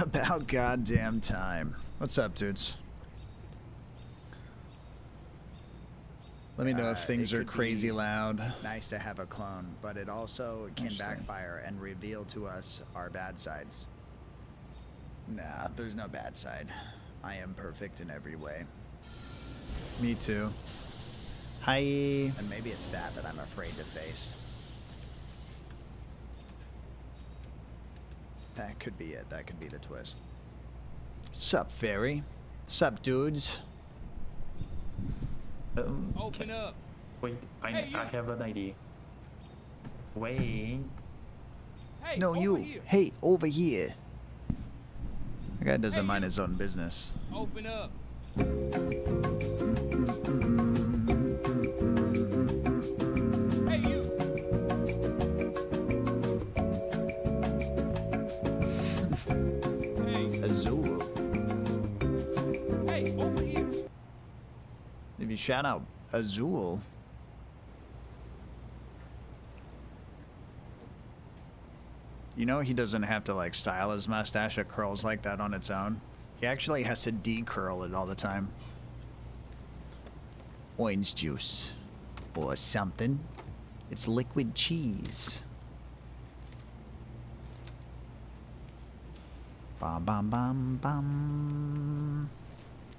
About goddamn time. What's up, dudes? Let me know if things are crazy loud. Nice to have a clone, but it also can backfire and reveal to us our bad sides. Nah, there's no bad side. I am perfect in every way. Me too. Hi. And maybe it's that I'm afraid to face. That could be it. That could be the twist. Sup, fairy? Sup, dudes? Open up. Wait, I have an idea. Wait. Hey, No, you. Here. Hey, over here. That guy doesn't mind his own business. Open up. Hey, you. Hey. Azul. Hey, over here. If you shout out Azul. You know he doesn't have to like style his mustache. It curls like that on its own. He actually has to decurl it all the time. Orange juice. Or something. It's liquid cheese. Bam bam bam bam.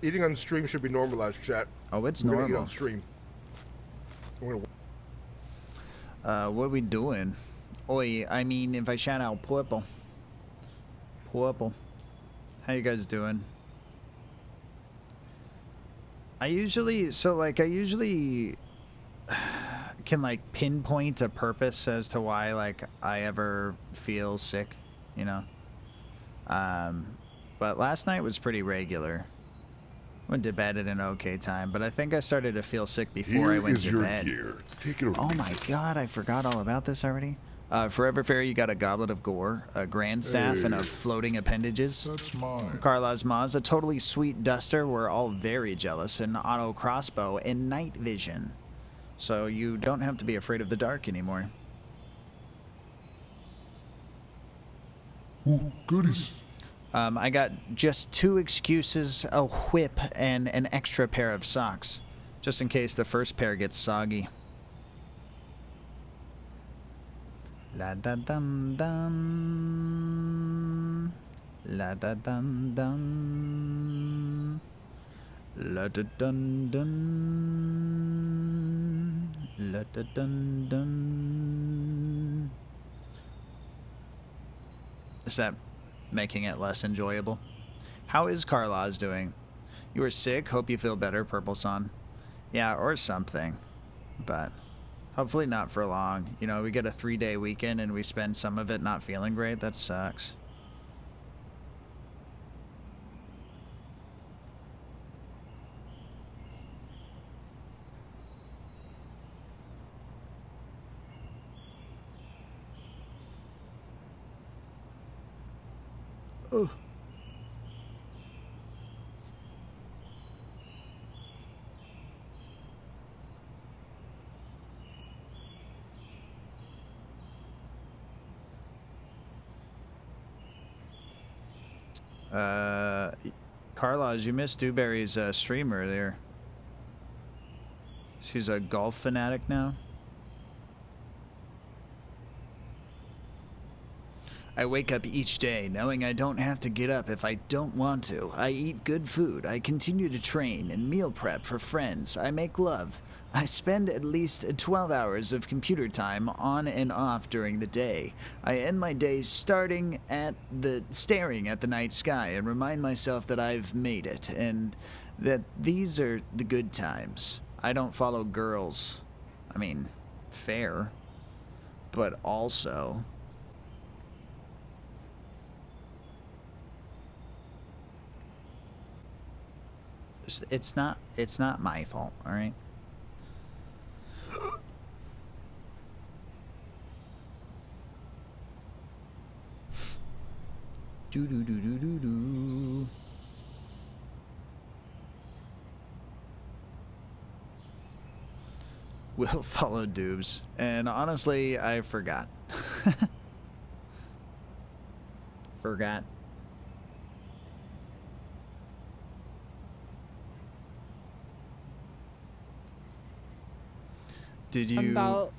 Eating on stream should be normalized, chat. Oh, it's We're gonna normal. eat on stream. We're gonna... What are we doing? Oi, I mean, if I shout out Purple. Purple. How you guys doing? I usually can like pinpoint a purpose as to why like I ever feel sick, you know. But last night was pretty regular. Went to bed at an okay time, but I think I started to feel sick before I went to bed. Gear. Take it or Oh leave my it. god, I forgot all about this already. Forever Fairy, you got a Goblet of Gore, a Grand Staff, and a Floating Appendages. That's mine. Carla's Maz, a totally sweet Duster. We're all very jealous. An Auto Crossbow and Night Vision. So you don't have to be afraid of the dark anymore. Ooh, goodies. I got just 2 excuses, a whip, and an extra pair of socks. Just in case the first pair gets soggy. La da dum dum. La da dum dum. La da dun dun. La da dun dun. Is that making it less enjoyable? How is Carlaz doing? You were sick? Hope you feel better, Purple Sun. Yeah, or something. But hopefully not for long. You know, we get a 3-day weekend and we spend some of it not feeling great. That sucks. Oh. Carlaz, you missed Dewberry's stream earlier. She's a golf fanatic now. I wake up each day knowing I don't have to get up if I don't want to. I eat good food. I continue to train and meal prep for friends. I make love. I spend at least 12 hours of computer time on and off during the day. I end my days staring at the night sky and remind myself that I've made it and that these are the good times. I don't follow girls. I mean, fair. But also, it's not my fault, all right? Do do do do do do. Will follow Dubes, and honestly, I forgot. Forgot. Did I'm you? about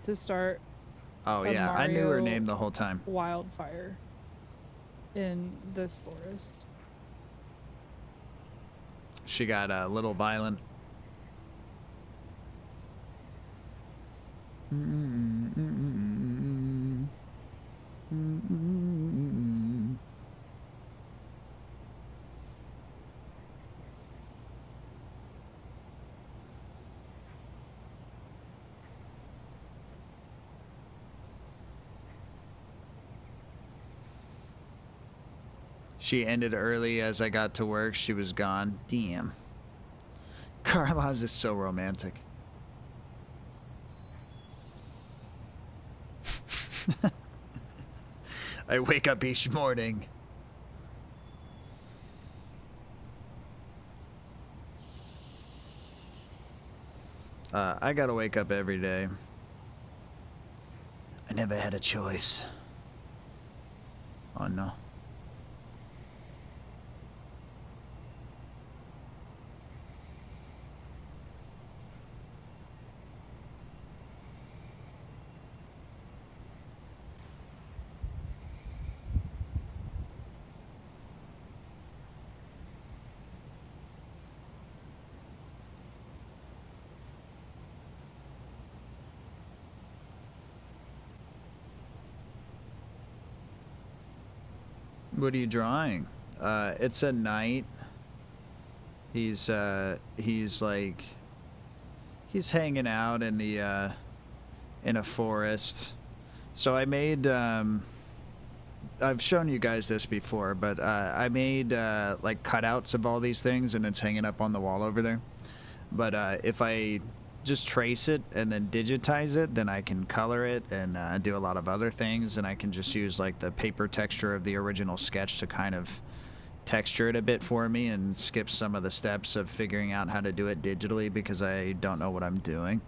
to start Oh a yeah, I knew her Mario name the whole time. wildfire in this forest. She got a little violent. She ended early as I got to work. She was gone. Damn. Carlos is so romantic. I wake up each morning. I gotta wake up every day. I never had a choice. Oh no. What are you drawing? It's a knight. He's like, he's hanging out in the, in a forest. So I made, I've shown you guys this before, but, I made, like cutouts of all these things and it's hanging up on the wall over there. But, if I just trace it and then digitize it, then I can color it and do a lot of other things, and I can just use like the paper texture of the original sketch to kind of texture it a bit for me and skip some of the steps of figuring out how to do it digitally because I don't know what I'm doing.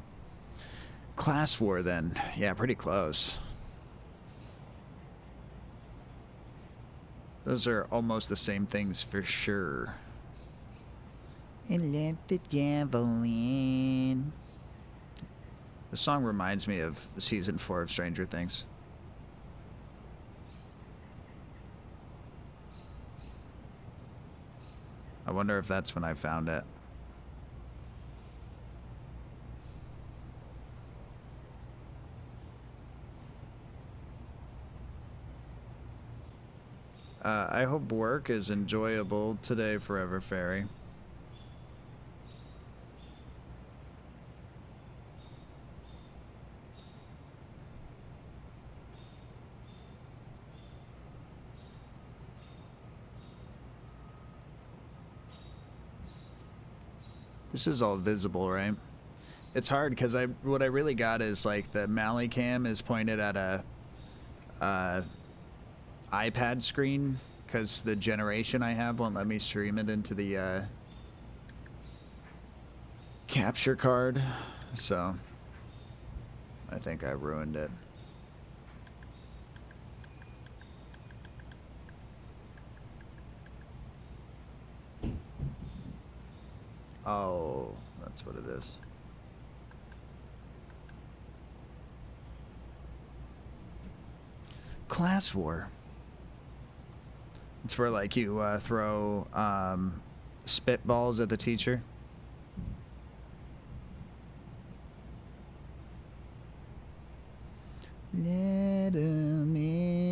Class War then. Yeah, pretty close. Those are almost the same things for sure. And let the devil in. The song reminds me of season 4 of Stranger Things. I wonder if that's when I found it. I hope work is enjoyable today, Forever Fairy. This is all visible, right? It's hard because what I really got is like the Mali cam is pointed at a iPad screen because the generation I have won't let me stream it into the capture card. So I think I ruined it. Oh, that's what it is. Class War. It's where like you throw spitballs at the teacher. Let 'em in.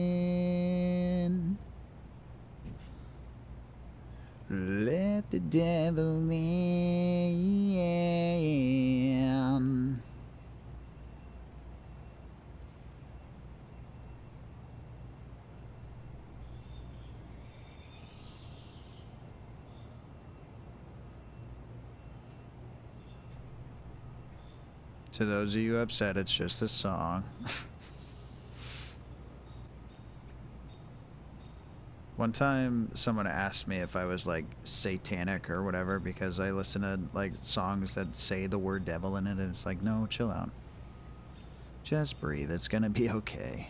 Let the devil in. To those of you upset, it's just a song. One time someone asked me if I was like satanic or whatever because I listen to like songs that say the word devil in it, and it's like, no, chill out. Just breathe. It's gonna be okay.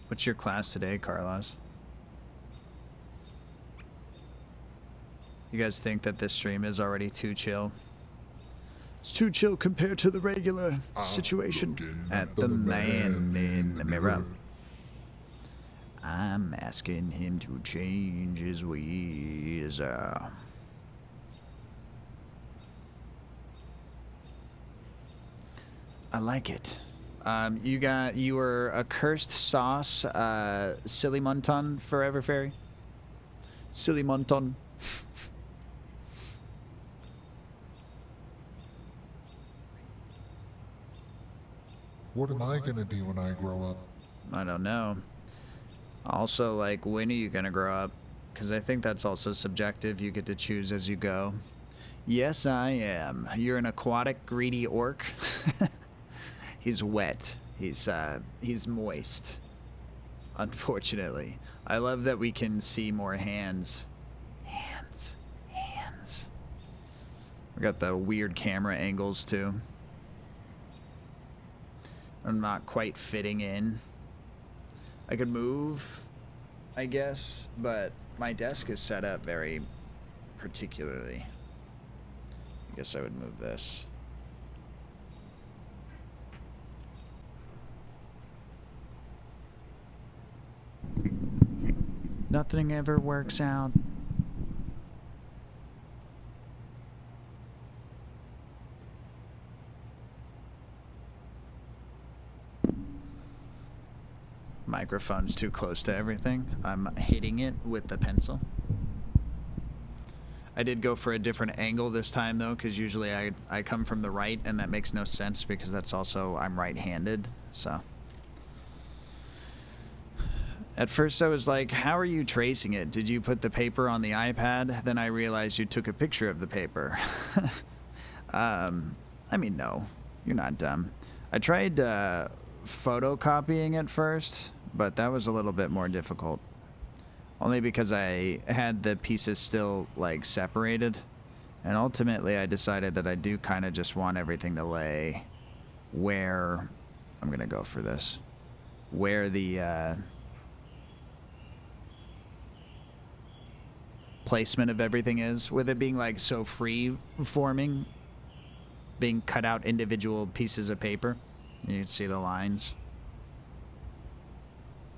What's your class today, Carlos? You guys think that this stream is already too chill? It's too chill compared to the regular situation at the man in the mirror. I'm asking him to change his ways. I like it. You were a cursed sauce, Silly Monton Forever Fairy. Silly Monton. What am I gonna be when I grow up? I don't know. Also, like, when are you gonna grow up? Because I think that's also subjective. You get to choose as you go. Yes, I am. You're an aquatic, greedy orc. He's wet. He's moist. Unfortunately. I love that we can see more hands. Hands. We got the weird camera angles, too. I'm not quite fitting in. I could move, I guess, but my desk is set up very particularly. I guess I would move this. Nothing ever works out. Microphone's too close to everything. I'm hitting it with the pencil. I did go for a different angle this time though, because usually I come from the right, and that makes no sense because that's also, I'm right-handed, so. At first I was like, how are you tracing it? Did you put the paper on the iPad? Then I realized you took a picture of the paper. I mean, no, you're not dumb. I tried photocopying at first, but that was a little bit more difficult. Only because I had the pieces still, like, separated. And ultimately I decided that I do kind of just want everything to lay where, I'm going to go for this, where the placement of everything is, with it being like so free forming, being cut out individual pieces of paper. You can see the lines.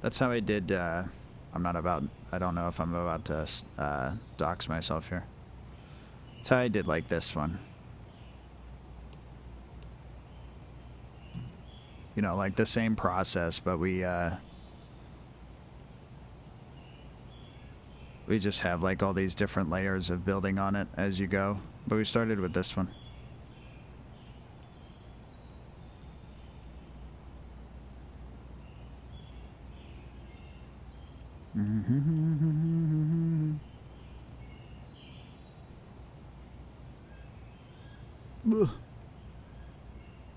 That's how I did, I don't know if I'm about to dox myself here. That's how I did like this one. You know, like the same process, but we just have like all these different layers of building on it as you go. But we started with this one.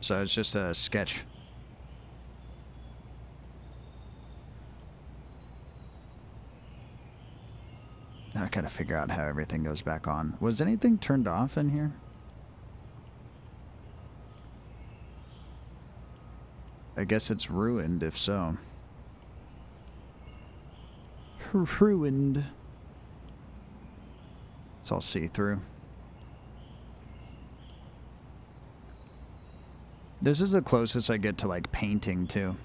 So it's just a sketch. Now I gotta figure out how everything goes back on. Was anything turned off in here? I guess it's ruined if so. Ruined. It's all see-through. This is the closest I get to like painting too.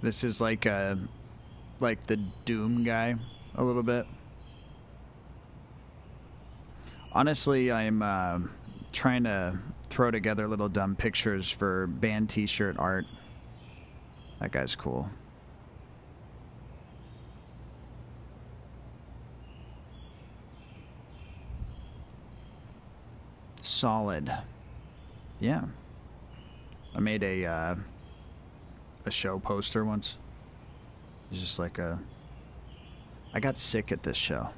This is like the Doom guy a little bit. Honestly, I'm trying to throw together little dumb pictures for band t-shirt art. That guy's cool. Solid. Yeah. I made a show poster once. It's just like a... I got sick at this show.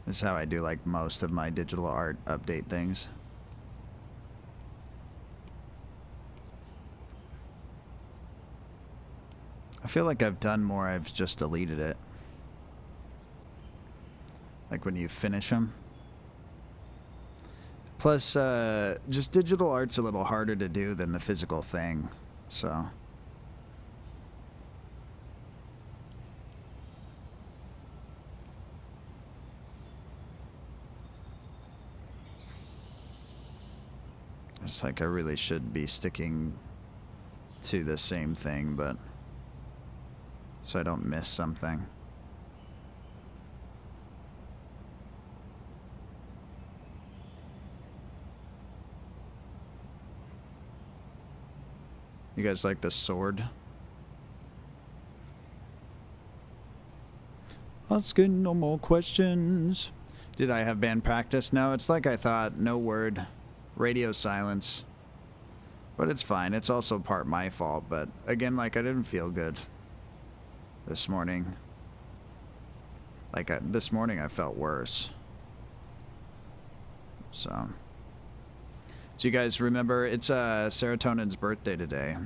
This is how I do like most of my digital art update things. I feel like I've done more, I've just deleted it. Like when you finish them. Plus, just digital art's a little harder to do than the physical thing, so. It's like I really should be sticking to the same thing, but so I don't miss something. You guys like the sword? Asking no more questions. Did I have band practice? No, it's like I thought. No word. Radio silence. But it's fine. It's also part my fault. But again, like, I didn't feel good this morning. Like, this morning I felt worse. So. Do you guys remember? It's Serotonin's birthday today.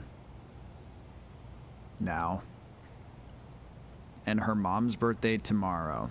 Now. And her mom's birthday tomorrow.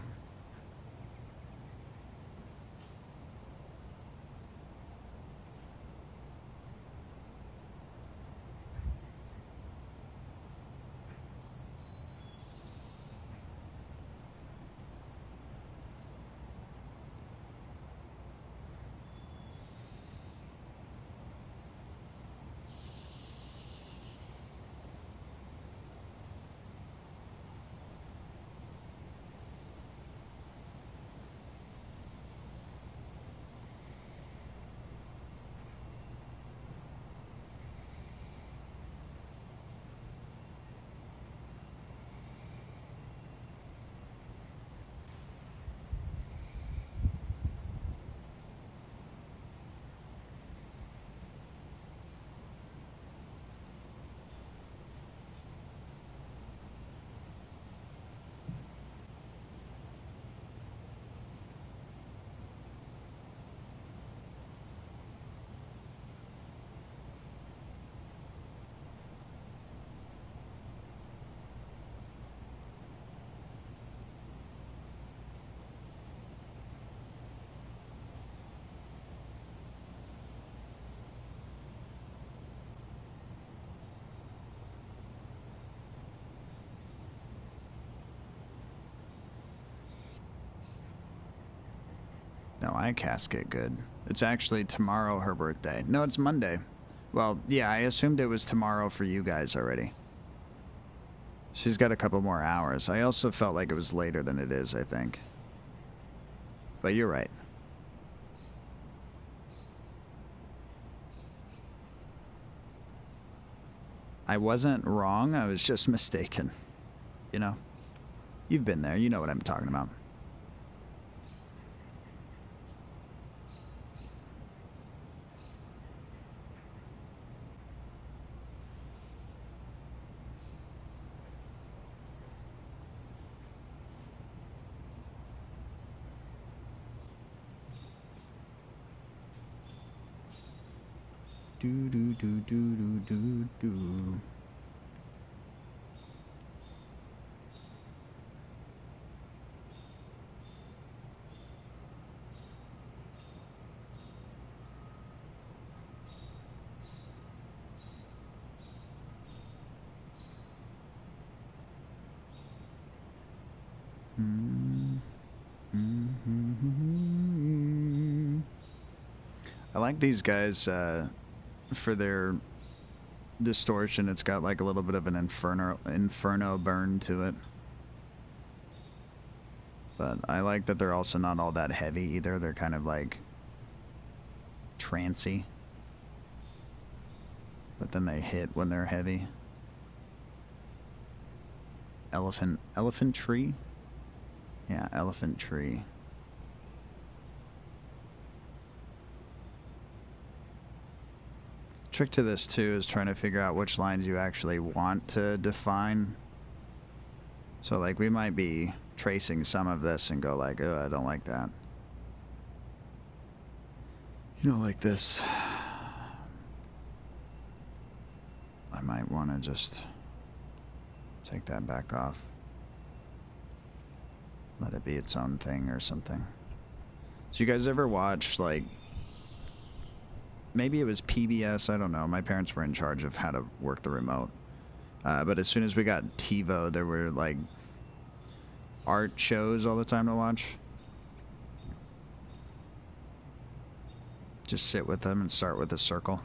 No, I casket good. It's actually tomorrow her birthday. No, it's Monday. Well, yeah, I assumed it was tomorrow for you guys already. She's got a couple more hours. I also felt like it was later than it is, I think. But you're right. I wasn't wrong, I was just mistaken. You know? You've been there, you know what I'm talking about. Do do do do do do do. I like these guys for their distortion. It's got like a little bit of an inferno burn to it. But I like that they're also not all that heavy either. They're kind of like trancy. But then they hit when they're heavy. Elephant tree? Yeah, elephant tree. Trick to this too is trying to figure out which lines you actually want to define. So like we might be tracing some of this and go like, oh, I don't like that. You know, like this. I might want to just take that back off. Let it be its own thing or something. So you guys ever watch like maybe it was PBS. I don't know. My parents were in charge of how to work the remote. But as soon as we got TiVo, there were like art shows all the time to watch. Just sit with them and start with a circle.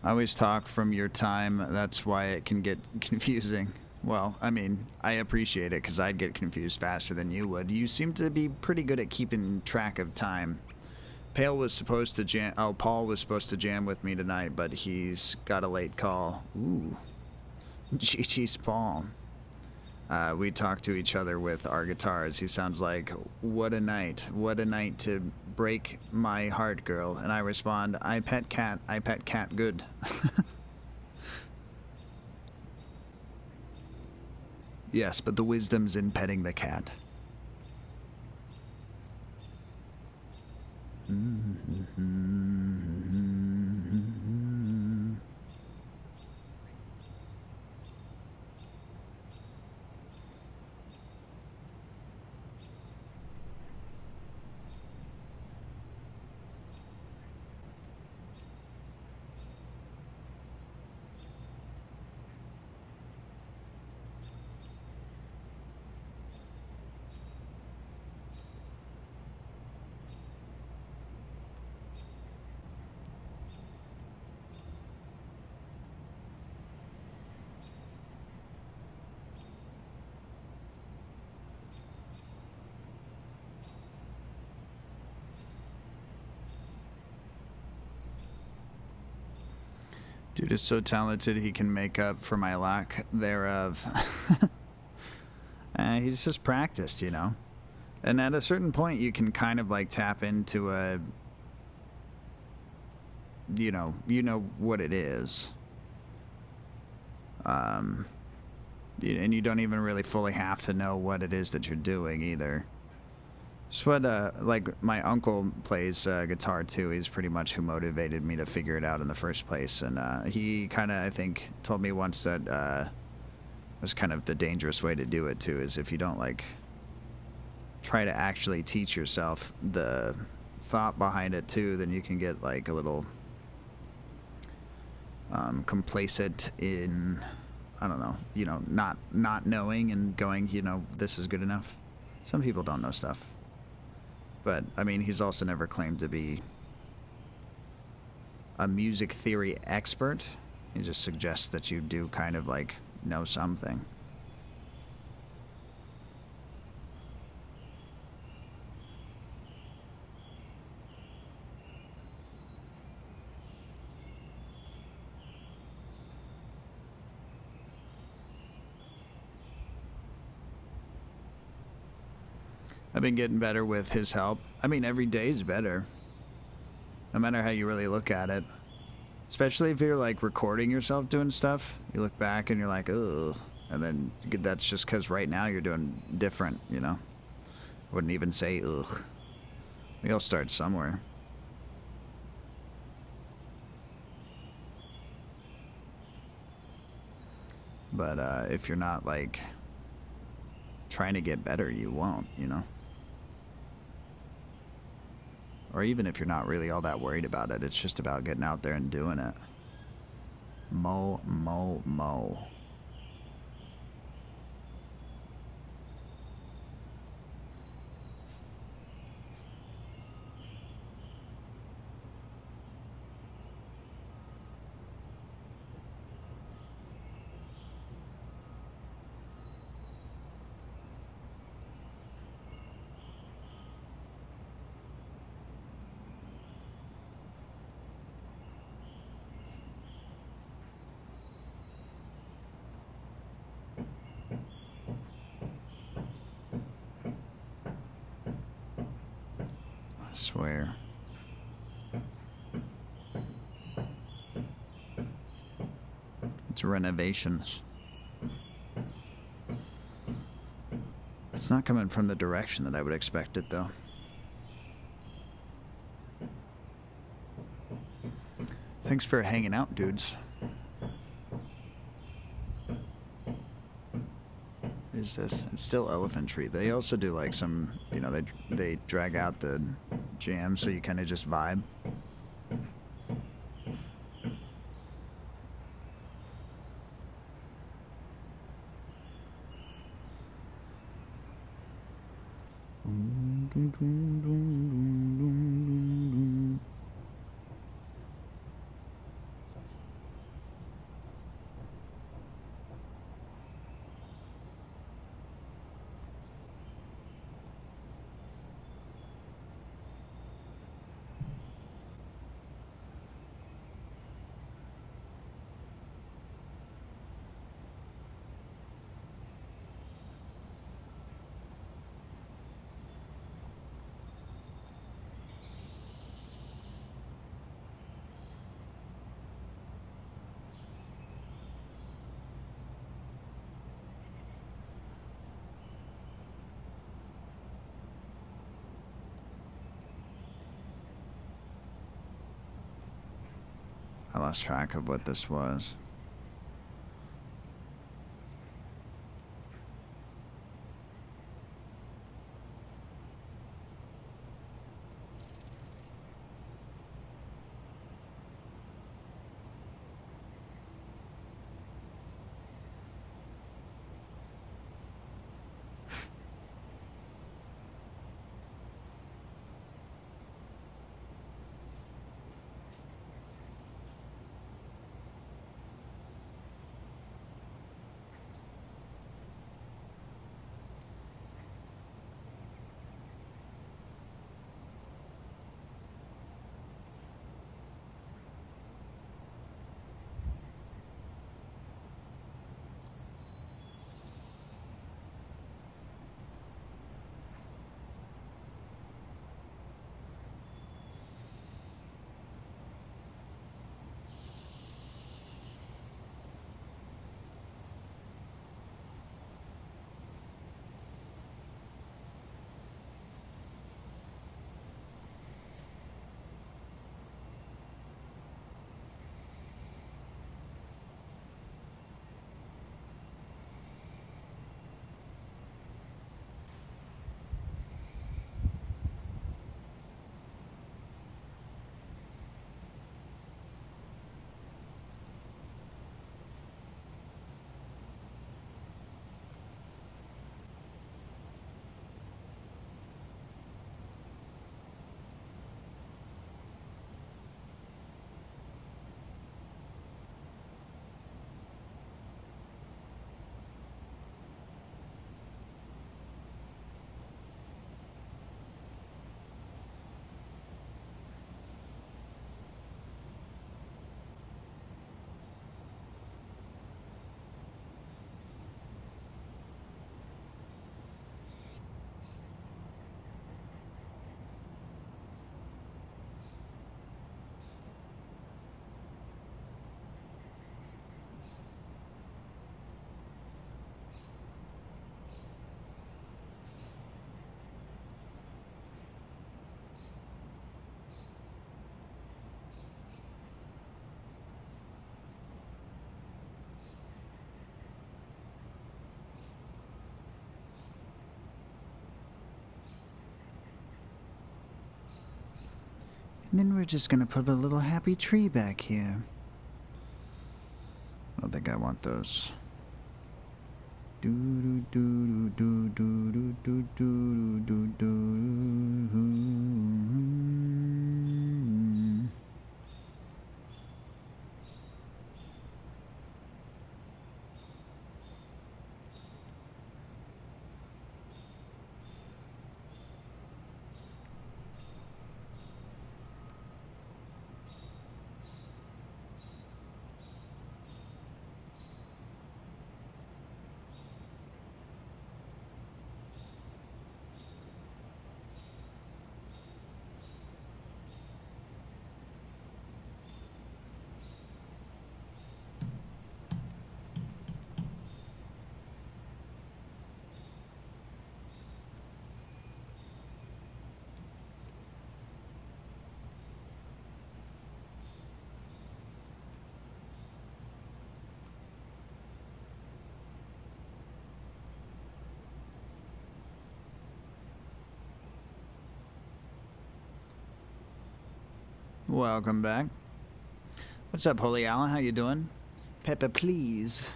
I always talk from your time. That's why it can get confusing. Well, I mean, I appreciate it because I'd get confused faster than you would. You seem to be pretty good at keeping track of time. Paul was supposed to jam with me tonight, but he's got a late call. Ooh. Chi-Chi's Paul. We talk to each other with our guitars. He sounds like, what a night to break my heart, girl. And I respond, I pet cat good. Yes, but the wisdom's in petting the cat. Dude is so talented he can make up for my lack thereof. He's just practiced, you know. And at a certain point you can kind of like tap into a, you know what it is. And you don't even really fully have to know what it is that you're doing either. It's what, like, my uncle plays guitar, too. He's pretty much who motivated me to figure it out in the first place. And he kind of, I think, told me once that was kind of the dangerous way to do it, too, is if you don't, like, try to actually teach yourself the thought behind it, too, then you can get, like, a little complacent in, I don't know, you know, not knowing and going, you know, this is good enough. Some people don't know stuff. But, I mean, he's also never claimed to be a music theory expert. He just suggests that you do kind of, like, know something. I've been getting better with his help. I mean, every day's better. No matter how you really look at it. Especially if you're, like, recording yourself doing stuff. You look back and you're like, ugh. And then that's just because right now you're doing different, you know? I wouldn't even say ugh. We all start somewhere. But if you're not, like, trying to get better, you won't, you know? Or even if you're not really all that worried about it, it's just about getting out there and doing it. Mo. I swear. It's renovations. It's not coming from the direction that I would expect it, though. Thanks for hanging out, dudes. is this? It's still Elephant Tree. They also do like some, you know, they drag out the jam so you kind of just vibe. I lost track of what this was. And then we're just gonna put a little happy tree back here. I don't think I want those. Do do do do do do do do do do. Welcome back. What's up, Holy Owl? How you doing? Peppa, please.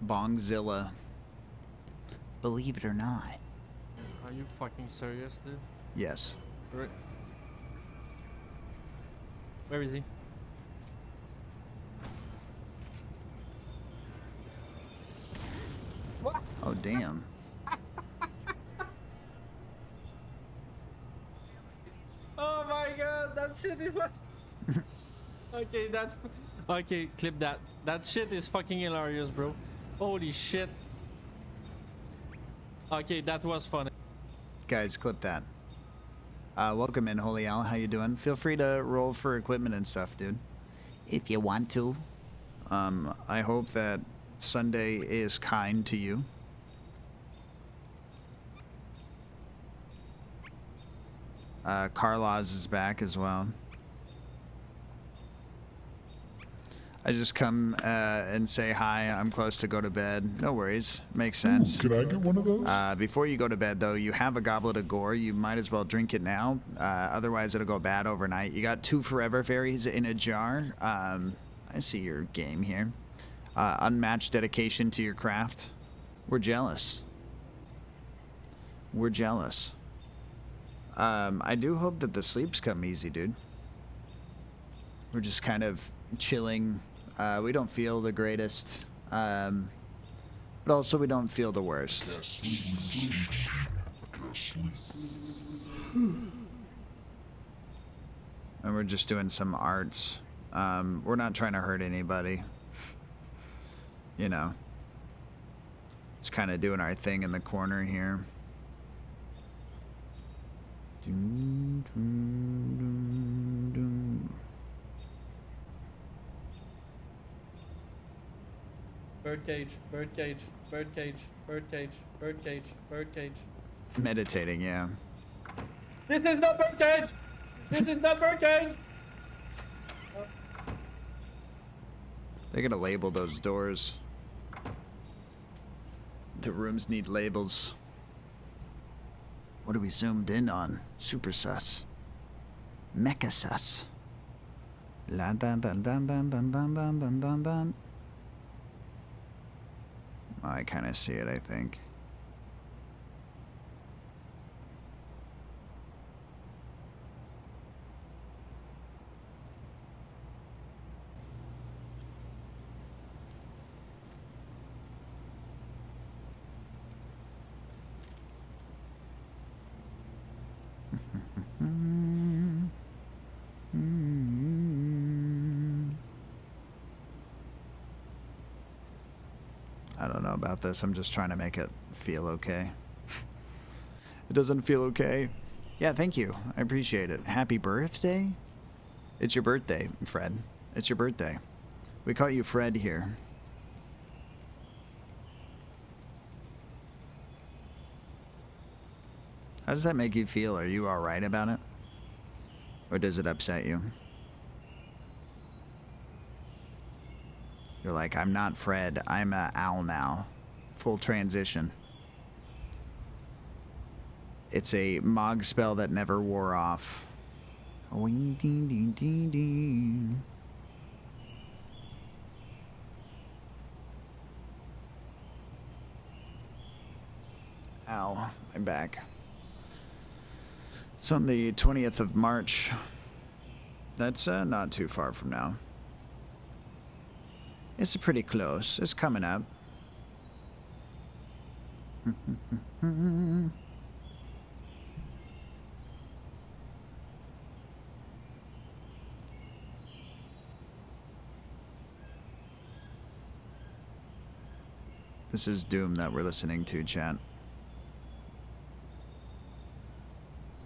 Bongzilla. Believe it or not. Are you fucking serious, dude? Yes. Where is he? Oh, damn. Oh my god, that shit is what? Okay, that's okay. Clip that. That shit is fucking hilarious, bro. Holy shit. Okay, that was funny. Guys, clip that. Welcome in, Holy Owl. How you doing? Feel free to roll for equipment and stuff, dude. If you want to. I hope that Sunday is kind to you. Carlos is back as well. I just come and say hi. I'm close to go to bed. No worries. Makes sense. Can I get one of those? Before you go to bed, though, you have a goblet of gore. You might as well drink it now. Otherwise, it'll go bad overnight. You got 2 forever fairies in a jar. I see your game here. Unmatched dedication to your craft. We're jealous. We're jealous. I do hope that the sleeps come easy, dude. We're just kind of chilling. We don't feel the greatest, but also we don't feel the worst. And we're just doing some arts. We're not trying to hurt anybody. You know. It's kind of doing our thing in the corner here. Doom, doom, doom, doom. Birdcage, birdcage, birdcage, birdcage, birdcage, birdcage. Meditating, yeah. This is not birdcage! This is not birdcage! They gotta label those doors. The rooms need labels. What are we zoomed in on? Super sus. Mecha sus. La dun dun dun dun dun dun dun dun dun dun. I kind of see it, I think. I don't know about this. I'm just trying to make it feel okay. It doesn't feel okay. Yeah, thank you. I appreciate it. Happy birthday? It's your birthday, Fred. It's your birthday. We call you Fred here. How does that make you feel? Are you alright about it? Or does it upset you? You're like, I'm not Fred, I'm a owl now. Full transition. It's a Mog spell that never wore off. Ow. My back. It's on the 20th of March. That's not too far from now. It's pretty close. It's coming up. This is Doom that we're listening to, chat.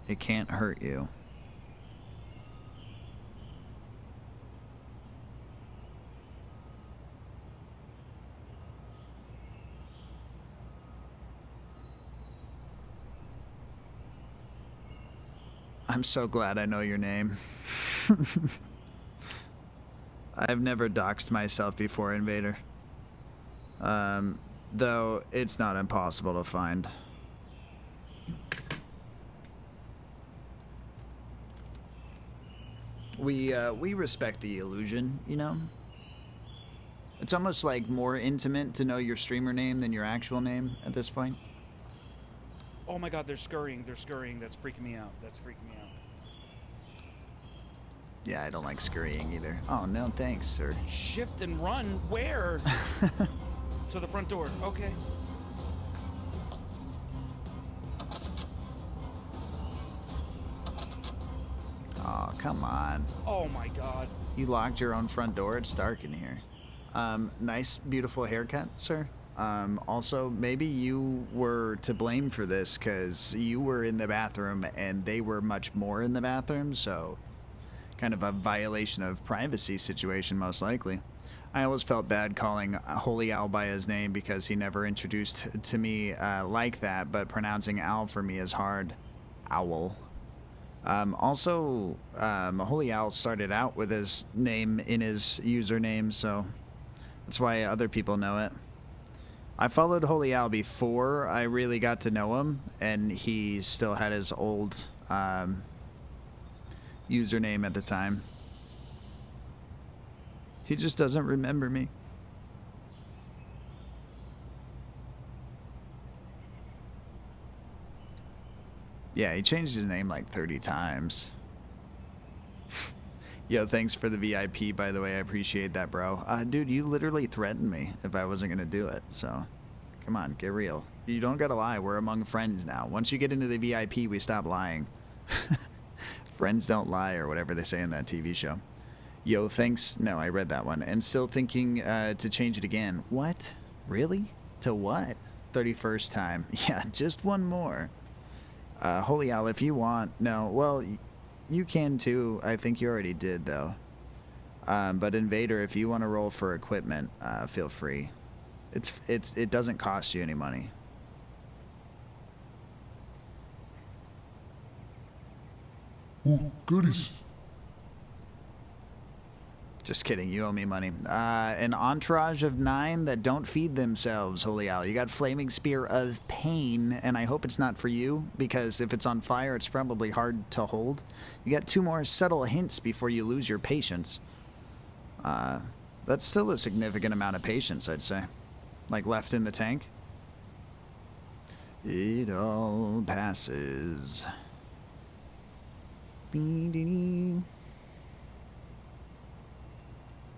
It can't hurt you. I'm so glad I know your name. I've never doxed myself before, Invader. though it's not impossible to find. We respect the illusion, you know? It's almost like more intimate to know your streamer name than your actual name at this point. Oh my god, they're scurrying. They're scurrying. That's freaking me out. That's freaking me out. Yeah, I don't like scurrying either. Oh, no, thanks, sir. Shift and run? Where? To the front door. Okay. Oh, come on. Oh my god. You locked your own front door? It's dark in here. Nice, beautiful haircut, sir. Also, maybe you were to blame for this because you were in the bathroom and they were much more in the bathroom, so kind of a violation of privacy situation, most likely. I always felt bad calling Holy Al by his name because he never introduced to me like that, but pronouncing Al for me is hard. Owl. Also, Holy Al started out with his name in his username, so that's why other people know it. I followed Holy Al before I really got to know him, and he still had his old username at the time. He just doesn't remember me. Yeah, he changed his name like 30 times. Yo, thanks for the VIP, by the way. I appreciate that, bro. Dude, you literally threatened me if I wasn't going to do it, so come on, get real. You don't got to lie. We're among friends now. Once you get into the VIP, we stop lying. Friends don't lie, or whatever they say in that TV show. Yo, thanks. No, I read that one. And still thinking to change it again. What? Really? To what? 31st time. Yeah, just one more. Holy Al, if you want. No, well, you can too. I think you already did, though. But Invader, if you want to roll for equipment, feel free. It doesn't cost you any money. Ooh, goodies. Just kidding, you owe me money. An entourage of 9 that don't feed themselves, Holy Al. You got Flaming Spear of Pain, and I hope it's not for you, because if it's on fire, it's probably hard to hold. You got 2 more subtle hints before you lose your patience. That's still a significant amount of patience, I'd say. Like, left in the tank. It all passes. Be-dee-dee.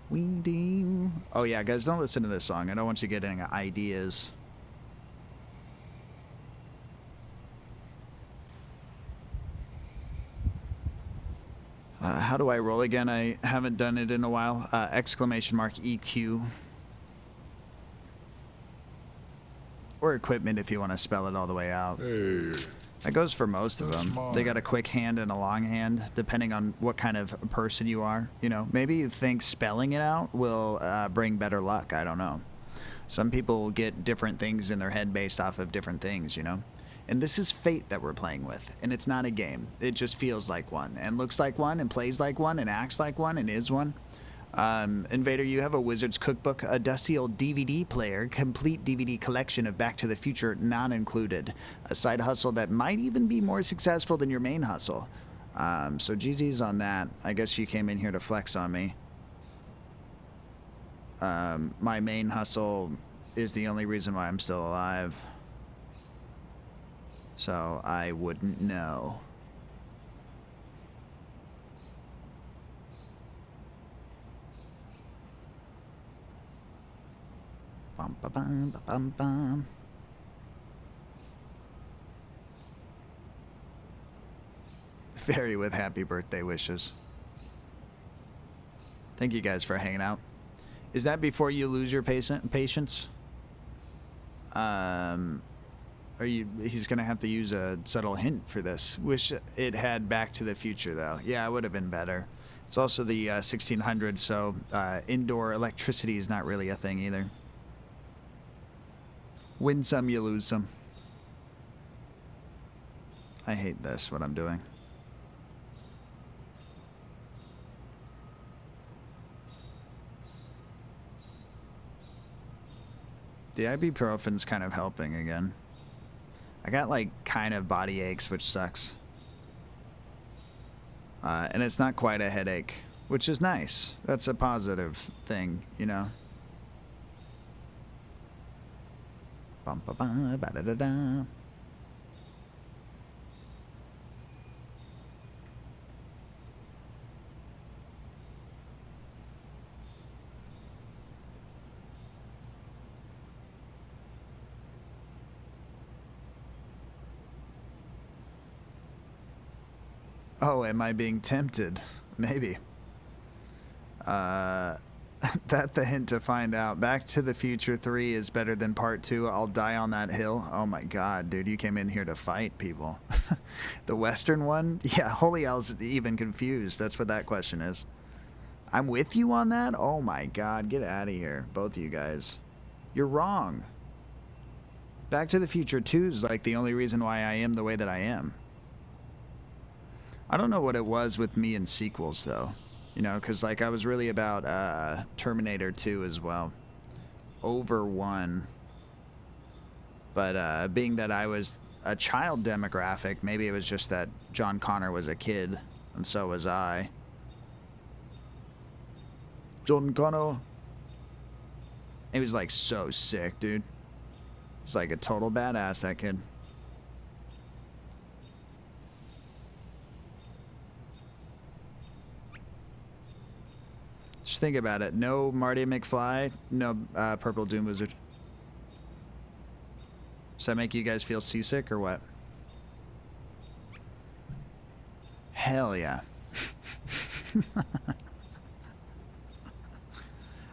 We do. Oh yeah, guys, don't listen to this song. I don't want you getting ideas. How do I roll again? I haven't done it in a while. Exclamation mark EQ. Or equipment if you want to spell it all the way out. Hey. That goes for most of That's them. mine. They got a quick hand and a long hand, depending on what kind of person you are. You know, maybe you think spelling it out will bring better luck. I don't know. Some people get different things in their head based off of different things, you know? And this is fate that we're playing with. And it's not a game. It just feels like one. And looks like one, and plays like one, and acts like one, and is one. Invader, you have a Wizard's Cookbook, a dusty old DVD player, complete DVD collection of Back to the Future, not included. A side hustle that might even be more successful than your main hustle. So GG's on that. I guess you came in here to flex on me. My main hustle is the only reason why I'm still alive. So I wouldn't know. Bum, ba, bum, ba, bum, bum. Fairy with happy birthday wishes. Thank you guys for hanging out. Is that before you lose your patience? He's gonna have to use a subtle hint for this. Wish it had Back to the Future though. Yeah, it would have been better. It's also the 1600s, so indoor electricity is not really a thing either. Win some, you lose some. I hate this, what I'm doing. The ibuprofen's kind of helping again. I got like kind of body aches, which sucks. And it's not quite a headache, which is nice. That's a positive thing, you know. Bum ba ba ba da da da. Oh, am I being tempted? Maybe. That the hint to find out. Back to the Future 3 is better than Part 2. I'll die on that hill. Oh my god, dude, you came in here to fight people. The Western one? Yeah, holy hell's even confused. That's what that question is. I'm with you on that? Oh my god, get out of here, both of you guys. You're wrong. Back to the Future 2 is like the only reason why I am the way that I am. I don't know what it was with me in sequels, though. You know, because, like, I was really about Terminator 2 as well. Over 1. But being that I was a child demographic, maybe it was just that John Connor was a kid, and so was I. John Connor. He was, like, so sick, dude. He's like a total badass, that kid. Just think about it. No Marty McFly, no Purple Doom Wizard. Does that make you guys feel seasick or what? Hell yeah.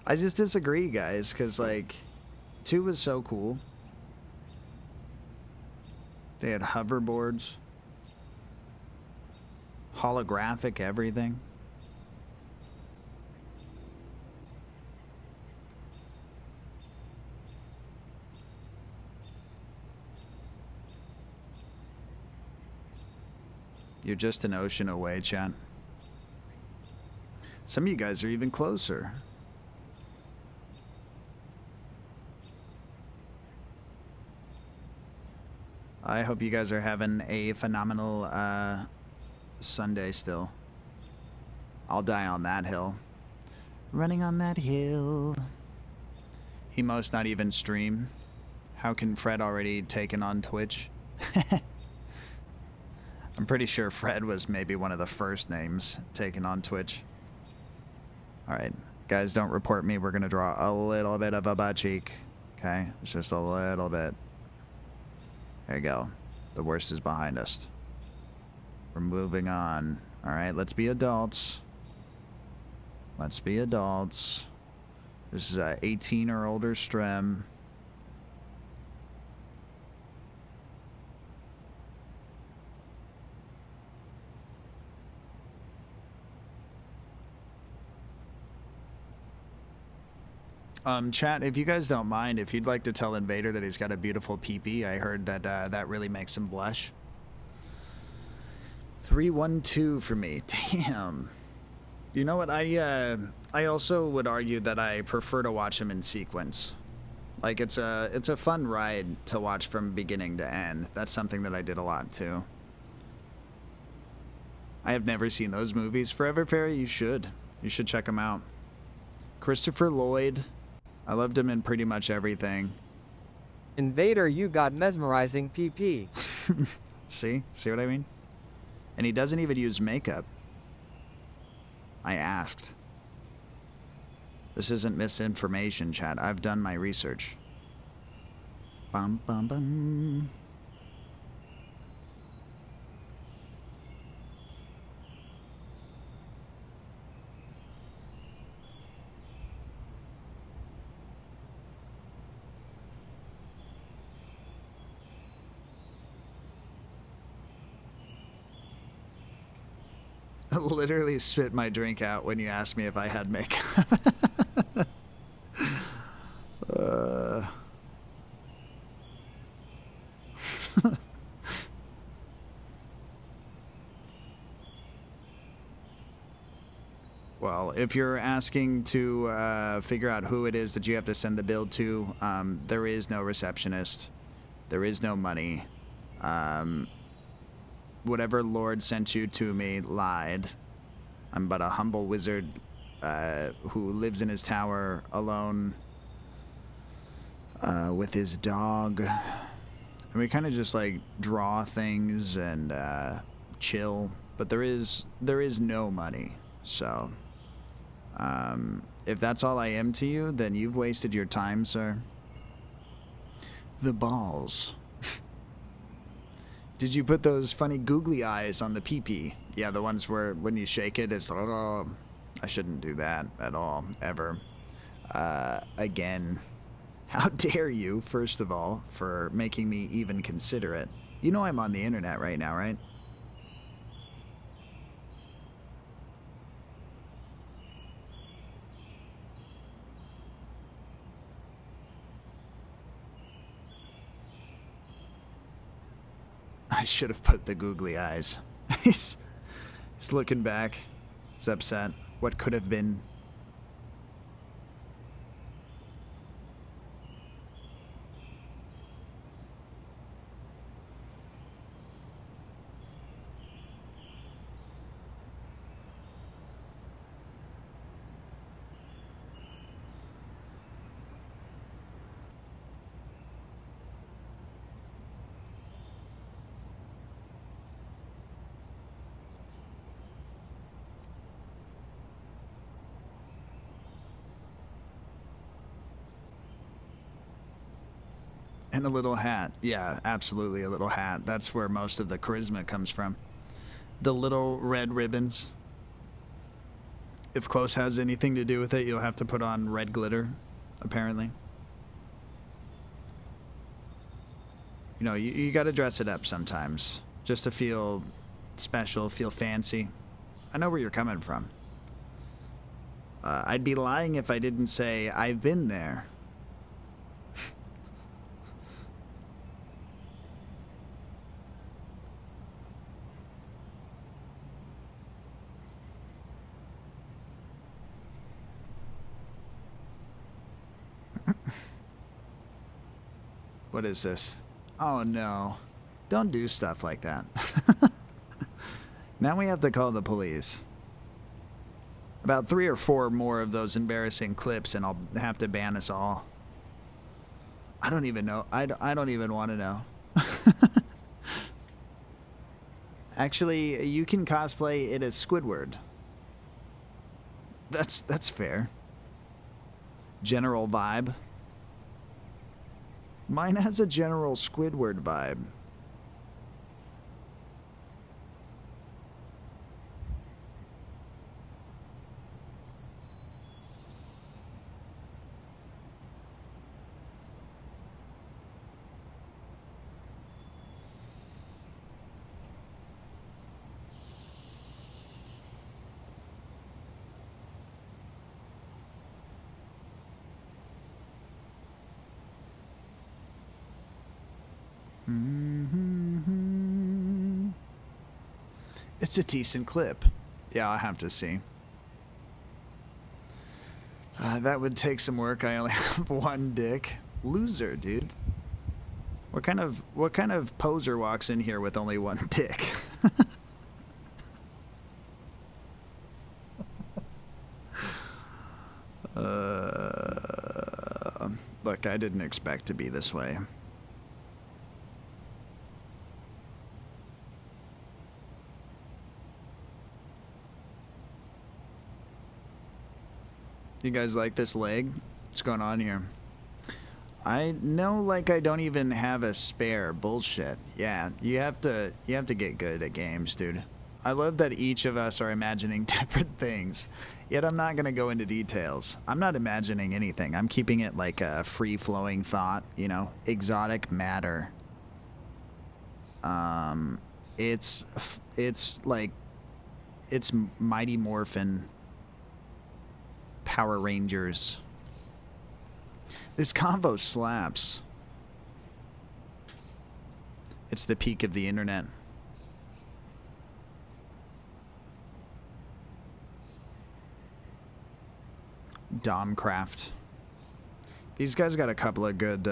I just disagree, guys, because, like, 2 was so cool. They had hoverboards, holographic everything. You're just an ocean away, chat. Some of you guys are even closer. I hope you guys are having a phenomenal Sunday still. I'll die on that hill. Running on that hill. He must not even stream. How can Fred already taken on Twitch? I'm pretty sure Fred was maybe one of the first names taken on Twitch. Alright, guys, don't report me. We're going to draw a little bit of a butt cheek. Okay, it's just a little bit. There you go. The worst is behind us. We're moving on. Alright, let's be adults. Let's be adults. This is a 18 or older Strem. Chat, if you guys don't mind, if you'd like to tell Invader that he's got a beautiful peepee, I heard that that really makes him blush. 312 for me. Damn. You know what? I also would argue that I prefer to watch him in sequence. Like it's a fun ride to watch from beginning to end. That's something that I did a lot too. I have never seen those movies. Forever Fairy, you should. You should check them out. Christopher Lloyd. I loved him in pretty much everything. Invader, you got mesmerizing PP. See? See what I mean? And he doesn't even use makeup. I asked. This isn't misinformation, chat. I've done my research. Bum bum bum. I literally spit my drink out when you asked me if I had makeup. Well, if you're asking to figure out who it is that you have to send the bill to, there is no receptionist. There is no money. Whatever lord sent you to me lied. I'm but a humble wizard who lives in his tower alone with his dog. And we kind of just like draw things and chill, but there is no money. So if that's all I am to you, then you've wasted your time, sir. The balls. Did you put those funny googly eyes on the pee-pee? Yeah, the ones where when you shake it, it's like, oh, I shouldn't do that at all, ever. Again, how dare you, first of all, for making me even consider it. You know I'm on the internet right now, right? I should have put the googly eyes. He's looking back. He's upset. What could have been. And a little hat. Yeah, absolutely a little hat. That's where most of the charisma comes from. The little red ribbons. If close has anything to do with it, you'll have to put on red glitter, apparently. You know, you gotta dress it up sometimes. Just to feel special, feel fancy. I know where you're coming from. I'd be lying if I didn't say I've been there. What is this? Oh no. Don't do stuff like that. Now we have to call the police. About 3 or 4 more of those embarrassing clips and I'll have to ban us all. I don't even know. I don't even want to know. Actually, you can cosplay it as Squidward. That's fair. General vibe. Mine has a general Squidward vibe. It's a decent clip. Yeah, I'll have to see. That would take some work. I only have 1 dick. Loser, dude. What kind of poser walks in here with only 1 dick? Look, I didn't expect to be this way. You guys like this leg? What's going on here? I know, like, I don't even have a spare. Bullshit. Yeah, you have to get good at games, dude. I love that each of us are imagining different things, yet I'm not gonna go into details. I'm not imagining anything. I'm keeping it like a free-flowing thought, you know, exotic matter. It's like, it's Mighty Morphin Power Rangers. This convo slaps. It's the peak of the internet. Domcraft. These guys got a couple of good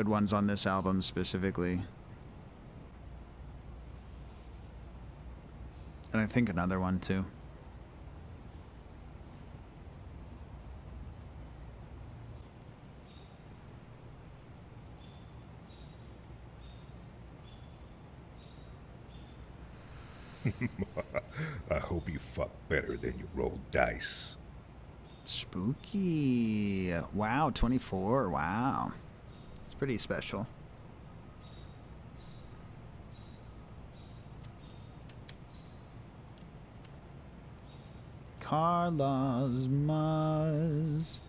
ones on this album specifically. And I think another one too. I hope you fuck better than you roll dice. Spooky. Wow, 24. Wow. It's pretty special. Carlos Maz.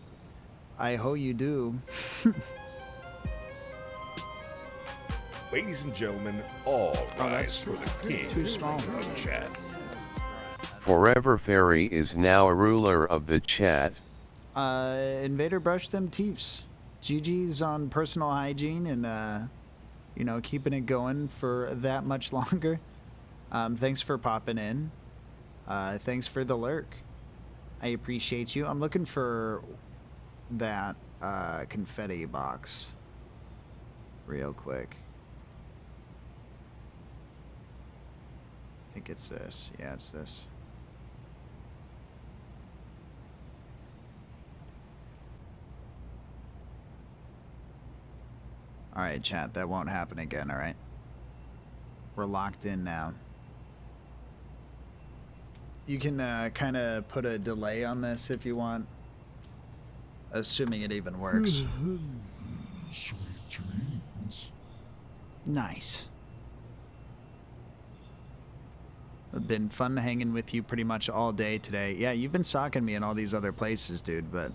I hope you do. Ladies and gentlemen, all rise for the king too small. of chat. Forever Fairy is now a ruler of the chat. Invader brush them teeths. GG's on personal hygiene and, you know, keeping it going for that much longer. Thanks for popping in. Thanks for the lurk. I appreciate you. I'm looking for that confetti box real quick. I think it's this. Yeah, it's this. All right, chat, that won't happen again, all right? We're locked in now. You can kind of put a delay on this if you want, assuming it even works. Sweet dreams. Nice. It's been fun hanging with you pretty much all day today. Yeah, you've been stalking me in all these other places, dude, but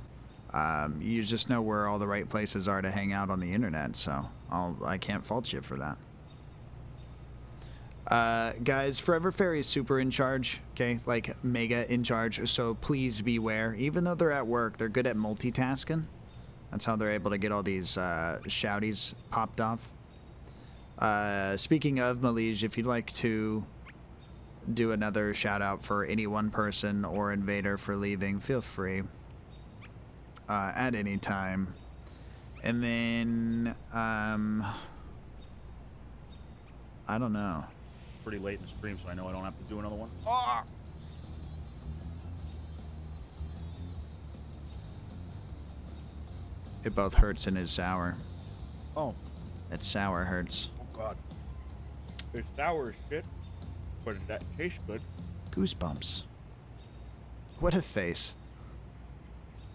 you just know where all the right places are to hang out on the internet, so I can't fault you for that. Guys, Forever Fairy is super in charge, okay? Like, mega in charge, so please beware. Even though they're at work, they're good at multitasking. That's how they're able to get all these shouties popped off. Speaking of, Malige, if you'd like to do another shout out for any one person or Invader for leaving, feel free at any time. And then, I don't know. Pretty late in the stream, so I know I don't have to do another one. It both hurts and is sour. Oh. It's sour hurts. Oh, God. It's sour as shit, but that tastes good. Goosebumps. What a face.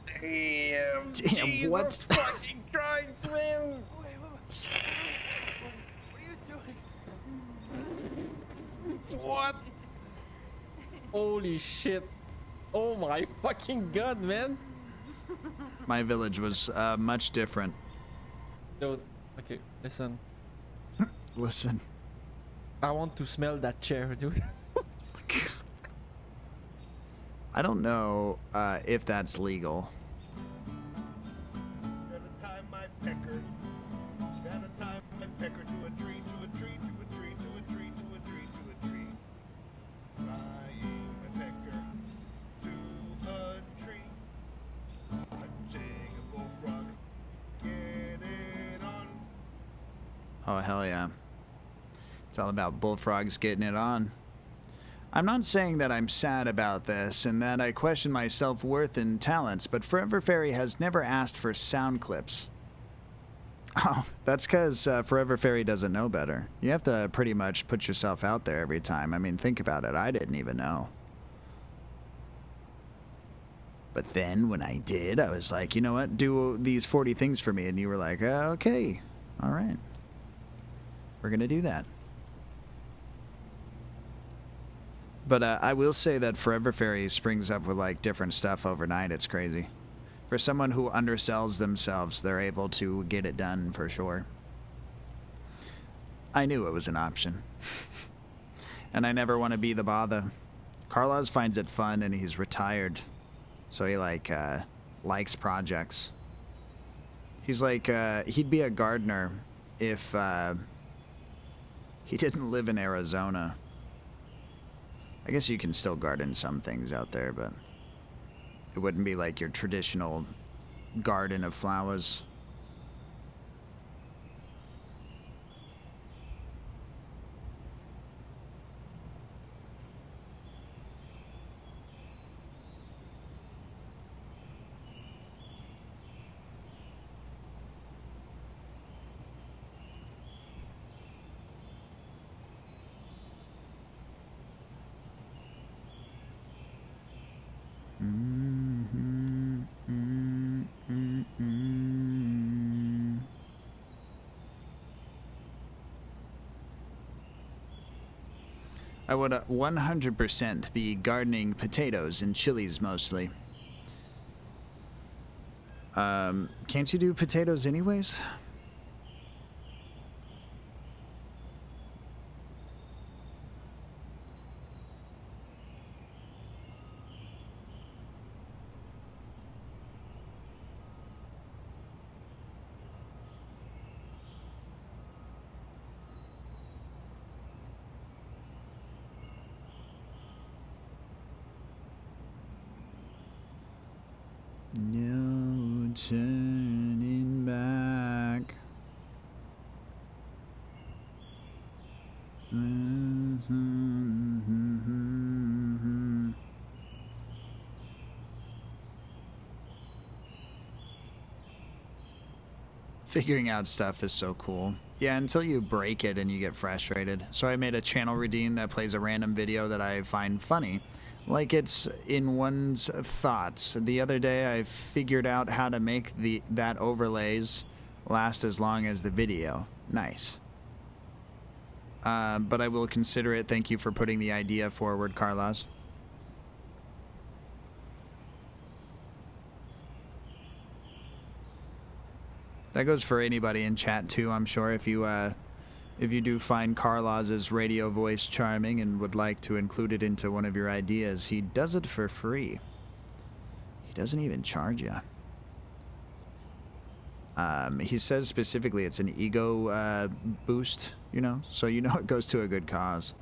Damn. Damn, Jesus what? fucking Christ, man. What? Holy shit. Oh my fucking god, man. My village was much different. Dude, okay, listen. Listen. I want to smell that chair, dude. I don't know if that's legal. Gotta tie my pecker. Gotta tie my pecker to a tree, to a tree, to a tree, to a tree, to a tree, to a tree. Tying my pecker to a tree. Punching a bullfrog. Get it on. Oh, hell yeah. It's all about bullfrogs getting it on. I'm not saying that I'm sad about this and that I question my self-worth and talents, but Forever Fairy has never asked for sound clips. Oh, that's because Forever Fairy doesn't know better. You have to pretty much put yourself out there every time. I mean, think about it. I didn't even know. But then when I did, I was like, you know what? Do these 40 things for me. And you were like, okay, all right. We're going to do that. But I will say that Forever Fairy springs up with like different stuff overnight. It's crazy. For someone who undersells themselves, they're able to get it done for sure. I knew it was an option. And I never want to be the bother. Carlos finds it fun and he's retired. So he like likes projects. He's like he'd be a gardener if he didn't live in Arizona. I guess you can still garden some things out there, but it wouldn't be like your traditional garden of flowers. I would 100% be gardening potatoes and chilies mostly. Can't you do potatoes anyways? No turning back. Figuring out stuff is so cool. Yeah, until you break it and you get frustrated. So I made a channel routine that plays a random video that I find funny. Like it's in one's thoughts. The other day I figured out how to make that overlays last as long as the video. Nice. But I will consider it. Thank you for putting the idea forward, Carlos. That goes for anybody in chat too, I'm sure. If you do find Carlos's radio voice charming and would like to include it into one of your ideas, he does it for free. He doesn't even charge you. He says specifically it's an ego boost, you know, so you know it goes to a good cause.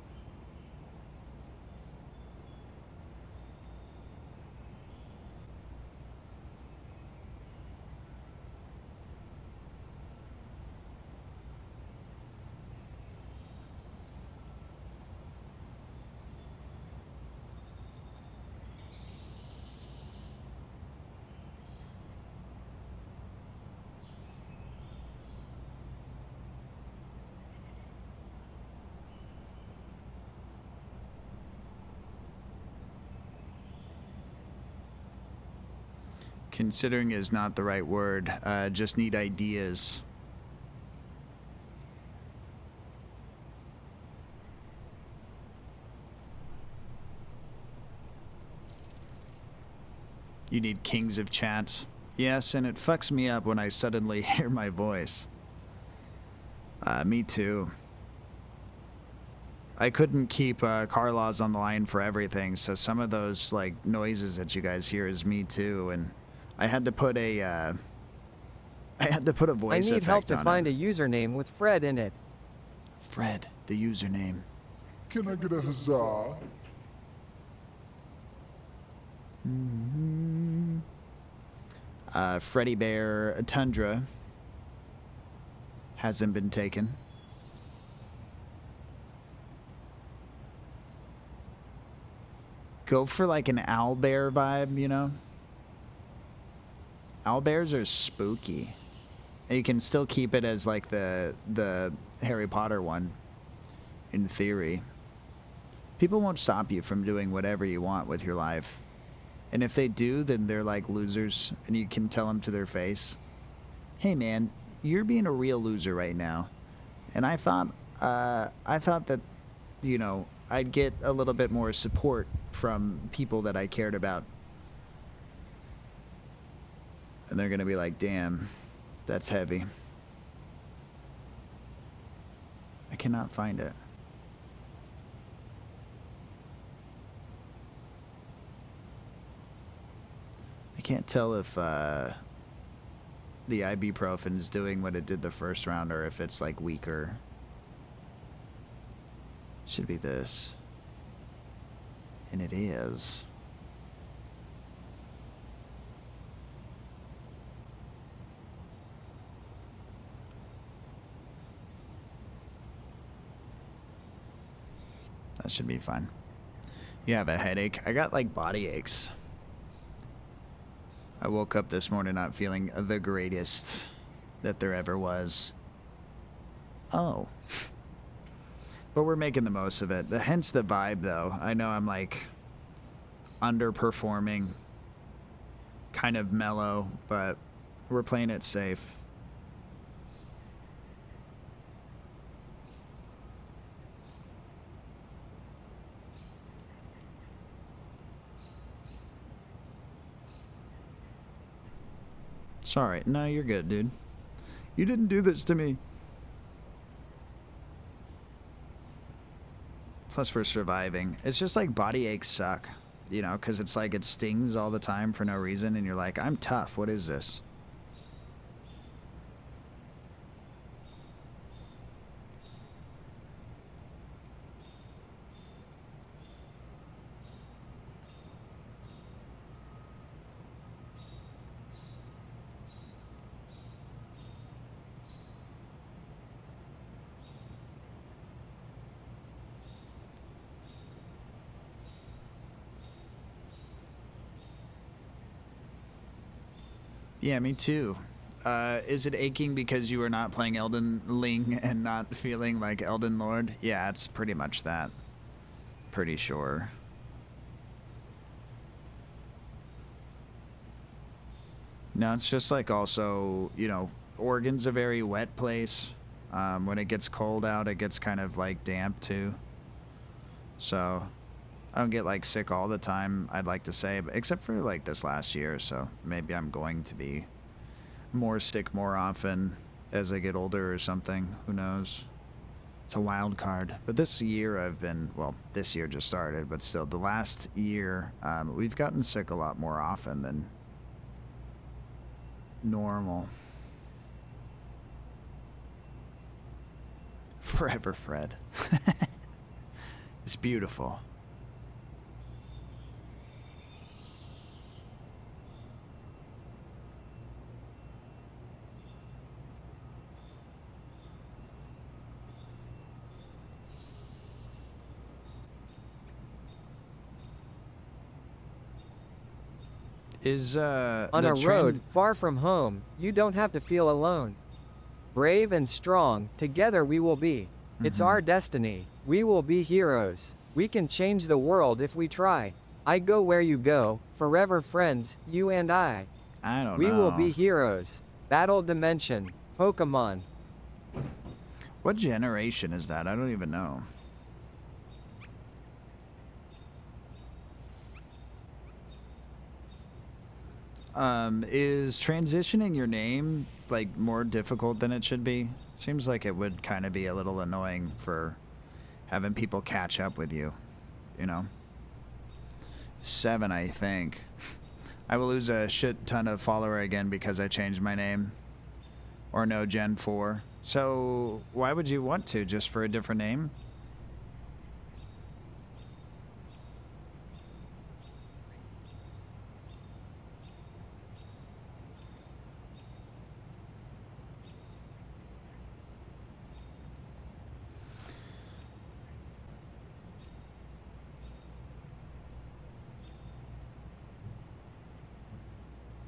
Considering is not the right word. Just need ideas. You need kings of chats. Yes, and it fucks me up when I suddenly hear my voice. Me too. I couldn't keep Carlos on the line for everything, so some of those like noises that you guys hear is me too, and I had to put a voice effect on it. I need help to find a username with Fred in it. Fred, the username. Can I get a huzzah? Freddy Bear Tundra hasn't been taken. Go for like an owlbear vibe, you know? Owlbears are spooky. And you can still keep it as like the Harry Potter one, in theory. People won't stop you from doing whatever you want with your life. And if they do, then they're like losers, and you can tell them to their face, hey man, you're being a real loser right now. And I thought that, you know, I'd get a little bit more support from people that I cared about. And they're gonna be like, damn, that's heavy. I cannot find it. I can't tell if the ibuprofen is doing what it did the first round or if it's like weaker. Should be this. And it is. That should be fine. You have a headache? I got like body aches. I woke up this morning not feeling the greatest that there ever was. Oh. But we're making the most of it. Hence the vibe, though. I know I'm like underperforming, kind of mellow, but we're playing it safe. Sorry. No, you're good, dude. You didn't do this to me. Plus, we're surviving. It's just like body aches suck, you know, because it's like it stings all the time for no reason, and you're like, I'm tough. What is this? Yeah, me too. Is it aching because you were not playing Elden Ring and not feeling like Elden Lord? Yeah, it's pretty much that. Pretty sure. No, it's just like also, you know, Oregon's a very wet place. When it gets cold out, it gets kind of like damp too. So I don't get like sick all the time, I'd like to say, but except for like this last year, so maybe I'm going to be more sick more often as I get older or something. Who knows? It's a wild card. But this year I've been, well, this year just started, but still the last year, we've gotten sick a lot more often than normal. Forever Fred. It's beautiful. Is on a road far from home, you don't have to feel alone. Brave and strong, together we will be. It's our destiny. We will be heroes. We can change the world if we try. I go where you go, forever friends, you and I. I don't know. We will be heroes. Battle Dimension. Pokemon. What generation is that? I don't even know. Is transitioning your name like more difficult than it should be? Seems like it would kind of be a little annoying for having people catch up with you, you know? 7, I think. I will lose a shit ton of follower again because I changed my name. Or no, Gen 4. So why would you want to? Just for a different name?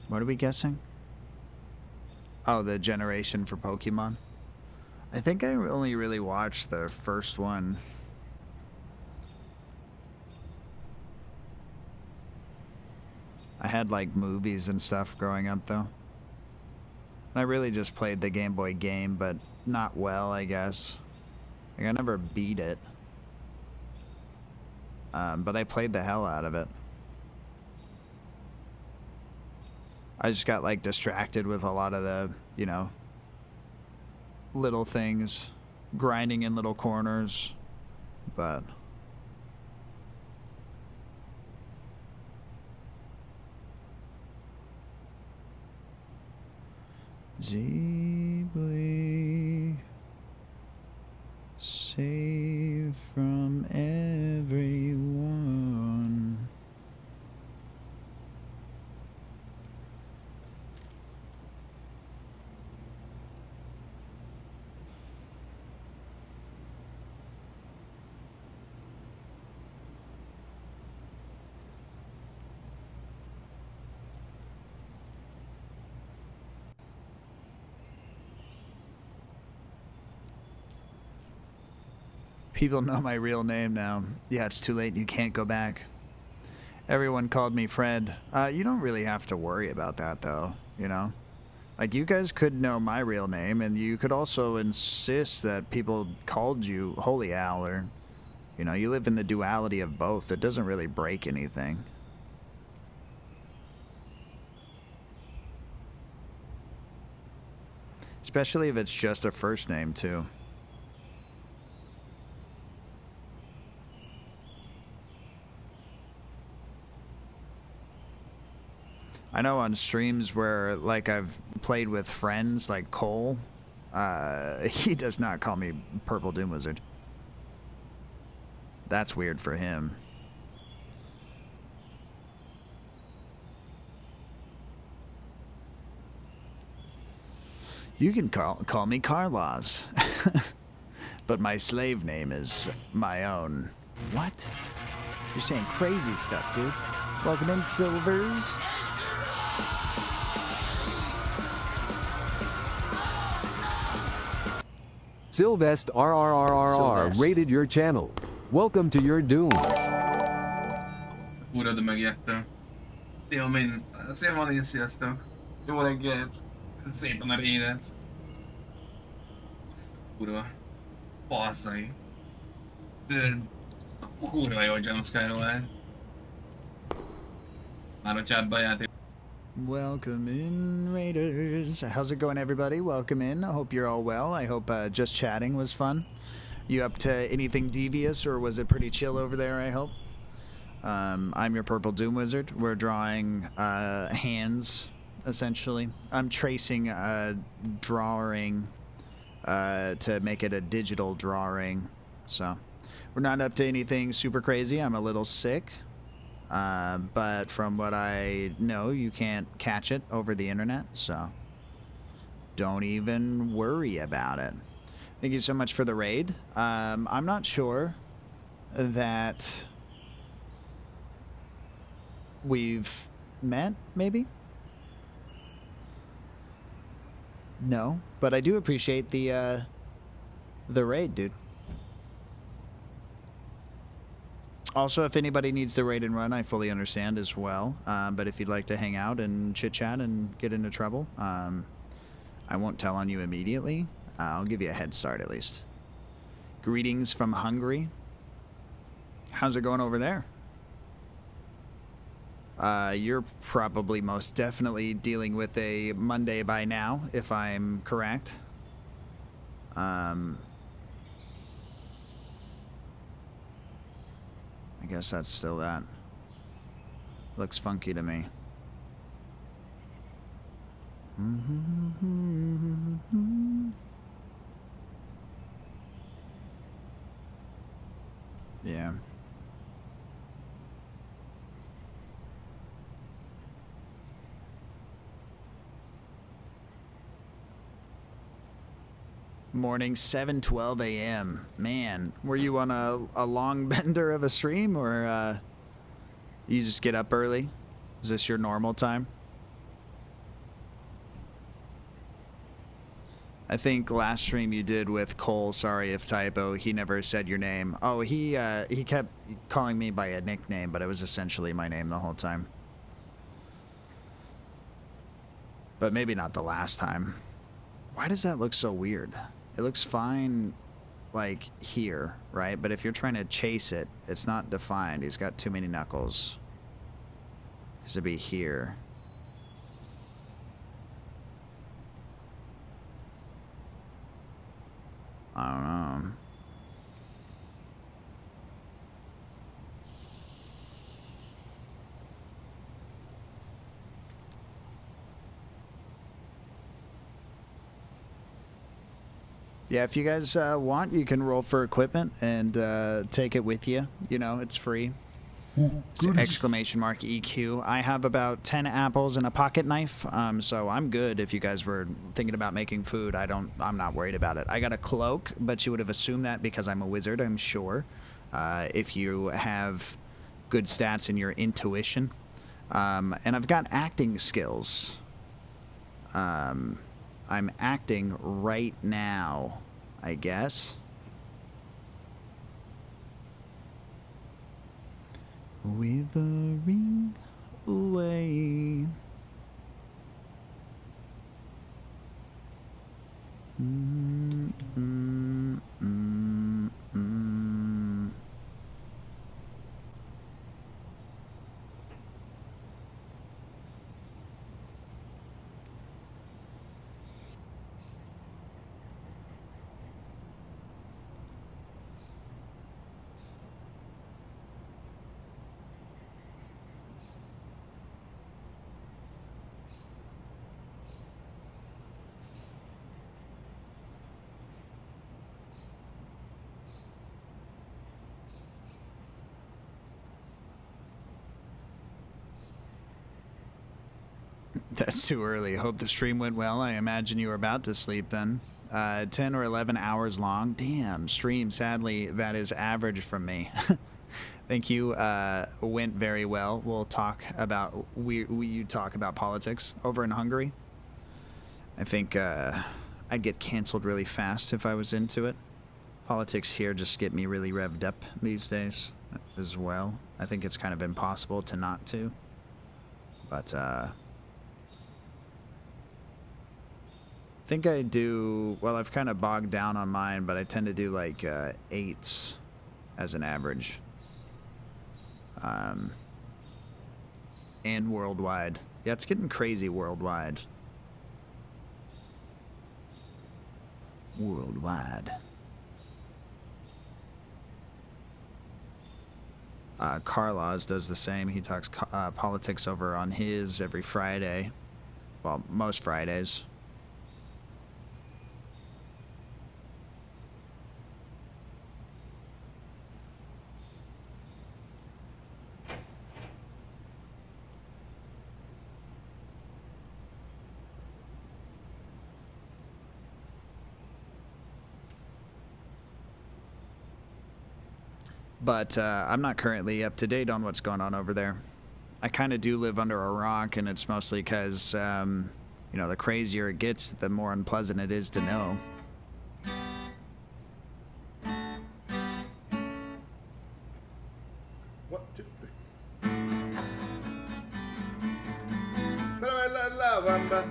What are we guessing? Oh, the generation for Pokemon. I think I only really watched the first one. I had like movies and stuff growing up though. I really just played the Game Boy game, but not well, I guess. Like I never beat it. But I played the hell out of it. I just got like distracted with a lot of the, you know, little things, grinding in little corners, but deeply safe from everyone. People know my real name now. Yeah, it's too late. You can't go back. Everyone called me Fred. You don't really have to worry about that, though, you know? Like, you guys could know my real name, and you could also insist that people called you Holy Al, or, you know, you live in the duality of both. It doesn't really break anything. Especially if it's just a first name, too. I know on streams where, like, I've played with friends, like Cole, he does not call me Purple Doom Wizard. That's weird for him. You can call me Carlos, but my slave name is my own. What? You're saying crazy stuff, dude. Welcome in, Silvers. Sylvest RRRRR rated your channel. Welcome to your doom. Kurva, de megijedtem. Én van én, sziasztok. Jó reggelt. Szépen a rédet. Kurva. Basszai. Kurva jó jumpscare-olál. Már hogyha ebben a játék. Welcome in, Raiders. How's it going, everybody? Welcome in. I hope you're all well. I hope just chatting was fun. You up to anything devious, or was it pretty chill over there, I hope? I'm your Purple Doom Wizard. We're drawing hands, essentially. I'm tracing a drawing to make it a digital drawing. So we're not up to anything super crazy. I'm a little sick. But from what I know, you can't catch it over the internet, so don't even worry about it. Thank you so much for the raid. I'm not sure that we've met, maybe? No, but I do appreciate the raid, dude. Also, if anybody needs to raid and run, I fully understand as well. But if you'd like to hang out and chit-chat and get into trouble, I won't tell on you immediately. I'll give you a head start at least. Greetings from Hungary. How's it going over there? You're probably most definitely dealing with a Monday by now, if I'm correct. I guess that's still that. Looks funky to me. Yeah. Morning, 7:12 a.m. Man, were you on a long bender of a stream, or you just get up early? Is this your normal time? I think last stream you did with Cole, sorry if typo, he never said your name. Oh, he kept calling me by a nickname, but it was essentially my name the whole time. But maybe not the last time. Why does that look so weird? It looks fine, like, here, right? But if you're trying to chase it, it's not defined. He's got too many knuckles. Because it'd be here. I don't know. Yeah, if you guys want, you can roll for equipment and take it with you. You know, it's free. It's exclamation mark EQ. I have about 10 apples and a pocket knife, so I'm good. If you guys were thinking about making food, I'm not worried about it. I got a cloak, but you would have assumed that because I'm a wizard, I'm sure. If you have good stats in your intuition, and I've got acting skills. I'm acting right now, I guess. withering away. Mm, mm, mm, mm. That's too early. Hope the stream went well. I imagine you were about to sleep then. 10 or 11 hours long. Damn, stream. Sadly, that is average from me. Thank you. Went very well. We'll talk about you talk about politics over in Hungary. I think I'd get canceled really fast if I was into it. Politics here just get me really revved up these days as well. I think it's kind of impossible to not to. But I think I do, well, I've kind of bogged down on mine, but I tend to do like 8s as an average. And worldwide. Yeah, it's getting crazy worldwide. Worldwide. Carlos does the same. He talks politics over on his every Friday. Well, most Fridays. But I'm not currently up to date on what's going on over there. I kind of do live under a rock, and it's mostly because, you know, the crazier it gets, the more unpleasant it is to know. One, two, three. Para bailar la bamba,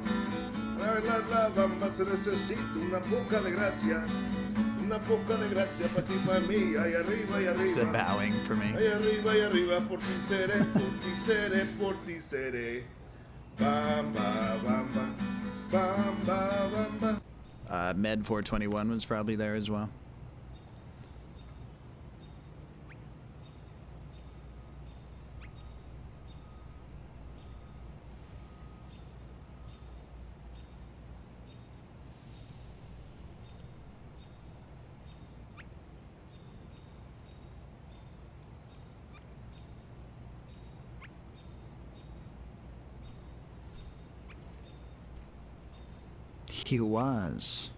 para bailar la bamba se necesita una poca de gracia. Una poca de gracia para ti, para mí, ahí arriba, ahí arriba. It's the bowing for me. Ahí arriba, por ti seré, por ti seré, por ti seré. Bamba, bamba, bamba, bamba. Med 421 was probably there as well. He was.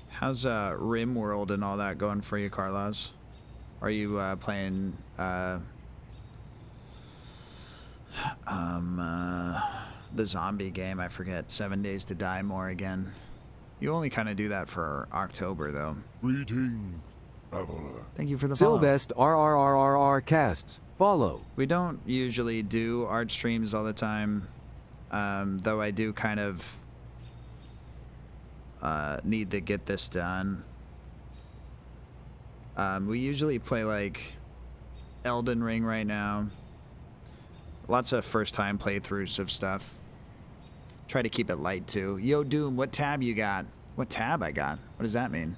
How's RimWorld and all that going for you, Carlos? Are you playing the zombie game? I forget. 7 Days to Die More again. You only kind of do that for October, though. Greetings, traveler. Thank you for the follow. Sylvest RRRRR casts. Follow. We don't usually do art streams all the time, though I do kind of need to get this done. We usually play like Elden Ring right now. Lots of first-time playthroughs of stuff. Try to keep it light too. Yo, Doom, what tab you got? What tab I got? What does that mean?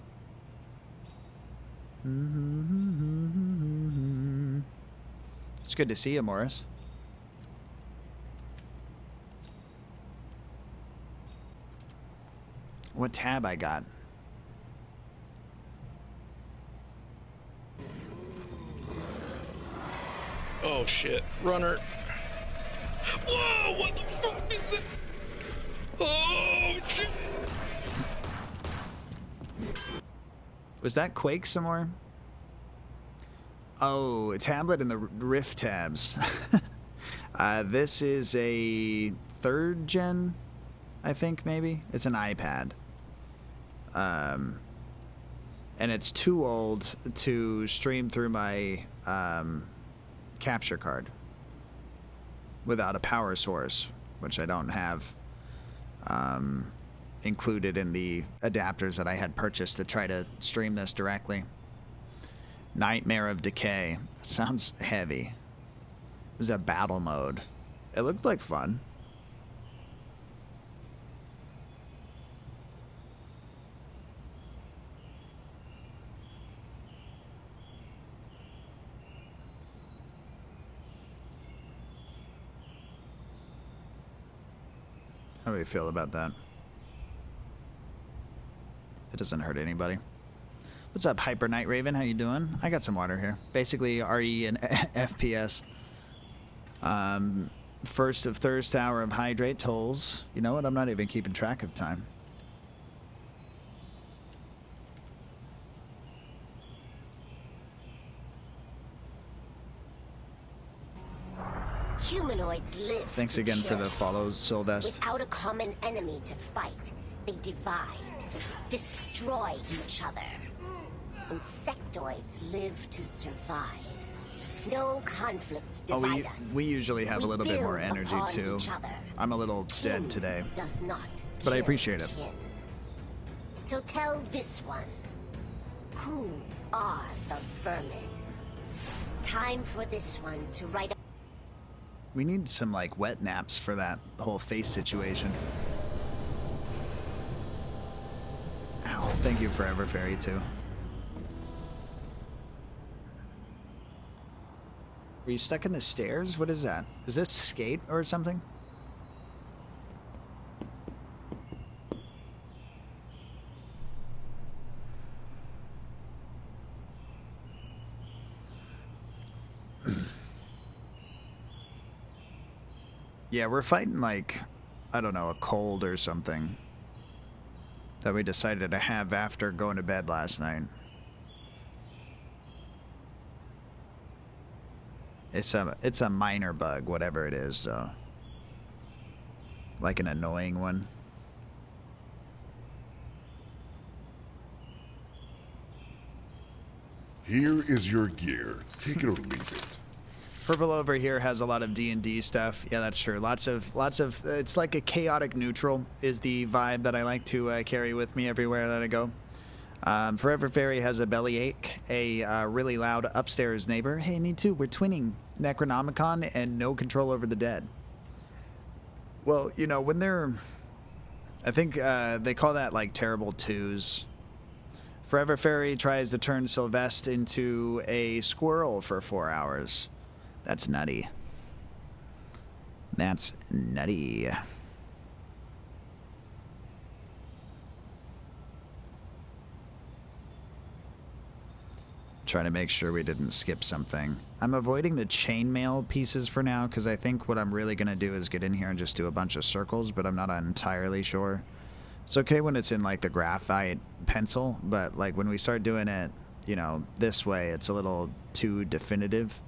It's good to see you, Morris. What tab I got? Oh shit, runner. Whoa, what the fuck is it? Oh shit. Was that Quake somewhere? Oh, a tablet in the Rift tabs. This is a 3rd gen, I think, maybe. It's an iPad. And it's too old to stream through my capture card without a power source, which I don't have included in the adapters that I had purchased to try to stream this directly. Nightmare of Decay. That sounds heavy. It was a battle mode. It looked like fun. How do we feel about that? It doesn't hurt anybody. What's up, Hyper Night Raven? How you doing? I got some water here. Basically, RE and FPS. First of thirst, hour of hydrate tolls. You know what? I'm not even keeping track of time. Humanoids live. Thanks again for the follow, Sylvester. Without a common enemy to fight, they divide, destroy each other. Insectoids live to survive. No conflicts divide us. We usually have a little bit more energy too. I'm a little dead today, but I appreciate it. So tell this one, who are the vermin? Time for this one to write. We need some like wet naps for that whole face situation. Ow, thank you Forever Fairy too. Were you stuck in the stairs? What is that? Is this skate or something? Yeah, we're fighting like, I don't know, a cold or something that we decided to have after going to bed last night. It's a minor bug, whatever it is, though. Like an annoying one. Here is your gear. Take it or leave it. Purple over here has a lot of D&D stuff. Yeah, that's true. Lots of. It's like a chaotic neutral is the vibe that I like to carry with me everywhere that I go. Forever Fairy has a bellyache, a really loud upstairs neighbor. Hey, me too. We're twinning Necronomicon and No Control Over the Dead. Well, you know, when they're... I think they call that like terrible twos. Forever Fairy tries to turn Sylvester into a squirrel for 4 hours. That's nutty. That's nutty. Trying to make sure we didn't skip something. I'm avoiding the chainmail pieces for now because I think what I'm really going to do is get in here and just do a bunch of circles, but I'm not entirely sure. It's okay when it's in like the graphite pencil, but like when we start doing it, you know, this way, it's a little too definitive.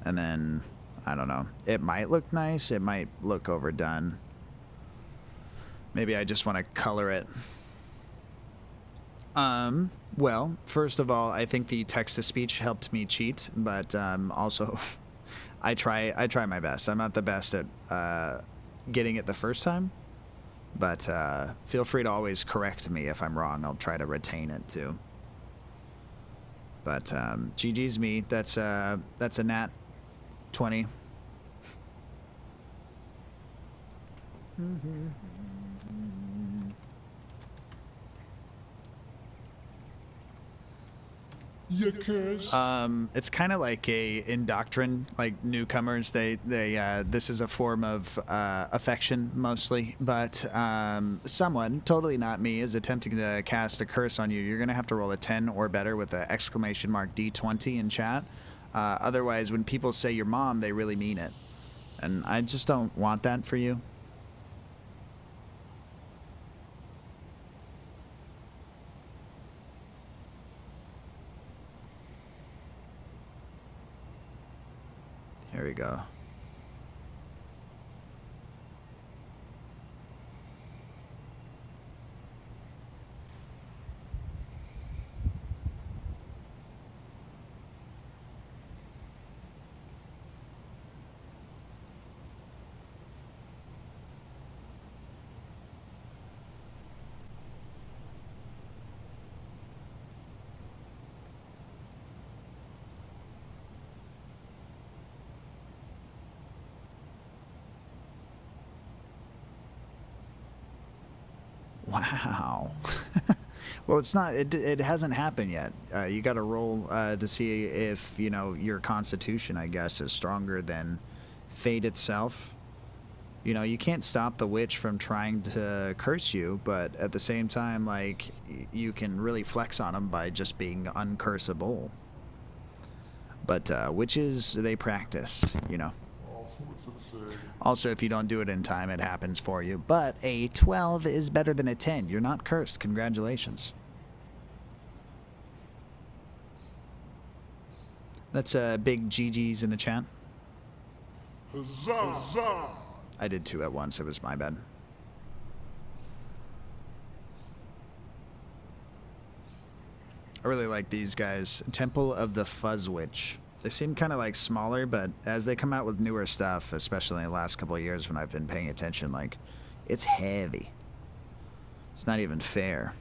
And then, I don't know, it might look nice, it might look overdone. Maybe I just want to color it. Well, first of all, I think the text-to-speech helped me cheat, but also, I try my best. I'm not the best at getting it the first time, but feel free to always correct me if I'm wrong. I'll try to retain it too. But GG's me. That's a nat 20. It's kind of like a indoctrin, like newcomers. They this is a form of affection mostly, but someone, totally not me, is attempting to cast a curse on you. You're gonna have to roll a 10 or better with the exclamation mark D20 in chat. Otherwise, when people say your mom, they really mean it, and I just don't want that for you. There we go. Wow. Well, it's not. It hasn't happened yet. You got to roll to see if your constitution, I guess, is stronger than fate itself. You can't stop the witch from trying to curse you, but at the same time, like you can really flex on them by just being uncursable. But witches, they practice. What's it say? Also, if you don't do it in time, it happens for you. But a 12 is better than a 10. You're not cursed. Congratulations. That's big GG's in the chat. Huzzah! Huzzah! I did 2 at once. It was my bad. I really like these guys. Temple of the Fuzz Witch. They seem kind of like smaller, but as they come out with newer stuff, especially in the last couple of years when I've been paying attention, like, it's heavy. It's not even fair.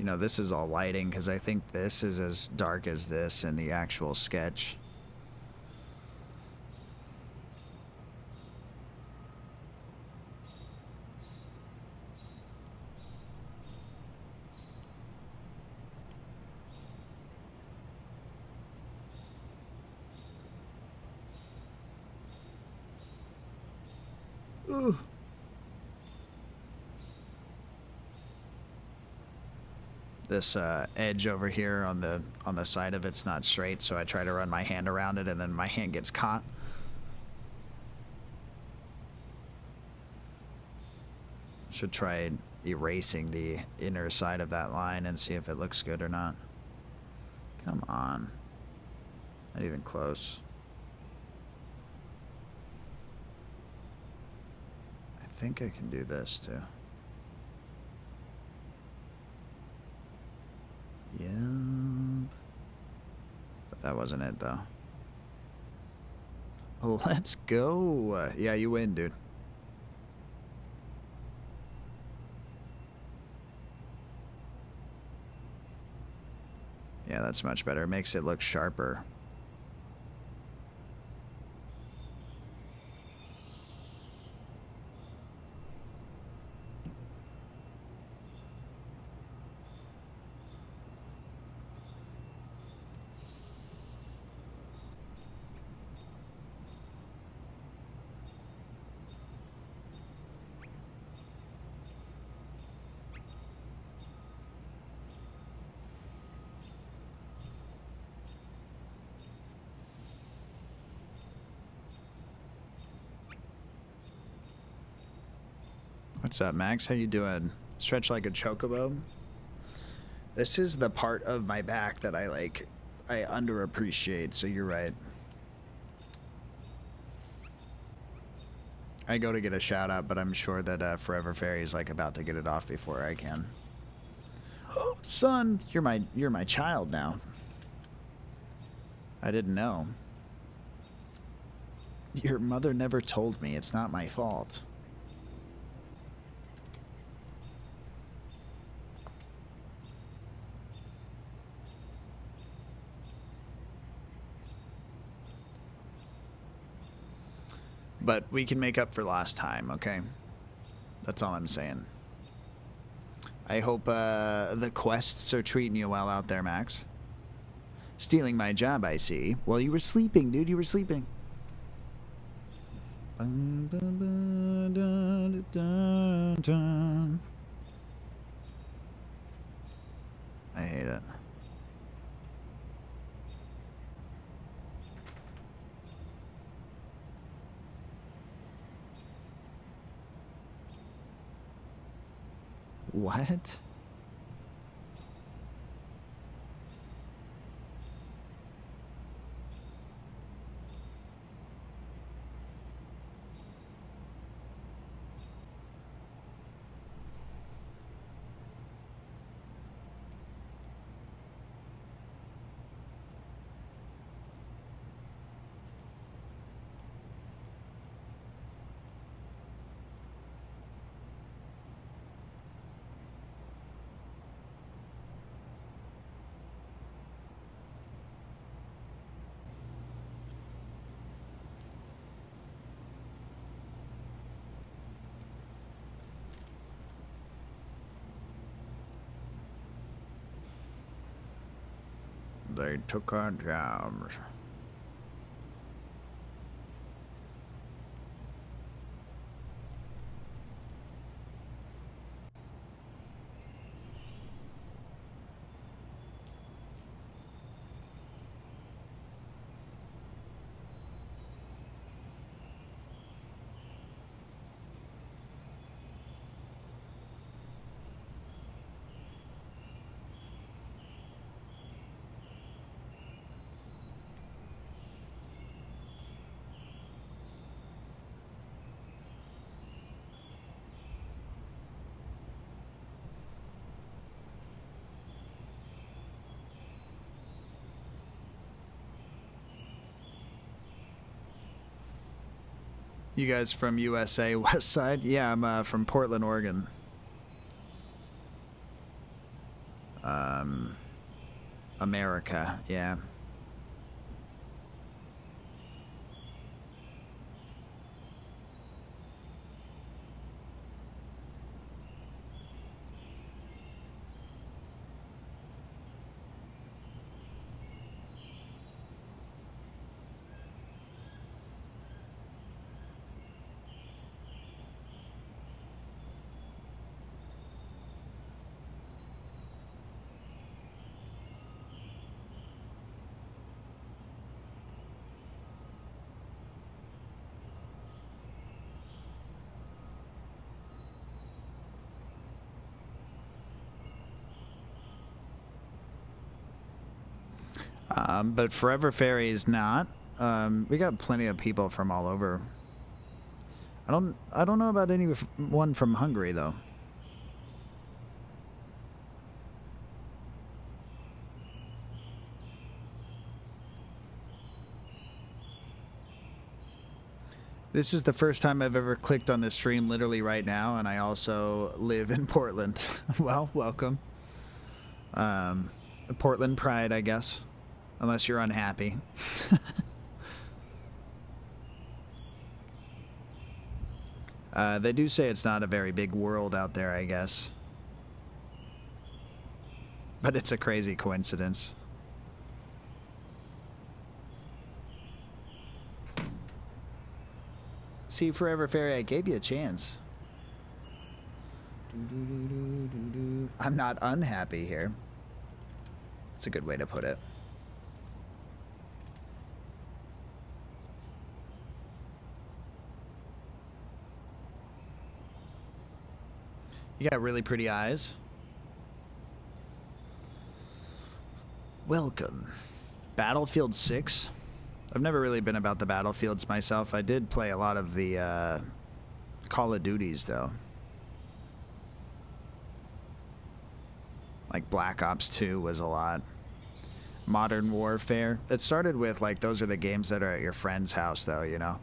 This is all lighting because I think this is as dark as this in the actual sketch. Ooh. This edge over here on the side of it's not straight, so I try to run my hand around it, and then my hand gets caught. Should try erasing the inner side of that line and see if it looks good or not. Come on. Not even close. I think I can do this too. Yeah. But that wasn't it though. Let's go. Yeah, you win, dude. Yeah, that's much better. It makes it look sharper. What's up, Max? How you doing? Stretch like a chocobo? This is the part of my back that I underappreciate, so you're right. I go to get a shout out, but I'm sure that Forever Fairy is like about to get it off before I can. Oh, son, you're my child now. I didn't know. Your mother never told me. It's not my fault. But we can make up for lost time, okay? That's all I'm saying. I hope the quests are treating you well out there, Max. Stealing my job, I see. Well, you were sleeping, dude. You were sleeping. I hate it. What? They took our jobs. You guys from USA West Side? Yeah, I'm from Portland, Oregon. America, yeah. But Forever Ferry is not. We got plenty of people from all over. I don't know about anyone from Hungary though. This is the first time I've ever clicked on this stream literally right now, and I also live in Portland. Well, welcome. Portland pride, I guess. Unless you're unhappy. They do say it's not a very big world out there, I guess. But it's a crazy coincidence. See, Forever Fairy, I gave you a chance. I'm not unhappy here. That's a good way to put it. You got really pretty eyes. Welcome. Battlefield 6? I've never really been about the Battlefields myself. I did play a lot of the Call of Duties, though. Like Black Ops 2 was a lot. Modern Warfare. It started with, like, those are the games that are at your friend's house, though, you know?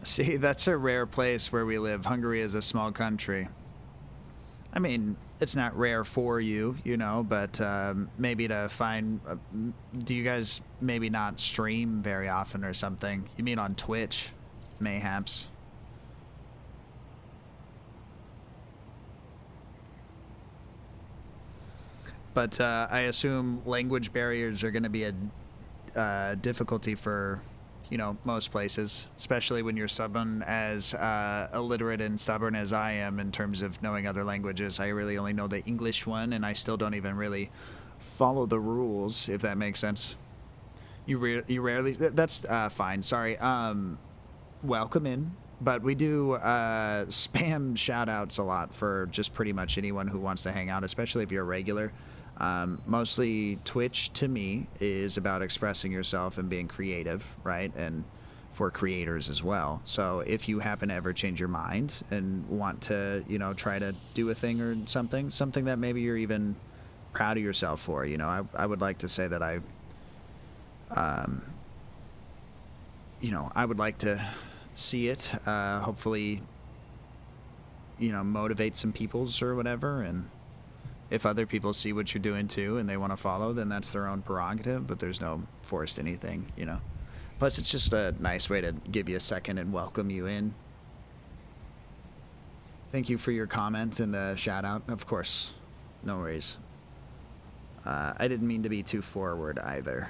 See, that's a rare place where we live. Hungary is a small country. I mean, it's not rare for you, you know, but maybe to find... do you guys maybe not stream very often or something? You mean on Twitch, mayhaps? But I assume language barriers are going to be a difficulty for... you know, most places, especially when you're someone as illiterate and stubborn as I am in terms of knowing other languages. I really only know the English one, and I still don't even really follow the rules, if that makes sense. You rarely. That's fine. Sorry. Welcome in. But we do spam shout-outs a lot for just pretty much anyone who wants to hang out, especially if you're a regular. Mostly Twitch, to me, is about expressing yourself and being creative, right? And for creators as well. So if you happen to ever change your mind and want to, you know, try to do a thing or something that maybe you're even proud of yourself for, you know, I would like to say that you know, I would like to see it, hopefully, you know, motivate some peoples or whatever. And if other people see what you're doing too and they want to follow, then that's their own prerogative, but there's no forced anything, you know. Plus, it's just a nice way to give you a second and welcome you in. Thank you for your comment and the shout out. Of course, no worries. I didn't mean to be too forward either.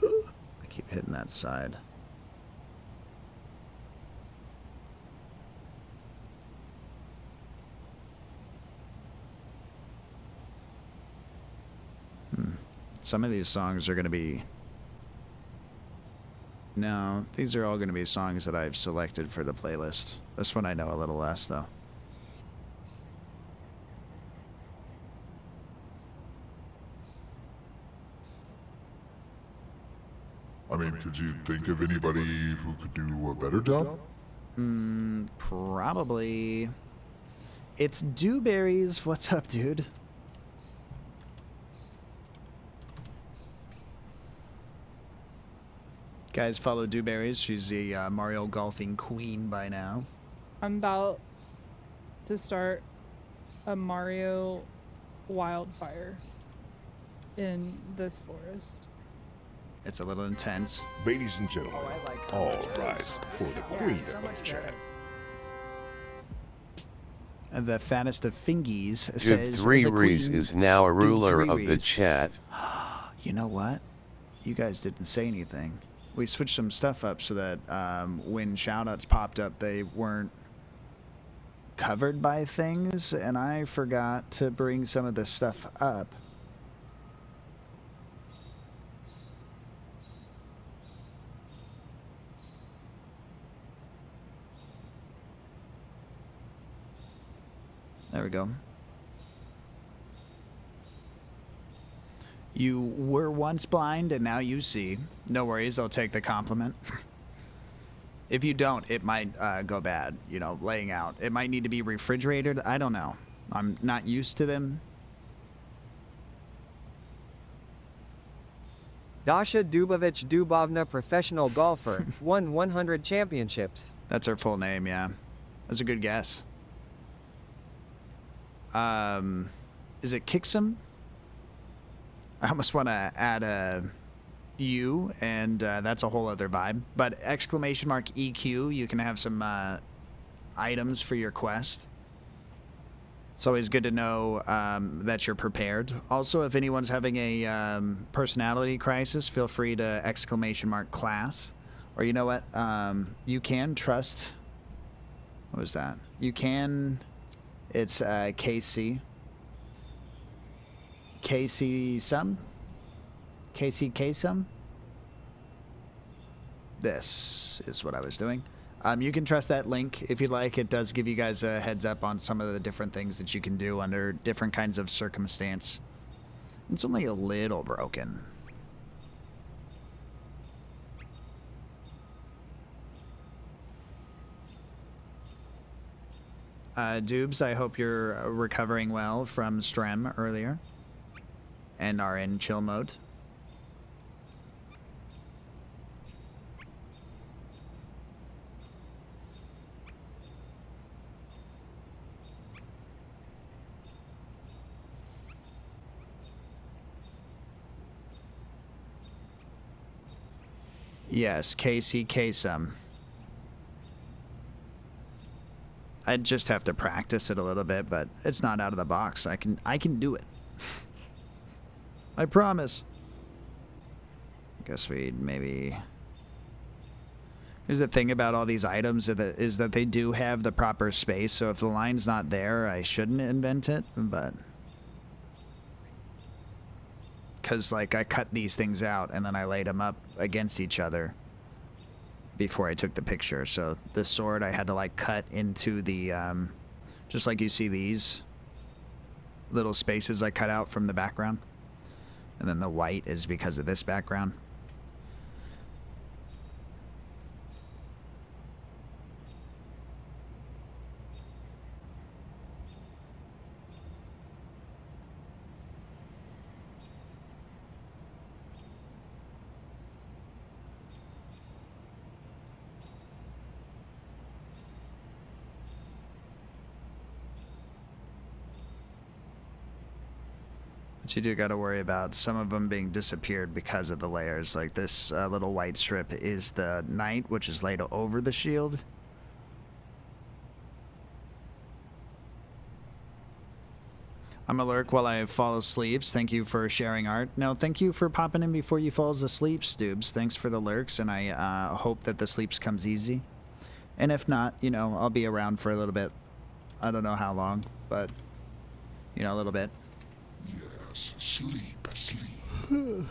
I keep hitting that side. Some of these songs are going to be... No, these are all going to be songs that I've selected for the playlist. This one I know a little less, though. I mean, could you think of anybody who could do a better job? Probably. It's Dewberries. What's up, dude? Guys, follow Dewberries. She's the Mario golfing queen by now. I'm about to start a Mario wildfire in this forest. It's a little intense. Ladies and gentlemen, all rise for the queen of chat. And the fattest of fingies Jude says Three the Rees queen- is now a Dude ruler Three of the Rees. chat. You know what? You guys didn't say anything. We switched some stuff up so that when shoutouts popped up, they weren't covered by things, and I forgot to bring some of this stuff up. There we go. You were once blind and now you see. No worries, I'll take the compliment. If you don't, it might go bad, you know, laying out. It might need to be refrigerated. I don't know. I'm not used to them. Dasha Dubovich Dubovna, professional golfer, won 100 championships. That's her full name, yeah. That's a good guess. Is it Kixum? I almost want to add a U, and that's a whole other vibe. But exclamation mark EQ, you can have some items for your quest. It's always good to know that you're prepared. Also, if anyone's having a personality crisis, feel free to exclamation mark class. Or you know what? You can trust... What was that? You can... It's KC. KC sum? KCK sum? This is what I was doing. You can trust that link if you'd like. It does give you guys a heads up on some of the different things that you can do under different kinds of circumstance. It's only a little broken. Dubes, I hope you're recovering well from Strem earlier and are in chill mode. Yes, KC Kasem. I'd just have to practice it a little bit, but it's not out of the box. I can do it. I promise. Guess we'd maybe Here's the thing about all these items is that they do have the proper space, so if the line's not there, I shouldn't invent it, but... Because, like, I cut these things out, and then I laid them up against each other before I took the picture. So the sword I had to, like, cut into the, just like you see these little spaces I cut out from the background. And then the white is because of this background. But you do got to worry about some of them being disappeared because of the layers. Like this little white strip is the knight, which is laid over the shield. I'm a lurk while I fall asleep. Thank you for sharing art. No, thank you for popping in before you falls asleep, Stoobs. Thanks for the lurks, and I hope that the sleeps comes easy. And if not, you know, I'll be around for a little bit. I don't know how long, but, you know, a little bit. Yes, sleep, sleep.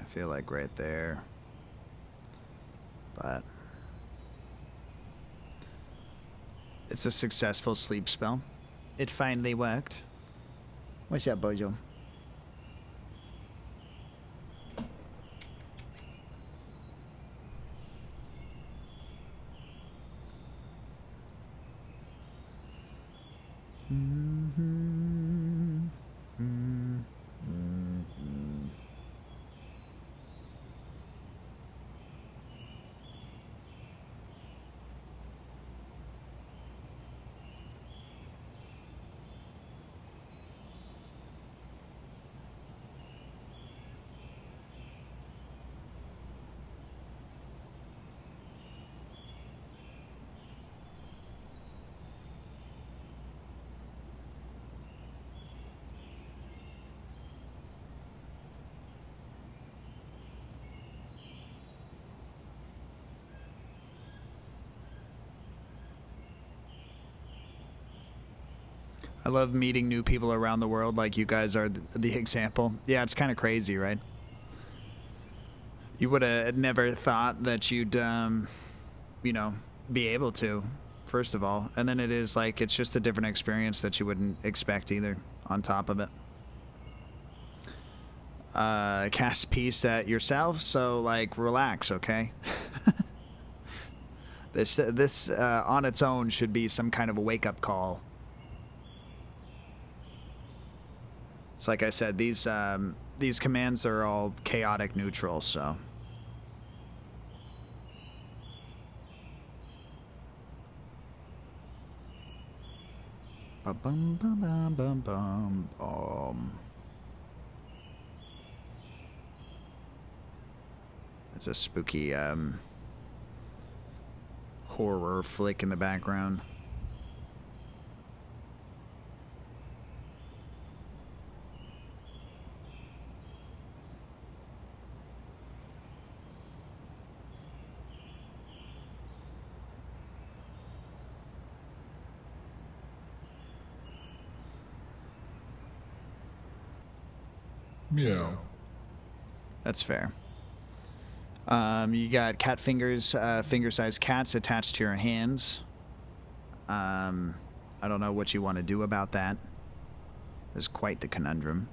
I feel like right there, but it's a successful sleep spell. It finally worked. What's up, Bojo? I love meeting new people around the world, like you guys are the example. Yeah, it's kind of crazy, right? You would have never thought that you'd, you know, be able to, first of all. And then it is like, it's just a different experience that you wouldn't expect either, on top of it. Cast peace at yourself, so, like, relax, okay? This on its own should be some kind of a wake-up call. It's like I said, these commands are all chaotic neutral, so. Ba bum ba bum bum bum bum. It's a spooky horror flick in the background. Meow. That's fair. You got cat fingers, finger-sized cats attached to your hands. I don't know what you want to do about that. It's quite the conundrum.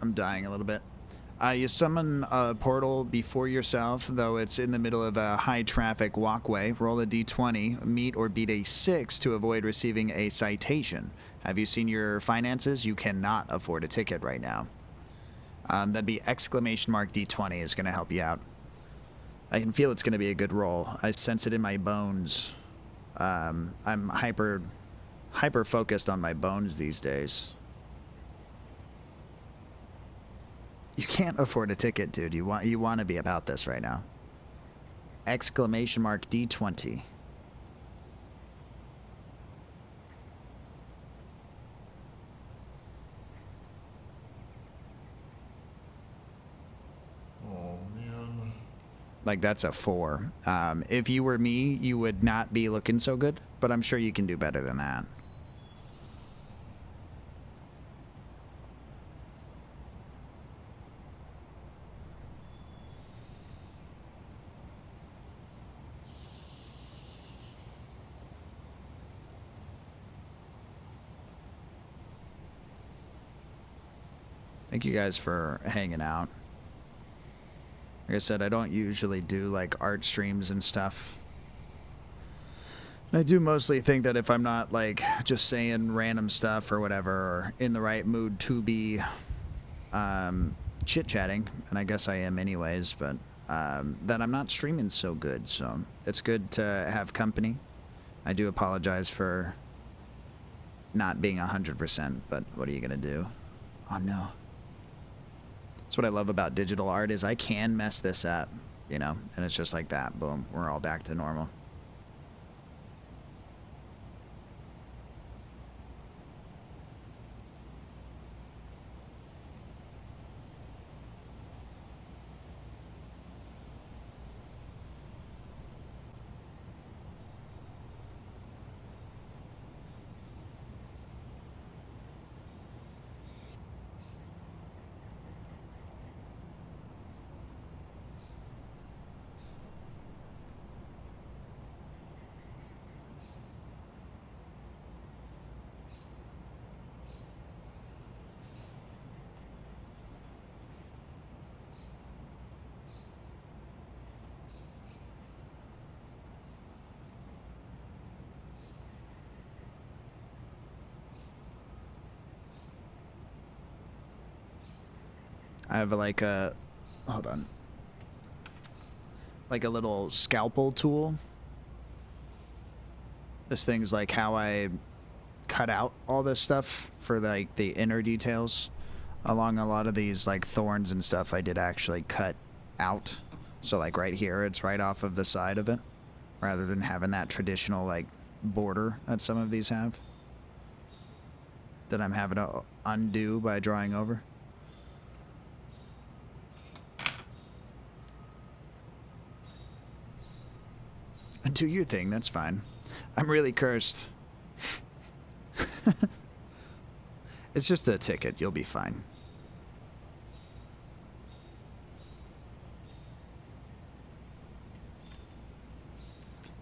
I'm dying a little bit. You summon a portal before yourself, though it's in the middle of a high-traffic walkway. Roll a d20, meet or beat a 6 to avoid receiving a citation. Have you seen your finances? You cannot afford a ticket right now. That'd be exclamation mark d20 is going to help you out. I can feel it's going to be a good roll. I sense it in my bones. I'm hyper focused on my bones these days. You can't afford a ticket, dude. You want to be about this right now. Exclamation mark D20. Oh, man. Like, that's a 4. If you were me, you would not be looking so good, but I'm sure you can do better than that. Thank you guys for hanging out. Like I said, I don't usually do like art streams and stuff. I do mostly think that if I'm not like just saying random stuff or whatever, or in the right mood to be chit-chatting, and I guess I am anyways, but that I'm not streaming so good, so it's good to have company. I do apologize for not being 100%, but what are you gonna do? Oh no. That's what I love about digital art is I can mess this up, you know, and it's just like that. Boom, we're all back to normal. I have like a, hold on, like a little scalpel tool. This thing's like how I cut out all this stuff for like the inner details along a lot of these like thorns and stuff. I did actually cut out. So like right here, it's right off of the side of it, rather than having that traditional like border that some of these have that I'm having to undo by drawing over. Do your thing, that's fine. I'm really cursed. It's just a ticket, you'll be fine.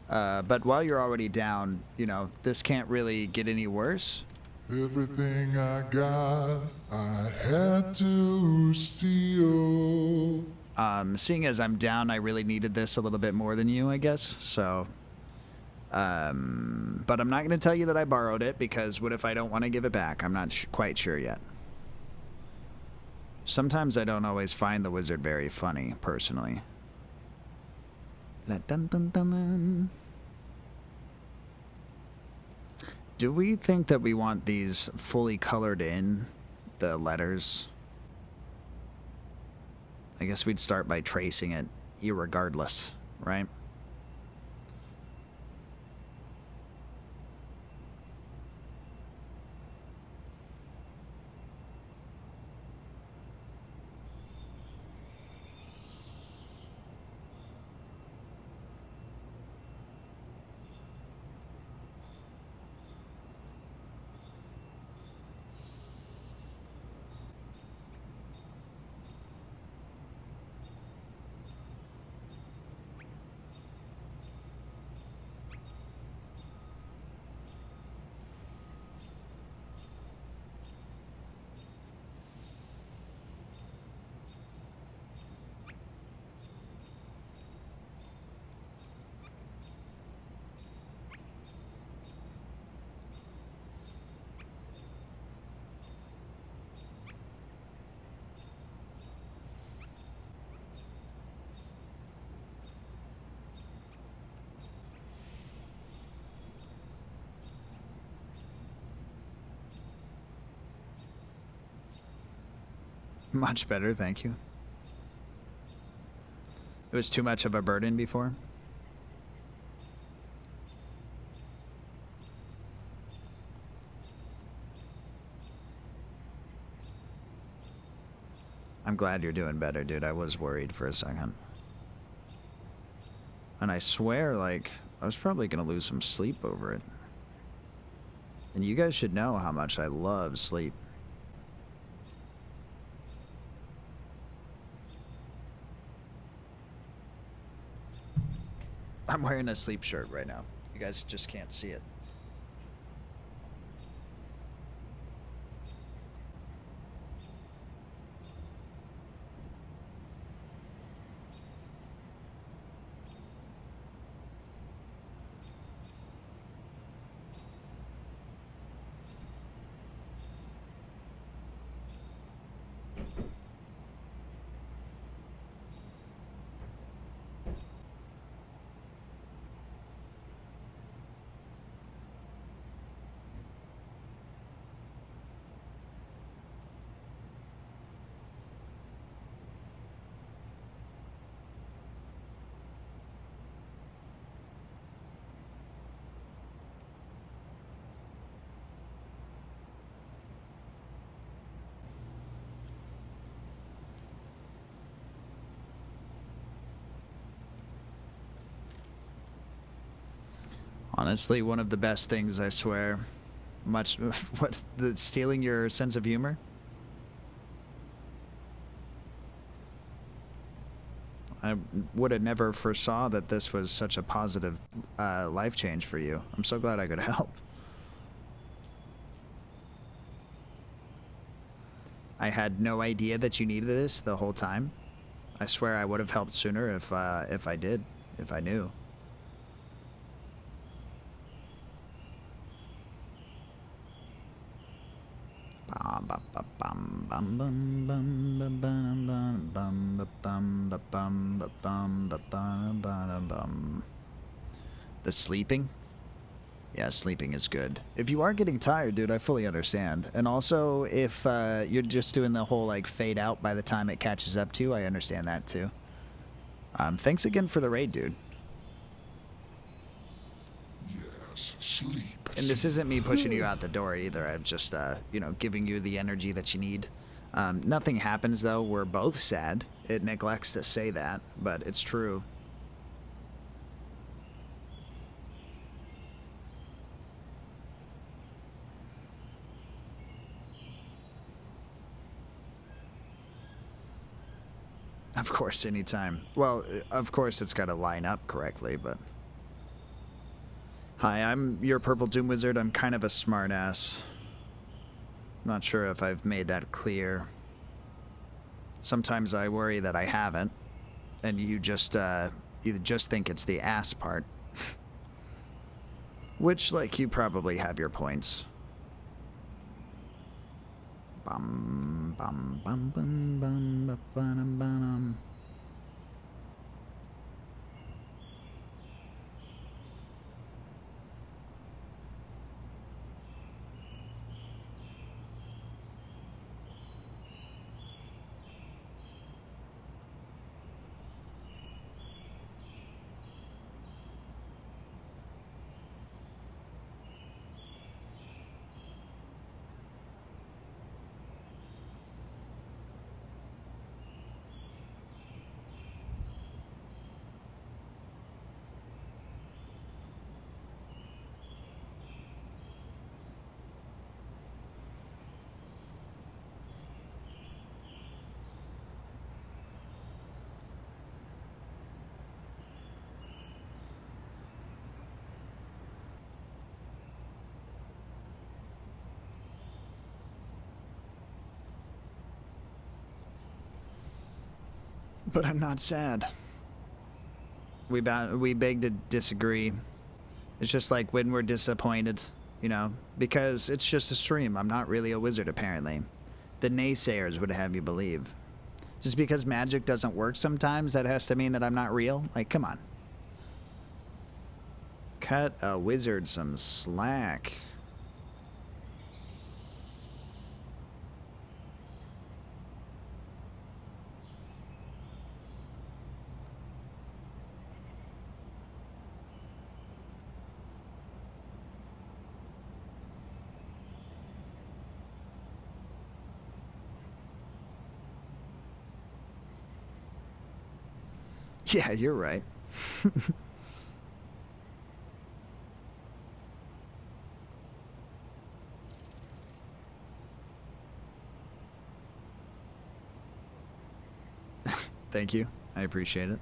But while you're already down, you know, this can't really get any worse. Everything I got, I had to steal. Seeing as I'm down, I really needed this a little bit more than you, I guess. So, but I'm not going to tell you that I borrowed it, because what if I don't want to give it back? I'm not quite sure yet. Sometimes I don't always find the wizard very funny, personally. Dun, dun, dun, dun. Do we think that we want these fully colored in, the letters? I guess we'd start by tracing it irregardless, right? Much better, thank you. It was too much of a burden before. I'm glad you're doing better, dude. I was worried for a second. And I swear, like, I was probably gonna lose some sleep over it. And you guys should know how much I love sleep. I'm wearing a sleep shirt right now. You guys just can't see it. Honestly, one of the best things, I swear. Much, what, stealing your sense of humor? I would have never foresaw that this was such a positive life change for you. I'm so glad I could help. I had no idea that you needed this the whole time. I swear I would have helped sooner if I did, if I knew. The sleeping? Yeah, sleeping is good. If you are getting tired, dude, I fully understand. And also, if you're just doing the whole, like, fade out by the time it catches up to you, I understand that, too. Thanks again for the raid, dude. Yes, sleep. And this isn't me pushing you out the door either. I'm just, you know, giving you the energy that you need. Nothing happens, though. We're both sad. It neglects to say that, but it's true. Of course, anytime. Well, of course it's got to line up correctly, but... Hi, I'm your Purple Doom Wizard. I'm kind of a smartass. Not sure if I've made that clear. Sometimes I worry that I haven't, and you just think it's the ass part. Which, like, you probably have your points. Bum bum bum bum bum bum bum. But I'm not sad. We beg to disagree. It's just like when we're disappointed, you know, because it's just a stream. I'm not really a wizard, apparently. The naysayers would have you believe. Just because magic doesn't work sometimes, that has to mean that I'm not real? Like, come on. Cut a wizard some slack. Yeah, you're right. Thank you. I appreciate it.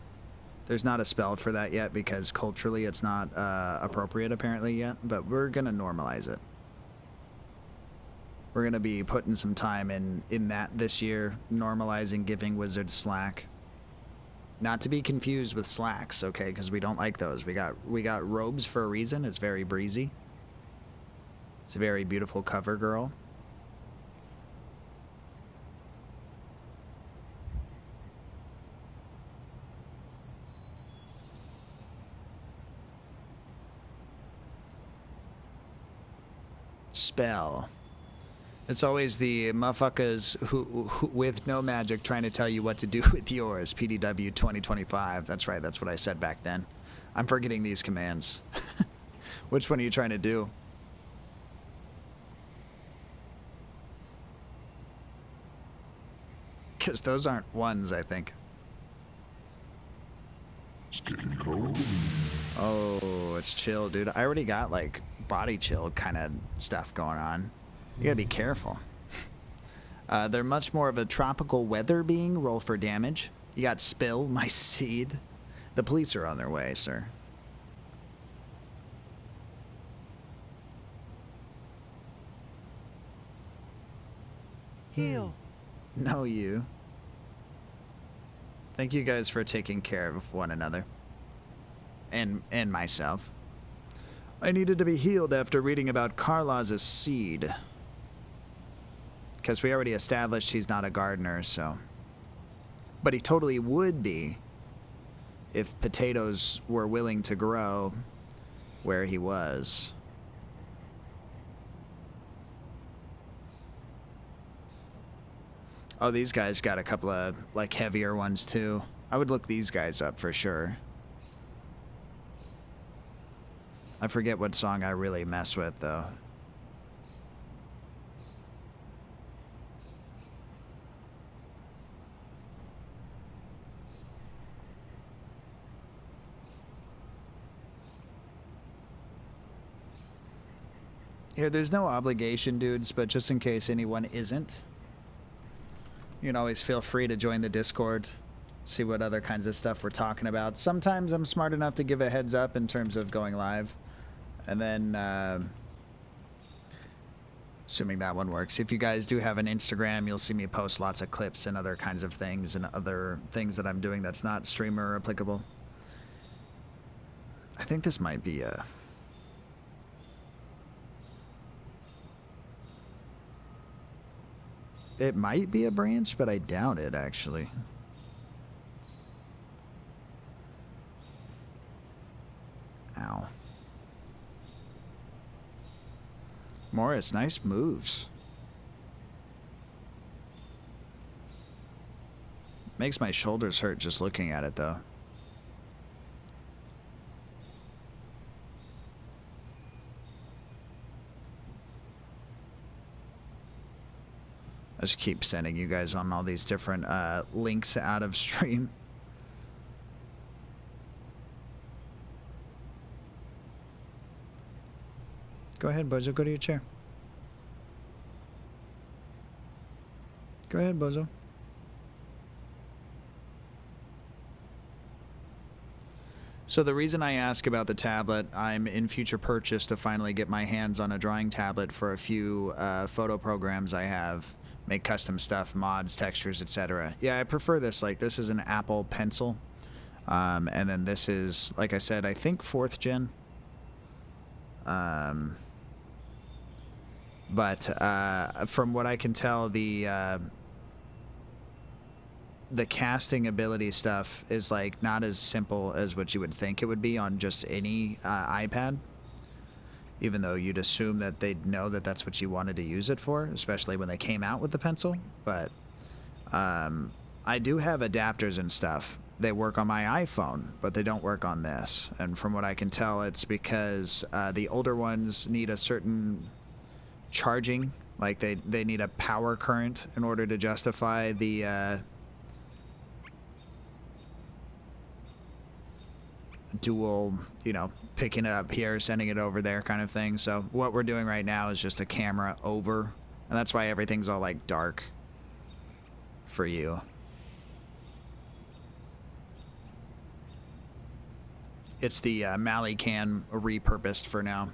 There's not a spell for that yet because culturally it's not appropriate apparently yet, but we're going to normalize it. We're going to be putting some time in that this year, normalizing giving wizards slack. Not to be confused with slacks, okay? Because we don't like those. We got robes for a reason. It's very breezy. It's a very beautiful cover girl. Spell. It's always the motherfuckers who with no magic trying to tell you what to do with yours. PDW 2025. That's right. That's what I said back then. I'm forgetting these commands. Which one are you trying to do? Because those aren't ones, I think. It's getting cold. Oh, it's chill, dude. I already got like body chill kind of stuff going on. You gotta be careful. They're much more of a tropical weather being. Roll for damage. You got Spill, my seed. The police are on their way, sir. Heal. No, you. Thank you guys for taking care of one another. And myself. I needed to be healed after reading about Carlaz's seed. Because we already established he's not a gardener, so. But he totally would be if potatoes were willing to grow where he was. Oh, these guys got a couple of, like, heavier ones, too. I would look these guys up for sure. I forget what song I really mess with, though. Here, there's no obligation, dudes, but just in case anyone isn't, you can always feel free to join the Discord, see what other kinds of stuff we're talking about. Sometimes I'm smart enough to give a heads up in terms of going live. And then, assuming that one works, if you guys do have an Instagram, you'll see me post lots of clips and other kinds of things and other things that I'm doing that's not streamer applicable. I think this might be a... It might be a branch, but I doubt it, actually. Ow. Morris, nice moves. Makes my shoulders hurt just looking at it, though. I just keep sending you guys on all these different links out of stream. Go ahead, Bozo. Go to your chair. Go ahead, Bozo. So the reason I ask about the tablet, I'm in future purchase to finally get my hands on a drawing tablet for a few photo programs I have. Make custom stuff, mods, textures, etc. Yeah, I prefer this. Like, this is an Apple Pencil. And then this is, like I said, I think 4th gen. But from what I can tell, the casting ability stuff is like not as simple as what you would think it would be on just any iPad. Even though you'd assume that they'd know that that's what you wanted to use it for, especially when they came out with the pencil. But I do have adapters and stuff. They work on my iPhone, but they don't work on this. And from what I can tell, it's because the older ones need a certain charging. Like they need a power current in order to justify the dual, you know, picking it up here, sending it over there kind of thing. So what we're doing right now is just a camera over, and that's why everything's all like dark for you. It's the Malican repurposed for now.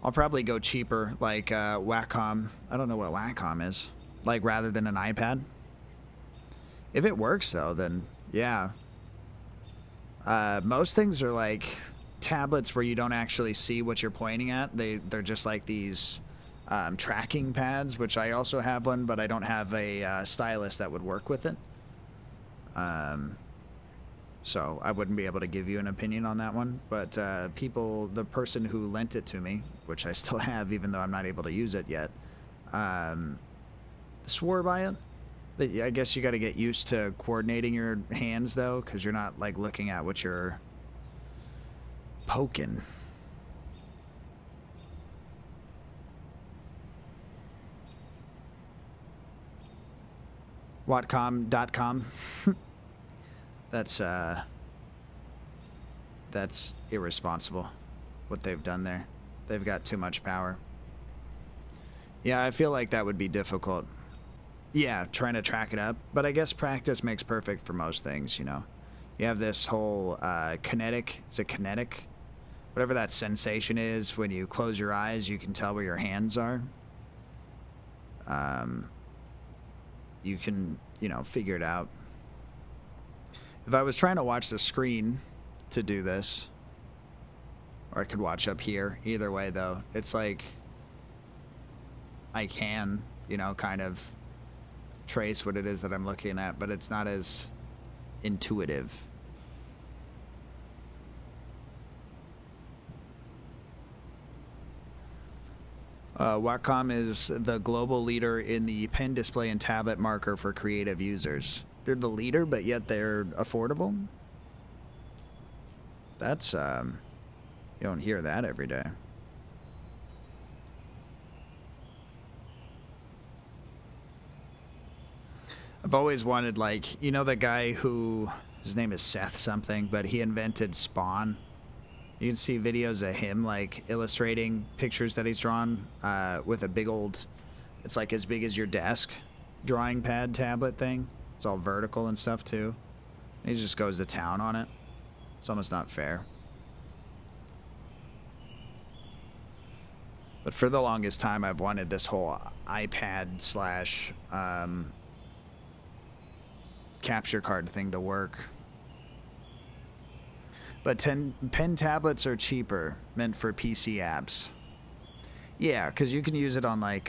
I'll probably go cheaper, like Wacom. I don't know what Wacom is. Like, rather than an iPad. If it works, though, then yeah. Most things are like tablets where you don't actually see what you're pointing at. They're just like these tracking pads, which I also have one, but I don't have a stylus that would work with it. So I wouldn't be able to give you an opinion on that one. But the person who lent it to me, which I still have even though I'm not able to use it yet, swore by it. I guess you got to get used to coordinating your hands, though, because you're not, like, looking at what you're poking. Whatcom.com. That's irresponsible, what they've done there. They've got too much power. Yeah, I feel like that would be difficult. Yeah, trying to track it up. But I guess practice makes perfect for most things, you know. You have this whole kinetic, is it kinetic? Whatever that sensation is, when you close your eyes, you can tell where your hands are. You can, you know, figure it out. If I was trying to watch the screen to do this, or I could watch up here, either way, though, it's like I can, you know, kind of trace what it is that I'm looking at, but it's not as intuitive. Wacom is the global leader in the pen display and tablet marker for creative users. They're the leader, but yet they're affordable? That's, you don't hear that every day. I've always wanted, like, you know the guy who, his name is Seth something, but he invented Spawn. You can see videos of him, like, illustrating pictures that he's drawn with a big old, it's like as big as your desk drawing pad tablet thing. It's all vertical and stuff, too. And he just goes to town on it. It's almost not fair. But for the longest time, I've wanted this whole iPad slash capture card thing to work. But pen tablets are cheaper, meant for PC apps. Yeah, because you can use it on, like,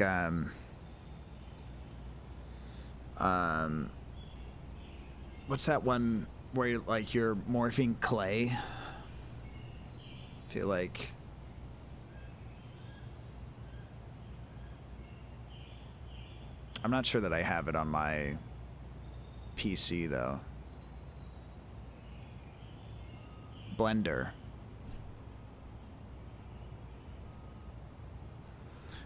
what's that one where you're, like, you're morphing clay? I feel like... I'm not sure that I have it on my PC, though. Blender.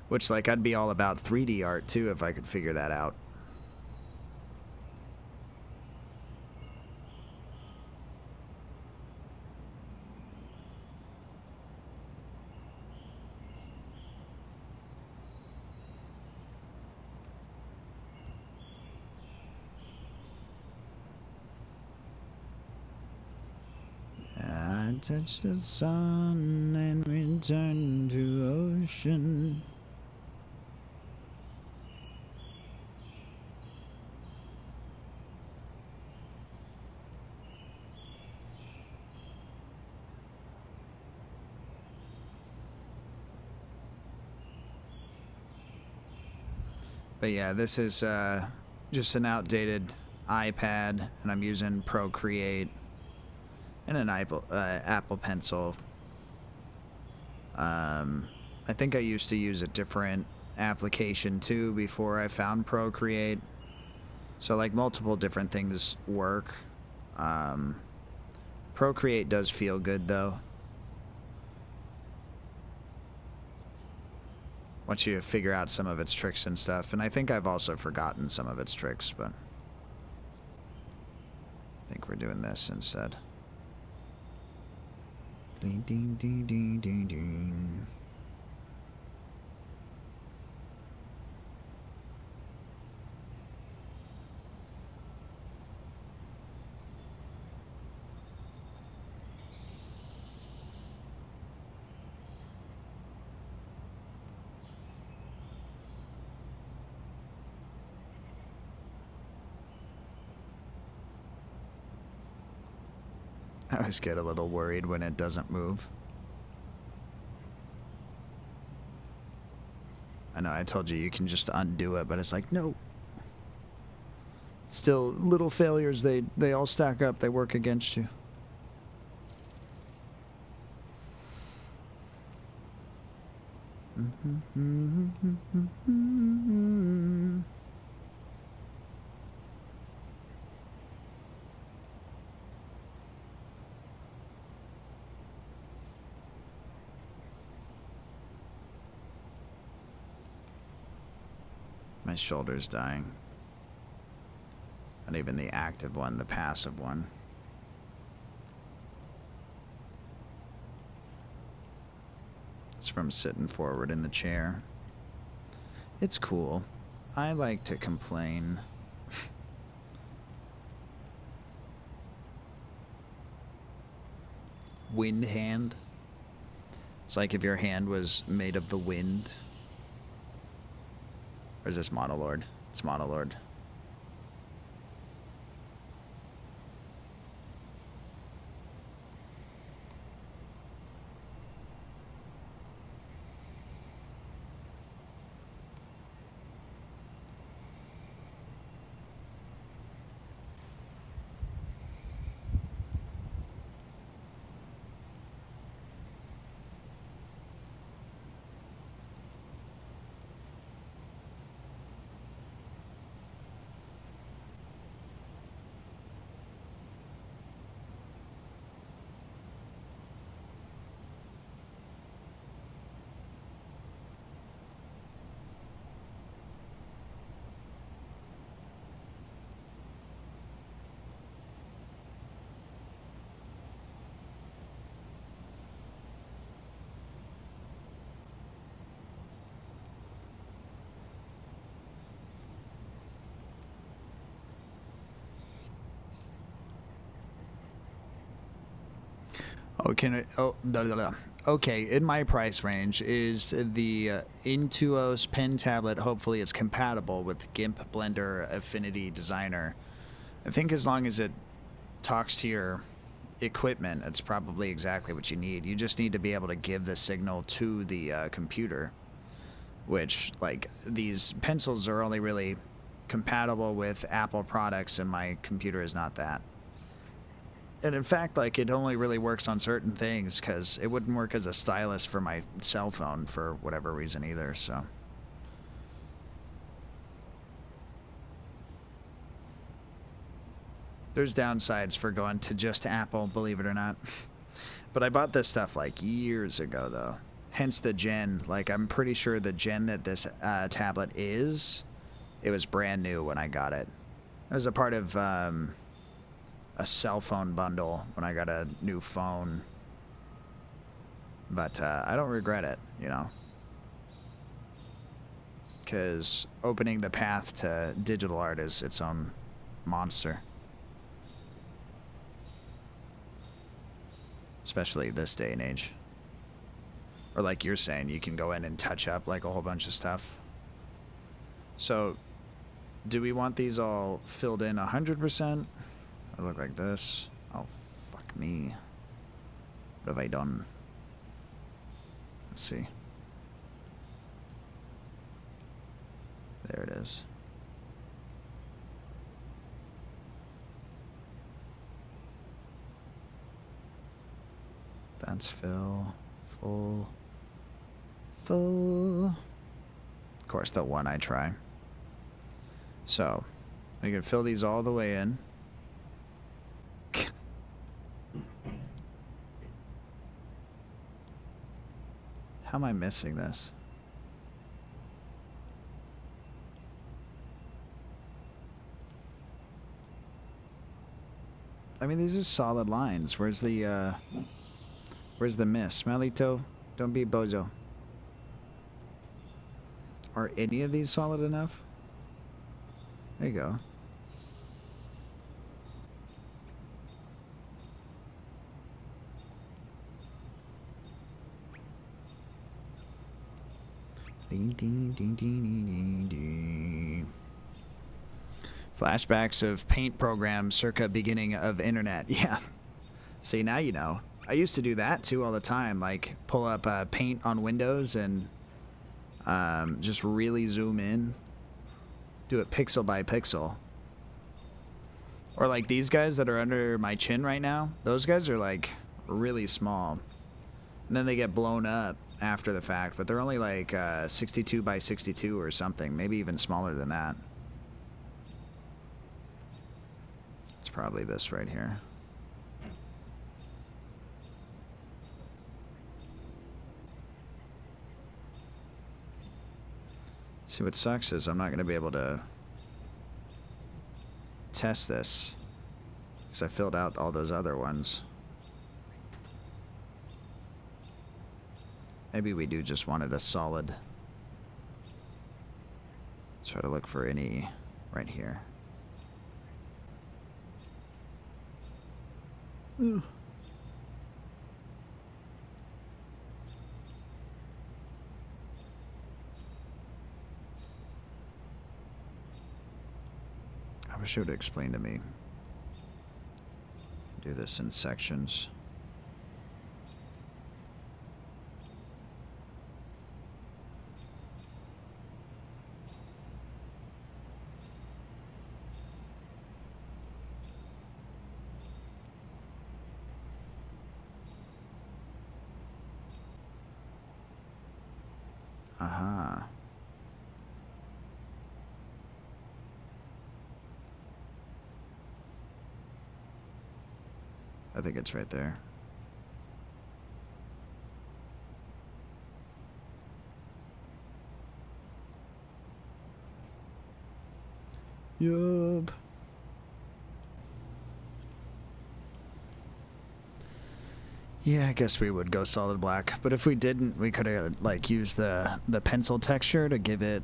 Which, like, I'd be all about 3D art, too, if I could figure that out. I touch the sun and return to ocean. But yeah, this is just an outdated iPad, and I'm using Procreate and an Apple Pencil. I think I used to use a different application too before I found Procreate. So, like, multiple different things work. Procreate does feel good, though. Once you figure out some of its tricks and stuff. And I think I've also forgotten some of its tricks, but I think we're doing this instead. Ding, ding, ding, ding, ding, ding. I always get a little worried when it doesn't move. I know I told you you can just undo it, but it's like, no. Still, little failures, they all stack up, they work against you. My shoulder's dying. Not even the active one, the passive one. It's from sitting forward in the chair. It's cool. I like to complain. Wind hand. It's like if your hand was made of the wind. Or is this Monolord? It's Monolord. Oh, can I? Oh, blah, blah, blah. Okay. In my price range is the Intuos pen tablet. Hopefully, it's compatible with GIMP Blender Affinity Designer. I think as long as it talks to your equipment, it's probably exactly what you need. You just need to be able to give the signal to the computer, which, like, these pencils are only really compatible with Apple products, and my computer is not that. And in fact, like, it only really works on certain things, because it wouldn't work as a stylus for my cell phone for whatever reason either, so. There's downsides for going to just Apple, believe it or not. But I bought this stuff like years ago, though. Hence the gen. Like, I'm pretty sure the gen that this tablet is, it was brand new when I got it. It was a part of a cell phone bundle when I got a new phone. But I don't regret it, you know. Because opening the path to digital art is its own monster. Especially this day and age. Or like you're saying, you can go in and touch up like a whole bunch of stuff. So, do we want these all filled in 100%? I look like this. Oh, fuck me. What have I done? Let's see. There it is. That's full. Of course, the one I try. So, we can fill these all the way in. How am I missing this? I mean, these are solid lines. Where's the Where's the miss? Smelito, don't be bozo. Are any of these solid enough? There you go. Ding, ding, ding, ding, ding, ding. Flashbacks of paint programs circa beginning of internet. Yeah. See, now you know. I used to do that too all the time. Like pull up paint on Windows and just really zoom in. Do it pixel by pixel. Or like these guys that are under my chin right now. Those guys are like really small. And then they get blown up after the fact, but they're only like 62 by 62 or something, maybe even smaller than that. It's probably this right here. See, what sucks is I'm not going to be able to test this because I filled out all those other ones. Maybe we do just wanted a solid. Let's try to look for any right here. Ooh. I wish it would explain to me. Do this in sections. Aha. I think it's right there. Yup. Yeah, I guess we would go solid black, but if we didn't, we could have like used the pencil texture to give it,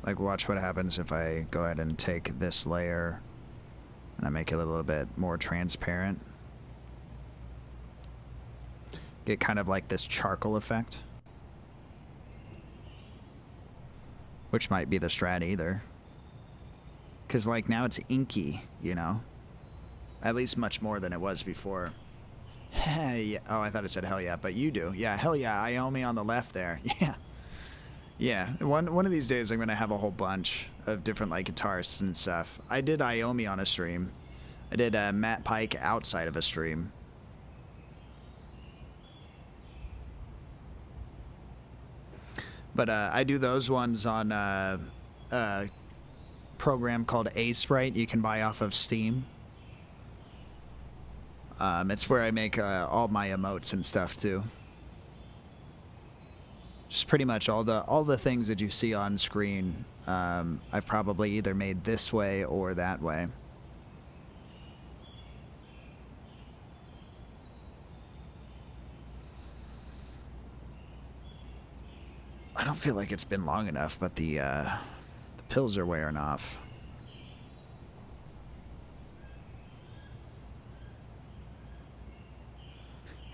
like, watch what happens if I go ahead and take this layer and I make it a little bit more transparent. Get kind of like this charcoal effect, which might be the strat either, because like now it's inky, you know, at least much more than it was before. Hey, oh, I thought it said hell yeah, but you do. Yeah, hell yeah, Iomi on the left there. Yeah. Yeah, one of these days I'm going to have a whole bunch of different like guitarists and stuff. I did Iomi on a stream. I did Matt Pike outside of a stream. But I do those ones on a program called Aseprite you can buy off of Steam. It's where I make all my emotes and stuff too. Just pretty much all the things that you see on screen, I've probably either made this way or that way. I don't feel like it's been long enough, but the pills are wearing off.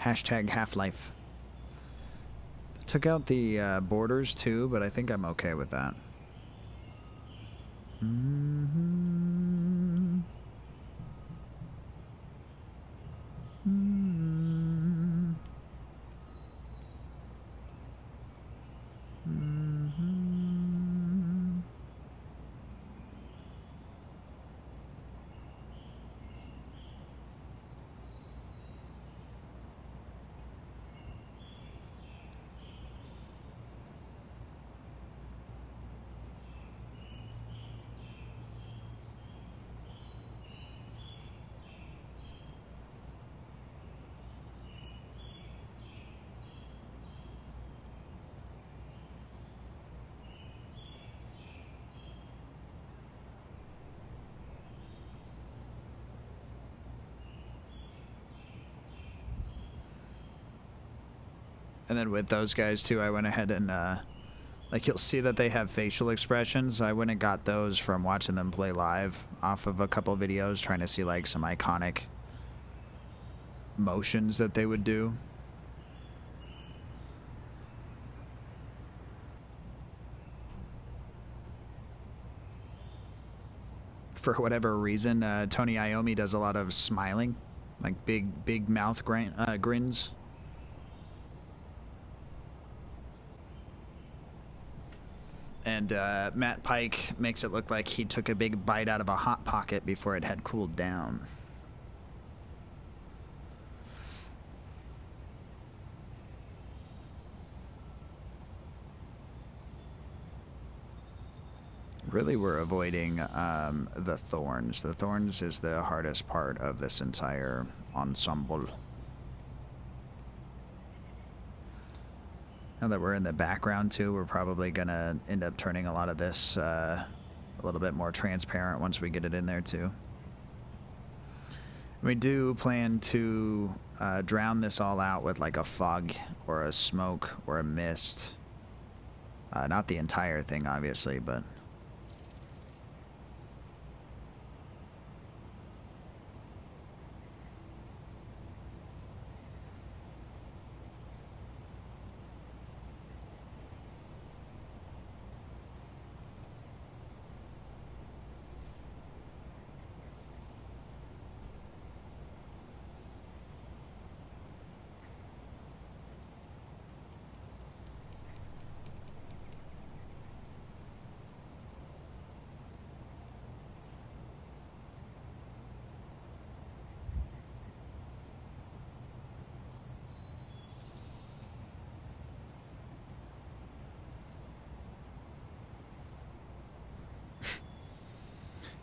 Hashtag Half-Life. Took out the borders too, but I think I'm okay with that. Mm-hmm. Mm-hmm. Mm-hmm. And then with those guys too, I went ahead and like you'll see that they have facial expressions. I went and got those from watching them play live off of a couple videos, trying to see like some iconic motions that they would do. For whatever reason, Tony Iommi does a lot of smiling, like big mouth grins. And Matt Pike makes it look like he took a big bite out of a Hot Pocket before it had cooled down. Really, we're avoiding the thorns. The thorns is the hardest part of this entire ensemble. Now that we're in the background too, we're probably gonna end up turning a lot of this a little bit more transparent once we get it in there too. We do plan to drown this all out with like a fog or a smoke or a mist. Not the entire thing, obviously, but...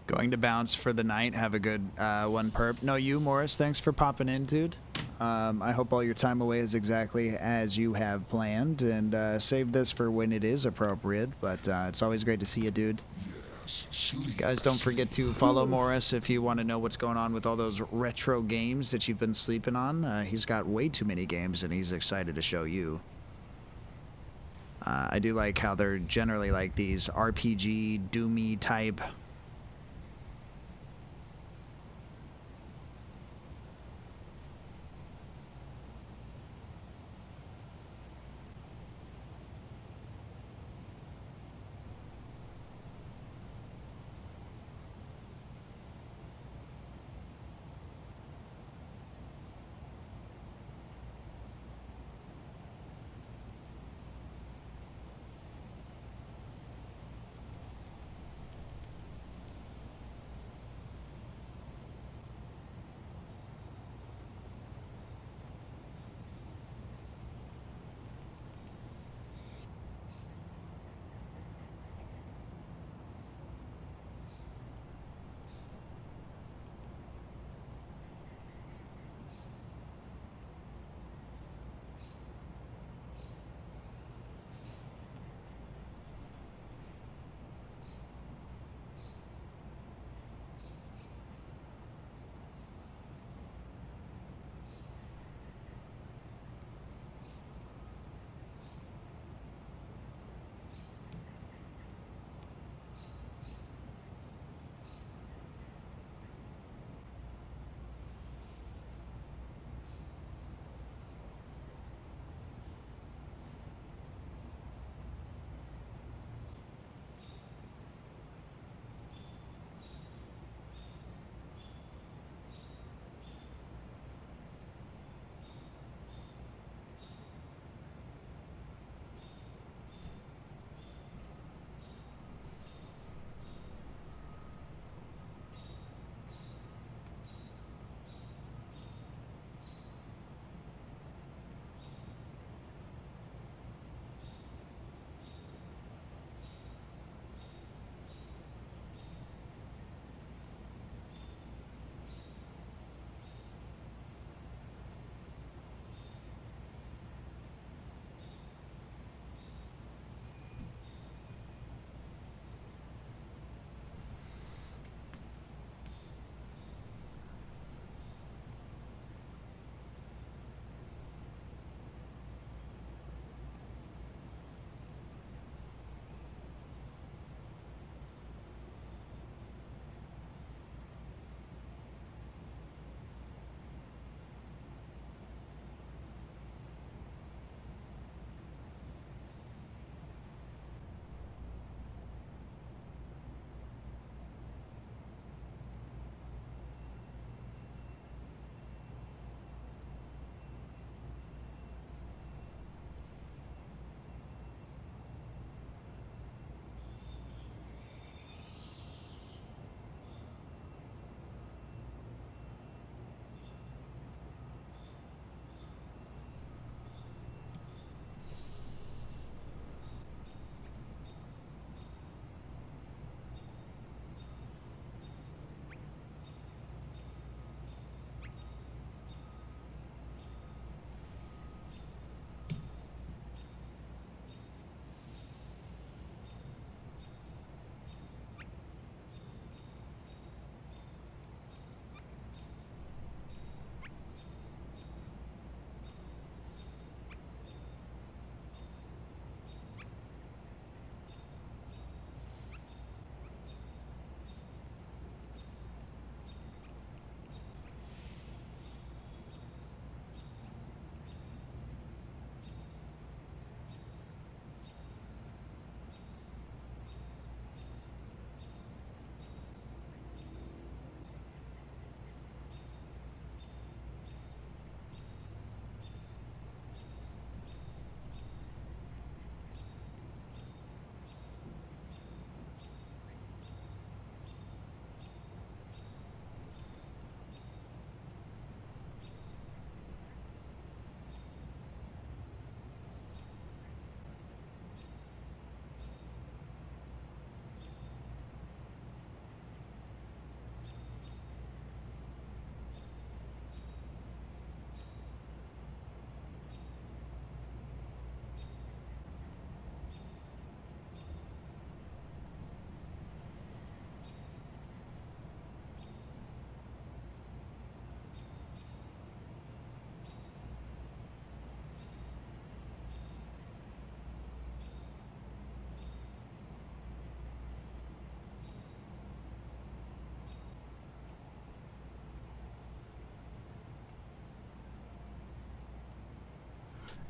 Going to bounce for the night. Have a good one, perp. No, you, Morris. Thanks for popping in, dude. I hope all your time away is exactly as you have planned, and save this for when it is appropriate. But it's always great to see you, dude. Guys, don't forget to follow Morris if you want to know what's going on with all those retro games that you've been sleeping on. He's got way too many games, and he's excited to show you. I do like how they're generally like these RPG, Doomy type.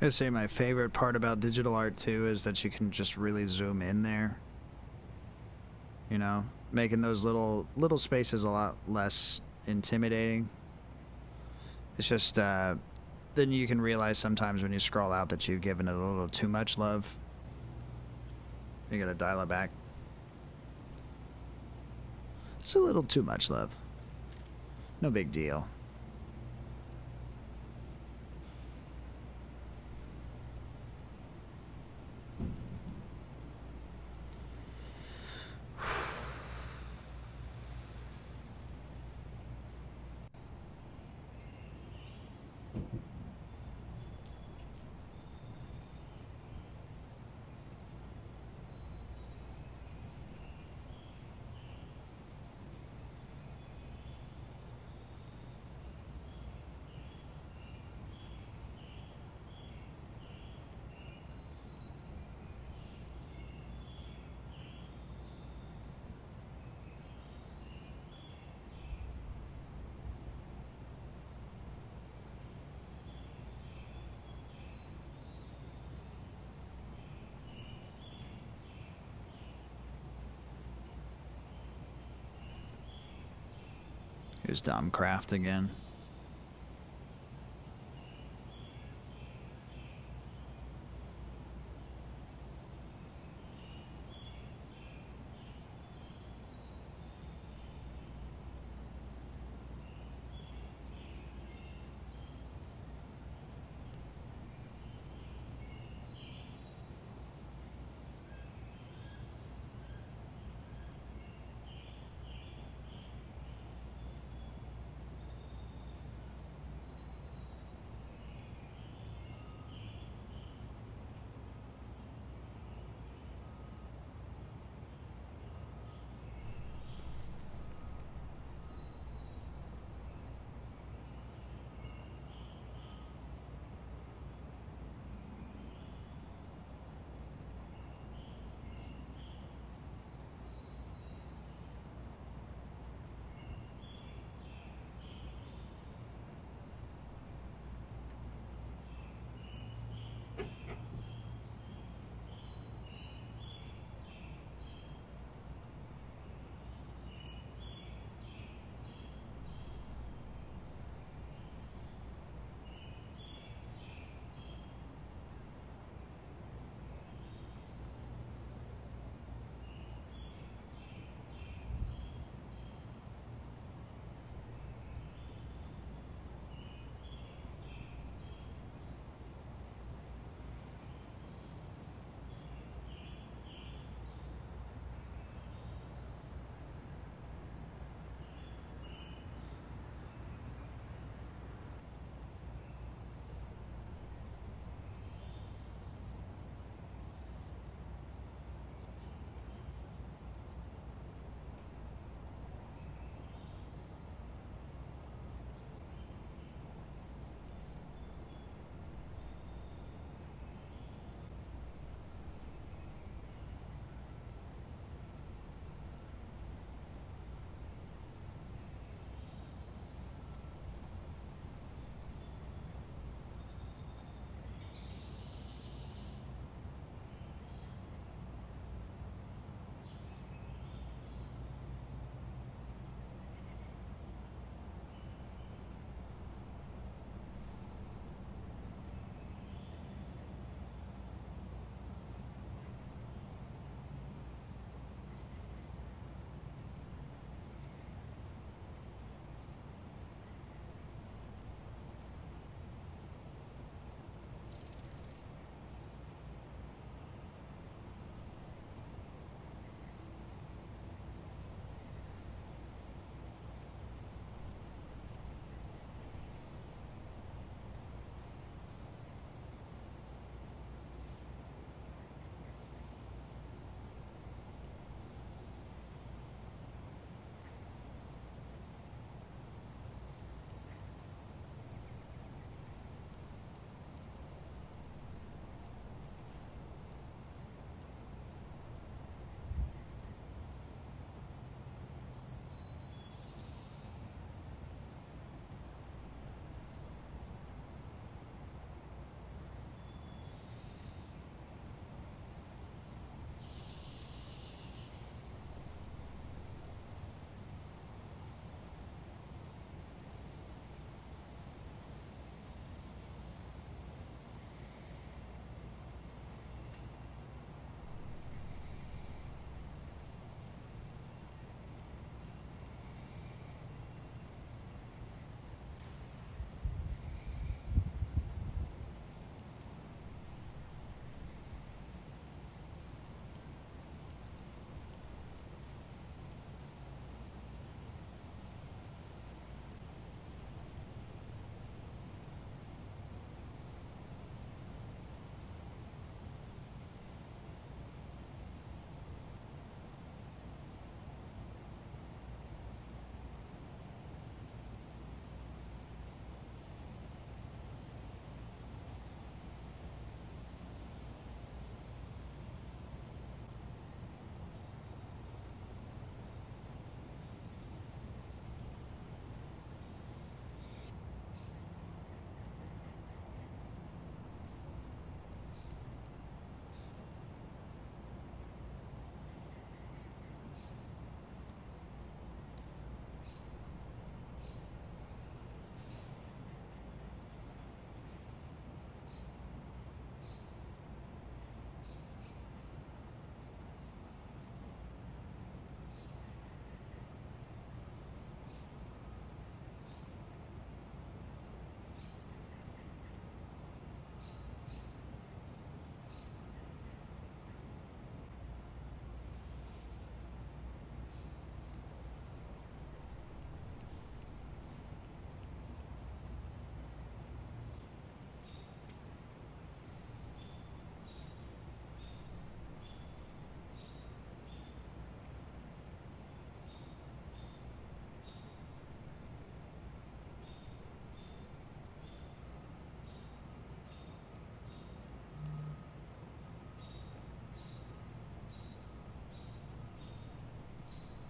I'd say my favorite part about digital art too is that you can just really zoom in there. You know, making those little spaces a lot less intimidating. It's just then you can realize sometimes when you scroll out that you've given it a little too much love. You gotta dial it back. It's a little too much love. No big deal. Here's Domcraft again.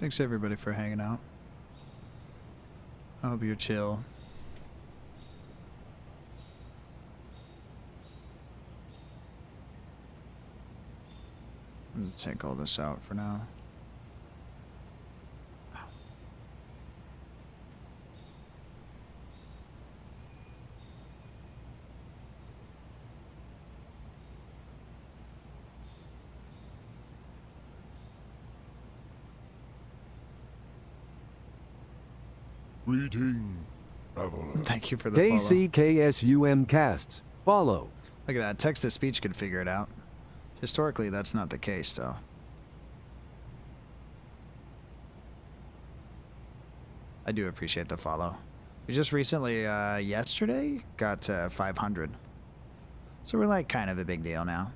Thanks everybody for hanging out. I hope you're chill. I'm gonna take all this out for now. Greetings, traveler. Thank you for the follow. KCKSUM casts. Follow. Look at that. Text-to-speech could figure it out. Historically, that's not the case, though. I do appreciate the follow. We just recently, yesterday, got 500. So we're like kind of a big deal now.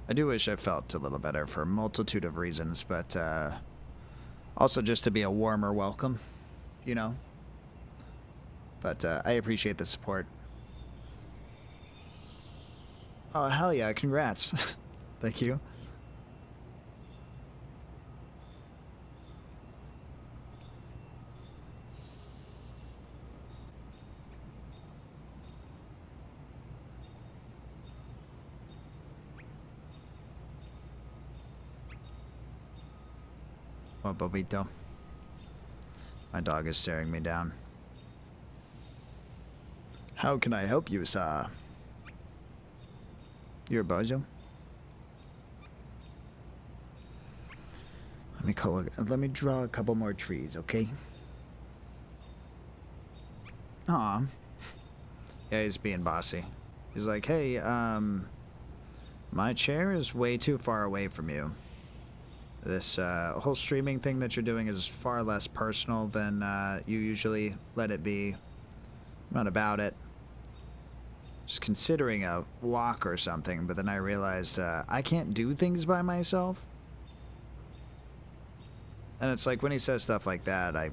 I do wish I felt a little better for a multitude of reasons, but also just to be a warmer welcome, you know? But I appreciate the support. Oh, hell yeah, congrats. Thank you. What, Bobito? My dog is staring me down. How can I help you, sir? You're a bozo? Let me draw a couple more trees, okay? Aw. Yeah, he's being bossy. He's like, hey, my chair is way too far away from you. This whole streaming thing that you're doing is far less personal than you usually let it be. I'm not about it. Just considering a walk or something, but then I realized I can't do things by myself. And it's like when he says stuff like that, I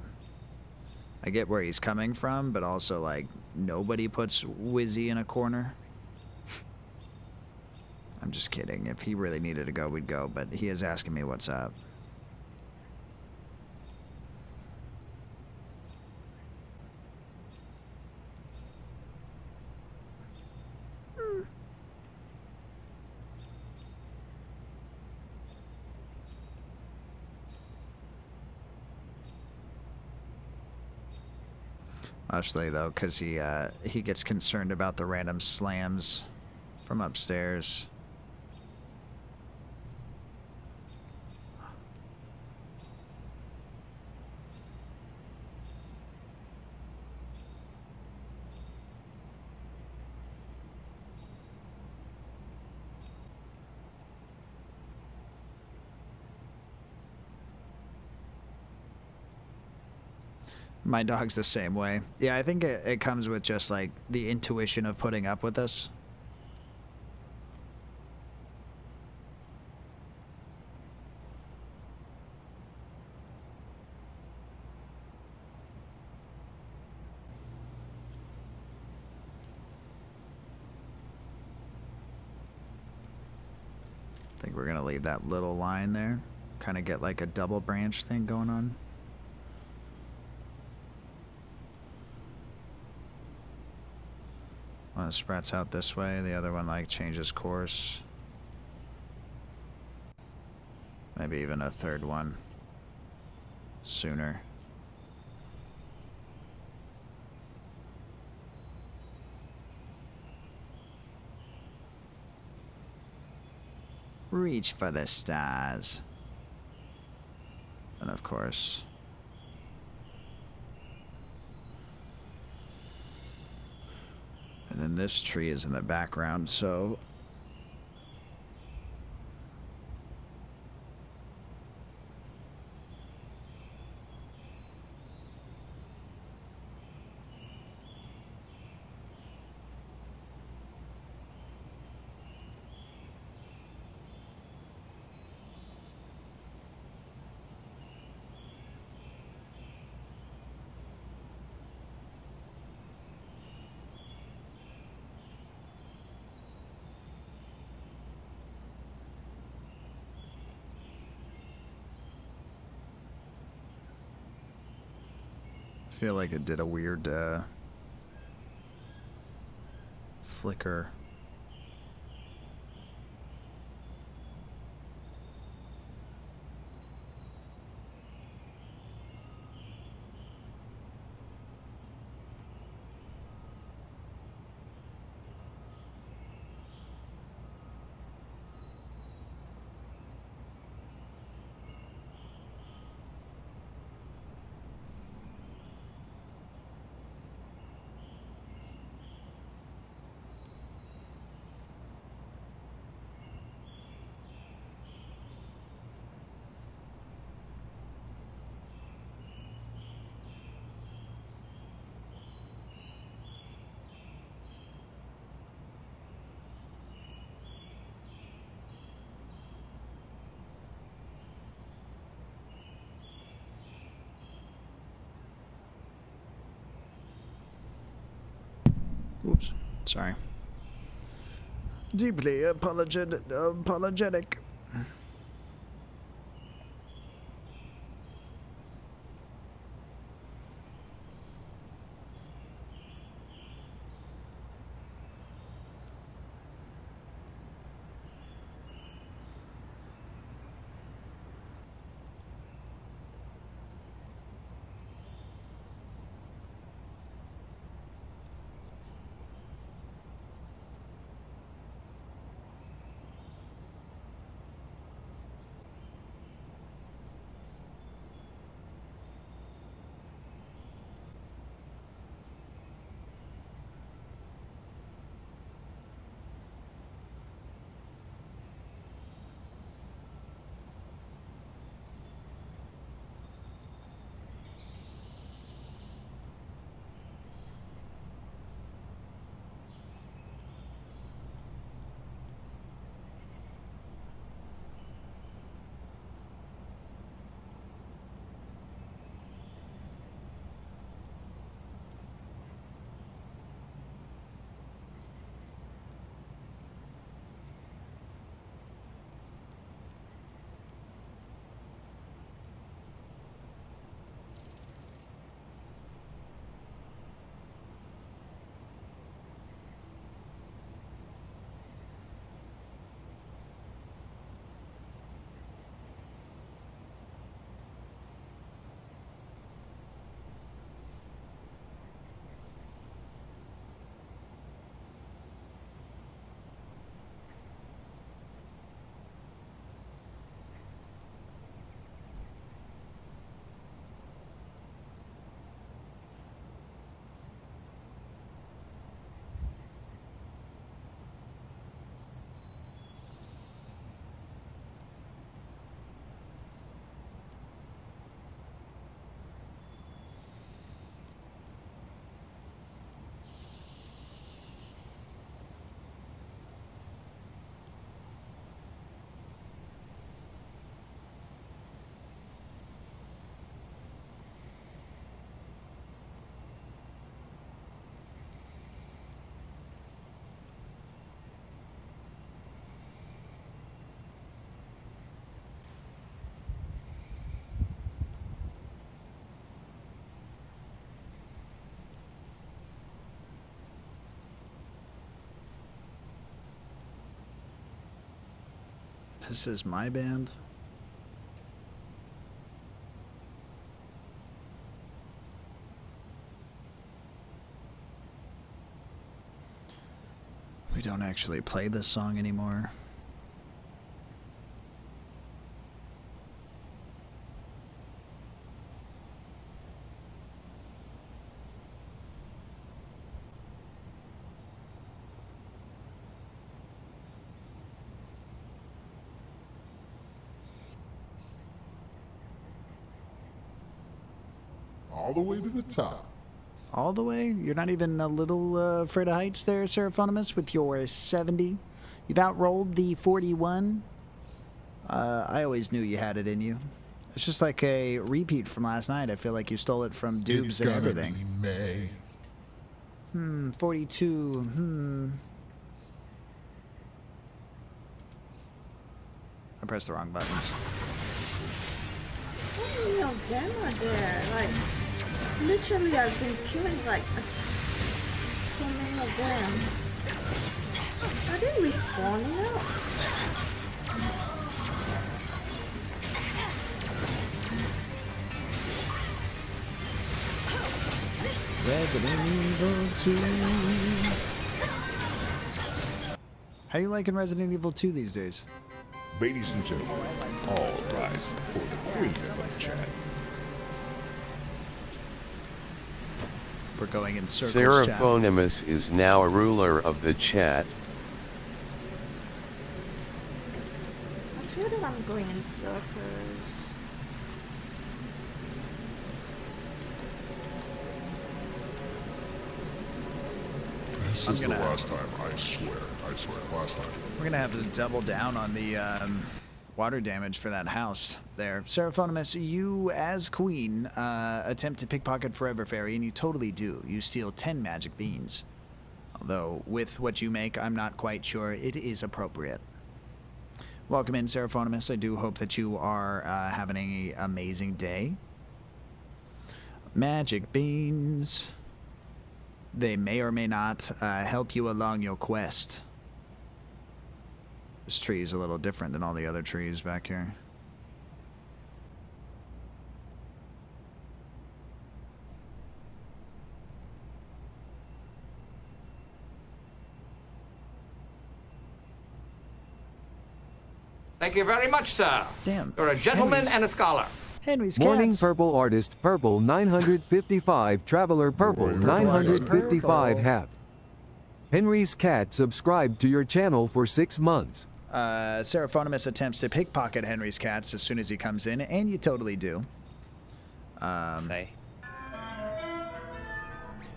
get where he's coming from, but also like nobody puts Wizzy in a corner. I'm just kidding. If he really needed to go, we'd go, but he is asking me what's up. Mostly though, because he gets concerned about the random slams from upstairs. My dog's the same way. Yeah, I think it comes with just like the intuition of putting up with us. I think we're gonna leave that little line there. Kind of get like a double branch thing going on. One sprouts out this way, the other one like changes course. Maybe even a third one sooner. Reach for the stars. And of course, and then this tree is in the background, so feel like it did a weird flicker. Oops, sorry. Deeply apologetic. This is my band. We don't actually play this song anymore. All the way to the top. All the way? You're not even a little afraid of heights there, Seraphonimus, with your 70? You've outrolled the 41? I always knew you had it in you. It's just like a repeat from last night. I feel like you stole it from Dubes and everything. May. 42. I pressed the wrong buttons. What are you no demo there? Like, Literally, I've been killing like so many of them. Are they respawning now? Resident Evil 2. How you liking Resident Evil 2 these days? Ladies and gentlemen, all rise for the queen of the chat. We're going in circles, chat. Seraphonimus is now a ruler of the chat. I feel that I'm going in circles. This is the last time, I swear, last time. We're gonna have to double down on the water damage for that house there. Seraphonimus, you as queen attempt to pickpocket Forever Fairy, and you totally do. You steal 10 magic beans. Although, with what you make, I'm not quite sure it is appropriate. Welcome in, Seraphonimus. I do hope that you are having an amazing day. Magic beans. They may or may not help you along your quest. This tree is a little different than all the other trees back here. Thank you very much, sir. Damn. You're a gentleman and a scholar. Henry's Morning cats. Purple Artist Purple 955 Traveler Purple 955 Hap. Henry's Cat subscribed to your channel for 6 months. Seraphonimus attempts to pickpocket Henry's cats as soon as he comes in, and you totally do. Say.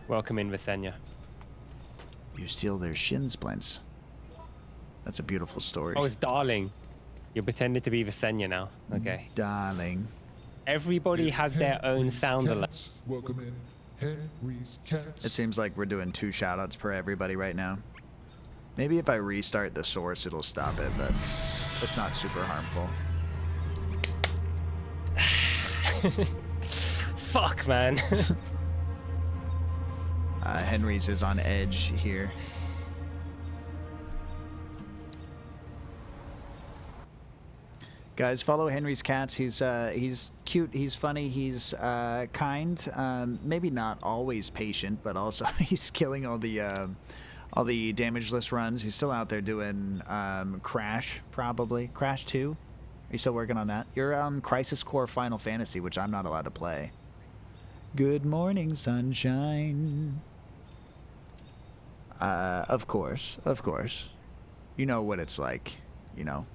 Welcome in, Visenya. You steal their shin splints. That's a beautiful story. Oh, it's darling. You're pretending to be Visenya now. Okay. Darling. Everybody has their own sound alert. Welcome in, Henry's Cats. It seems like we're doing 2 shoutouts per everybody right now. Maybe if I restart the source, it'll stop it, but it's not super harmful. Fuck, man. Henry's is on edge here. Guys, follow Henry's cats. He's cute. He's funny. He's kind. Maybe not always patient, but also he's killing all the damageless runs. He's still out there doing Crash, probably Crash 2. Are you still working on that? You're on Crisis Core Final Fantasy, which I'm not allowed to play. Good morning, sunshine. Of course. You know what it's like. You know.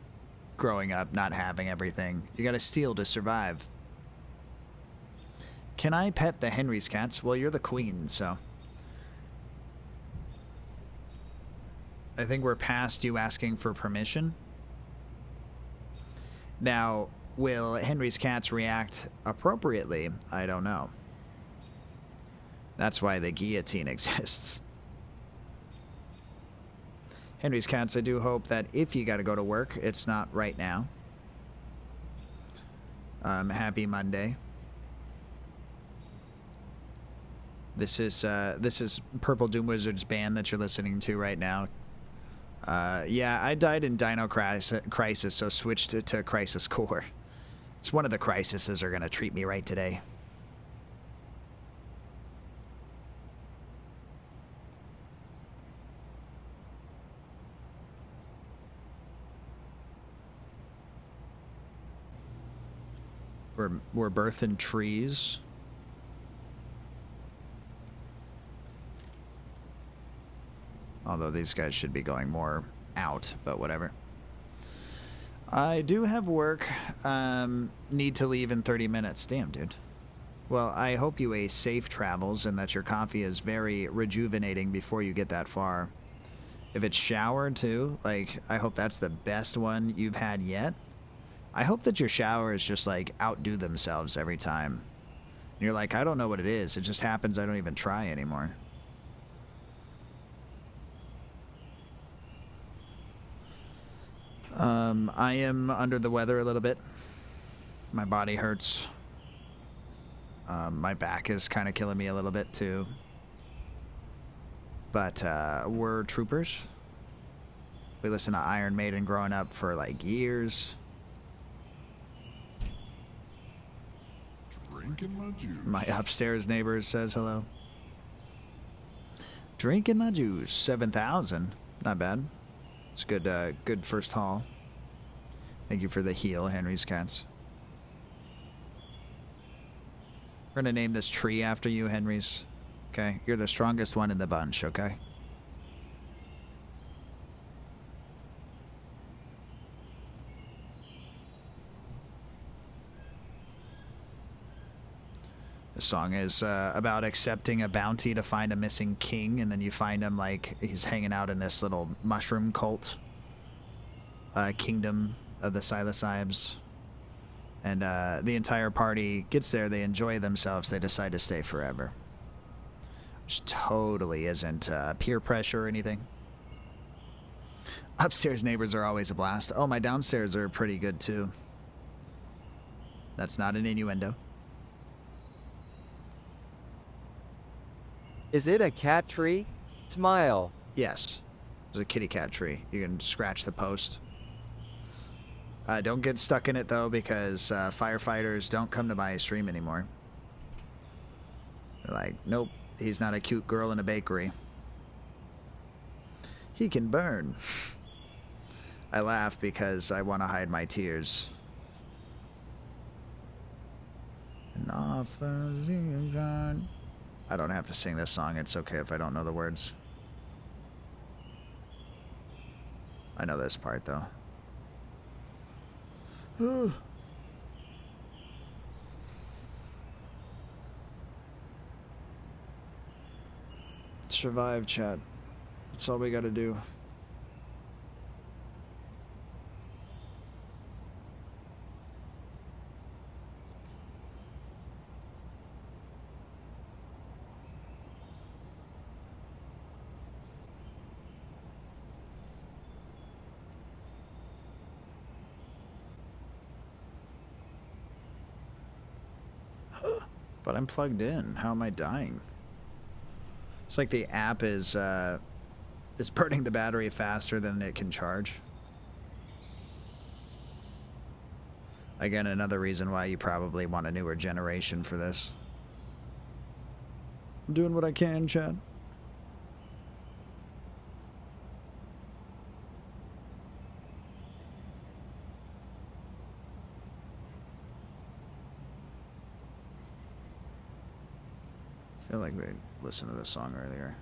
Growing up, not having everything. You gotta steal to survive. Can I pet the Henry's cats? Well, you're the queen, so. I think we're past you asking for permission. Now, will Henry's cats react appropriately? I don't know. That's why the guillotine exists. Henry's cats, I do hope that if you gotta go to work, it's not right now. Happy Monday. This is Purple Doom Wizard's band that you're listening to right now. Yeah, I died in Dino Crisis, so switched it to Crisis Core. It's one of the crises are gonna treat me right today. We're birthing trees. Although these guys should be going more out, but whatever. I do have work. Need to leave in 30 minutes. Damn, dude. Well, I hope you safe travels and that your coffee is very rejuvenating before you get that far. If it's showered too, like, I hope that's the best one you've had yet. I hope that your showers just like outdo themselves every time. And you're like, I don't know what it is. It just happens. I don't even try anymore. I am under the weather a little bit. My body hurts. My back is kind of killing me a little bit too. But we're troopers. We listened to Iron Maiden growing up for like years. Drinking my juice. My upstairs neighbor says hello. Drinking my juice. 7,000. Not bad. It's good. Good first haul. Thank you for the heal, Henry's Cats. We're gonna name this tree after you, Henry's. Okay, you're the strongest one in the bunch. Okay. The song is about accepting a bounty to find a missing king, and then you find him like he's hanging out in this little mushroom cult kingdom of the Silasibes. And the entire party gets there, they enjoy themselves, they decide to stay forever. Which totally isn't peer pressure or anything. Upstairs neighbors are always a blast. Oh, my downstairs are pretty good too. That's not an innuendo. Is it a cat tree? Smile. Yes. There's a kitty cat tree. You can scratch the post. Don't get stuck in it though, because firefighters don't come to my stream anymore. They're like, nope, he's not a cute girl in a bakery. He can burn. I laugh because I want to hide my tears. I don't have to sing this song. It's okay if I don't know the words. I know this part though. Survive, chat. That's all we gotta do. But I'm plugged in. How am I dying? It's like the app is burning the battery faster than it can charge. Again, another reason why you probably want a newer generation for this. I'm doing what I can, Chad. I feel like we listened to this song earlier.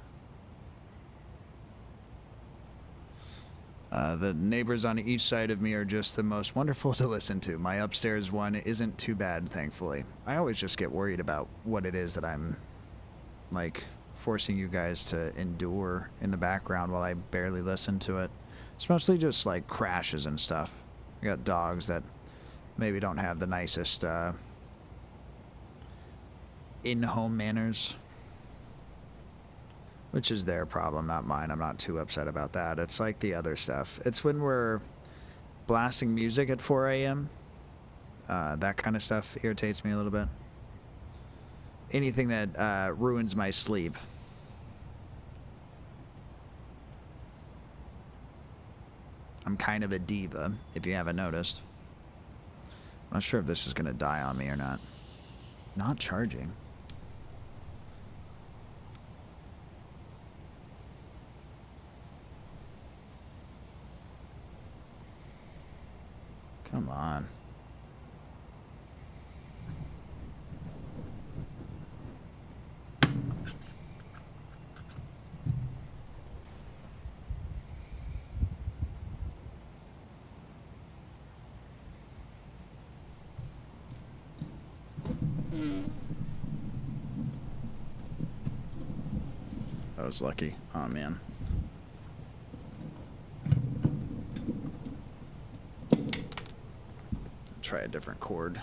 The neighbors on each side of me are just the most wonderful to listen to. My upstairs one isn't too bad, thankfully. I always just get worried about what it is that I'm, like, forcing you guys to endure in the background while I barely listen to it. It's mostly just, like, crashes and stuff. I got dogs that maybe don't have the nicest, in-home manners, which is their problem, not mine. I'm not too upset about that. It's like the other stuff. It's when we're blasting music at 4 a.m. That kind of stuff irritates me a little bit. Anything that ruins my sleep. I'm kind of a diva, if you haven't noticed. I'm not sure if this is going to die on me or not. Not charging. Come on. I was lucky. Oh man. Try a different chord.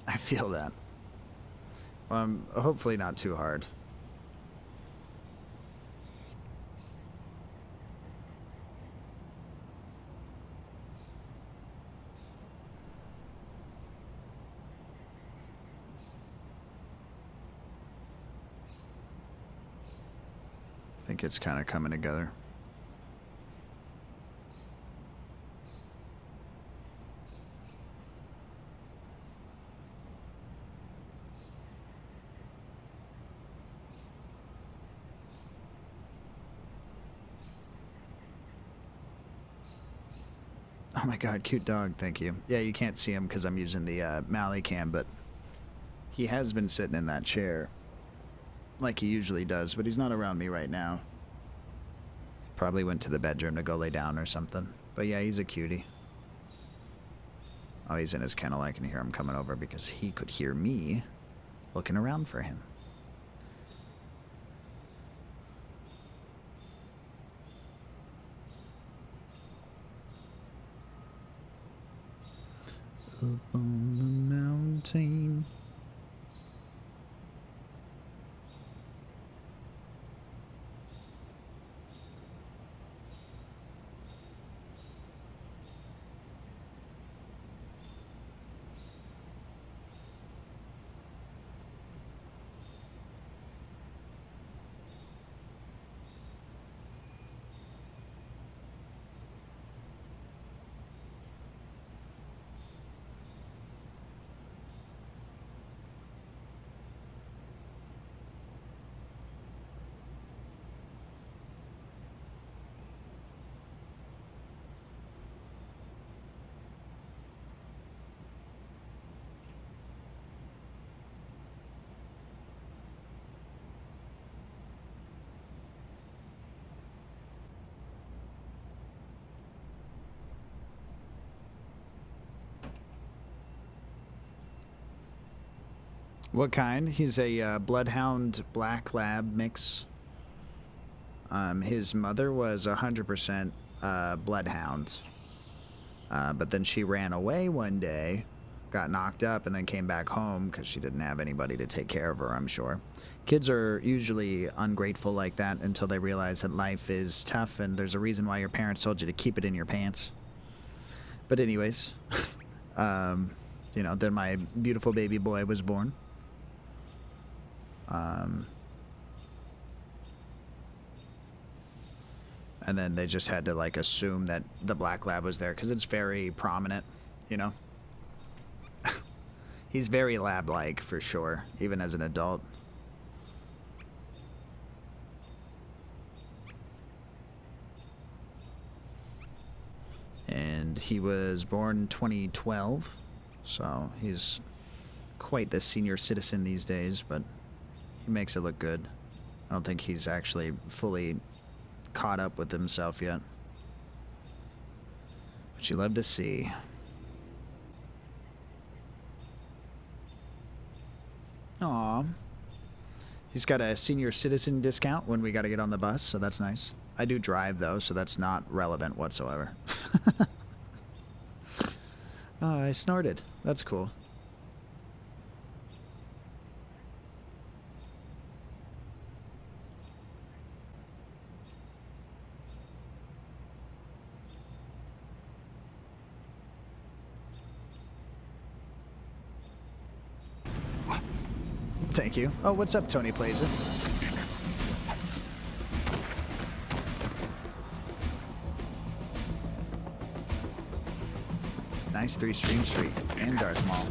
I feel that. Hopefully not too hard. I think it's kind of coming together. Oh my god, cute dog, thank you. Yeah, you can't see him because I'm using the Mally cam, but he has been sitting in that chair like he usually does, but he's not around me right now. Probably went to the bedroom to go lay down or something. But yeah, he's a cutie. Oh, he's in his kennel. I can hear him coming over because he could hear me looking around for him. Up on the mountain. What kind? He's a Bloodhound Black Lab mix. His mother was 100% Bloodhound. But then she ran away one day, got knocked up, and then came back home because she didn't have anybody to take care of her, I'm sure. Kids are usually ungrateful like that until they realize that life is tough and there's a reason why your parents told you to keep it in your pants. But anyways, you know, then my beautiful baby boy was born. And then they just had to like assume that the Black Lab was there because it's very prominent, you know. He's very lab-like for sure, even as an adult. And he was born in 2012, so he's quite the senior citizen these days, but he makes it look good. I don't think he's actually fully caught up with himself yet. Which you love to see. Aw. He's got a senior citizen discount when we got to get on the bus, so that's nice. I do drive, though, so that's not relevant whatsoever. Oh, I snorted. That's cool. Thank you. Oh, what's up, Tony Plays It? Nice 3-stream streak and Darth Maul.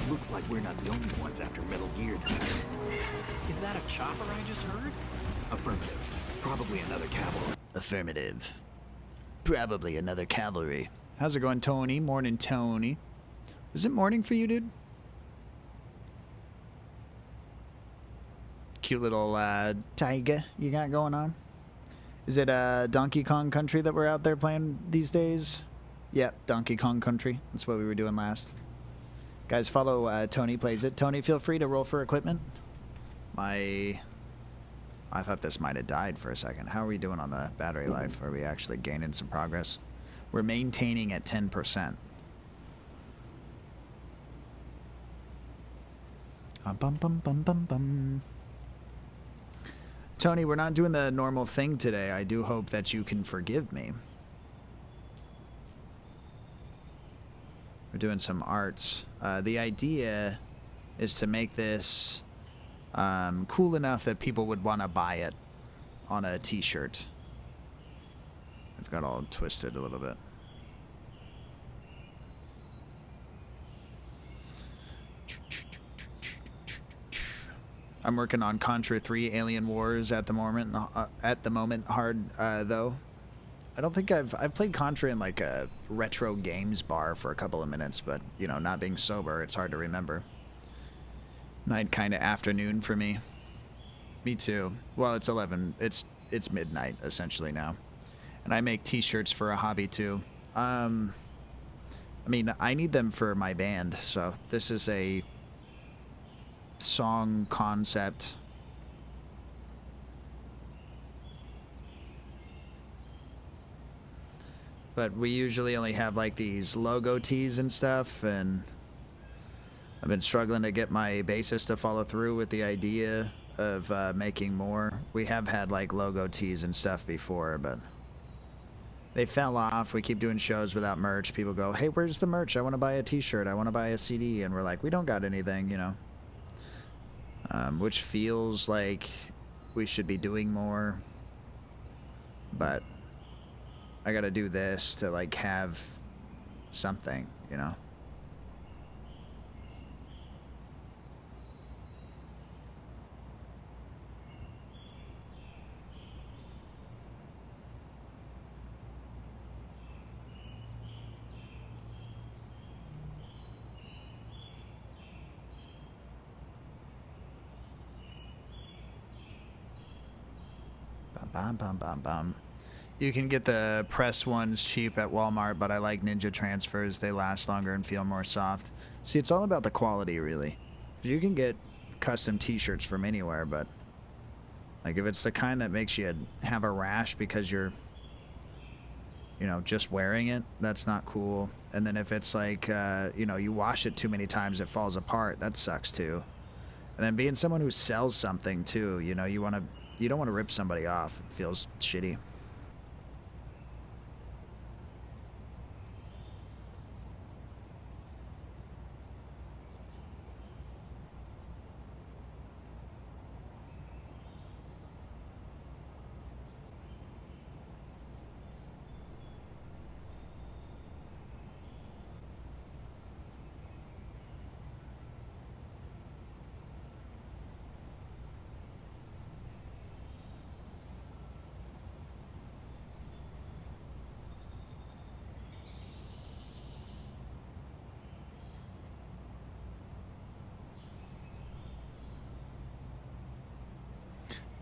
Looks like we're not the only ones after Metal Gear tonight. Is that a chopper I just heard? Affirmative. Probably another cavalry. Affirmative. Probably another cavalry. How's it going, Tony? Morning, Tony. Is it morning for you, dude? Cute little tiger you got going on. Is it Donkey Kong Country that we're out there playing these days? Yep, Donkey Kong Country. That's what we were doing last. Guys, follow Tony Plays It. Tony, feel free to roll for equipment. My I thought this might have died for a second. How are we doing on the battery life? Are we actually gaining some progress? We're maintaining at 10%. Bum bum bum bum bum. Tony, we're not doing the normal thing today. I do hope that you can forgive me. We're doing some arts. The idea is to make this cool enough that people would want to buy it on a t-shirt. I've got all twisted a little bit. I'm working on Contra 3 Alien Wars at the moment. Hard though. I don't think I've played Contra in like a retro games bar for a couple of minutes, but you know, not being sober, it's hard to remember. Night kind of afternoon for me. Me too. Well, it's 11. It's midnight essentially now, and I make T-shirts for a hobby too. I mean, I need them for my band, so this is a song concept. But we usually only have like these logo tees and stuff, and I've been struggling to get my bassist to follow through with the idea of making more. We have had like logo tees and stuff before, but they fell off. We keep doing shows without merch. People go, hey, where's the merch? I want to buy a t-shirt. I want to buy a CD. And we're like, we don't got anything, you know. Which feels like we should be doing more, but I gotta do this to like have something, you know. Bum, bum, bum, bum. You can get the press ones cheap at Walmart, but I like Ninja Transfers. They last longer and feel more soft. See, it's all about the quality, really. You can get custom t-shirts from anywhere, but like if it's the kind that makes you have a rash because you're, you know, just wearing it, that's not cool. And then if it's like, you know, you wash it too many times, it falls apart, that sucks too. And then being someone who sells something too, you know, you don't want to rip somebody off. It feels shitty.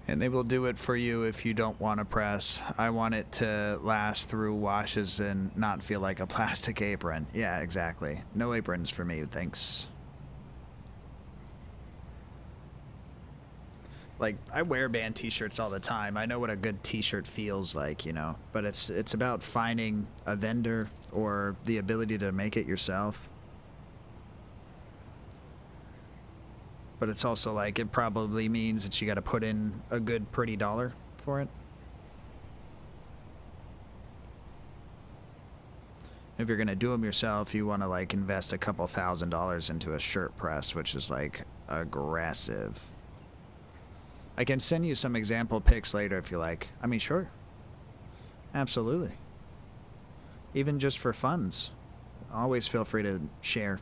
And they will do it for you if you don't want to press. I want it to last through washes and not feel like a plastic apron. Yeah, exactly. No aprons for me, thanks. Like, I wear band t-shirts all the time. I know what a good t-shirt feels like, you know. But it's about finding a vendor or the ability to make it yourself. But it's also like, it probably means that you got to put in a good, pretty dollar for it. If you're going to do them yourself, you want to like invest a couple $1,000s into a shirt press, which is like aggressive. I can send you some example pics later if you like. I mean, sure. Absolutely. Even just for funds. Always feel free to share.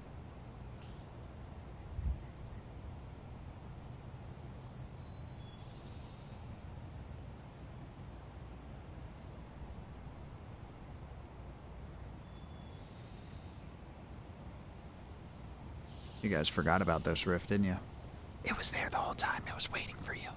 You guys forgot about this riff, didn't you? It was there the whole time. It was waiting for you.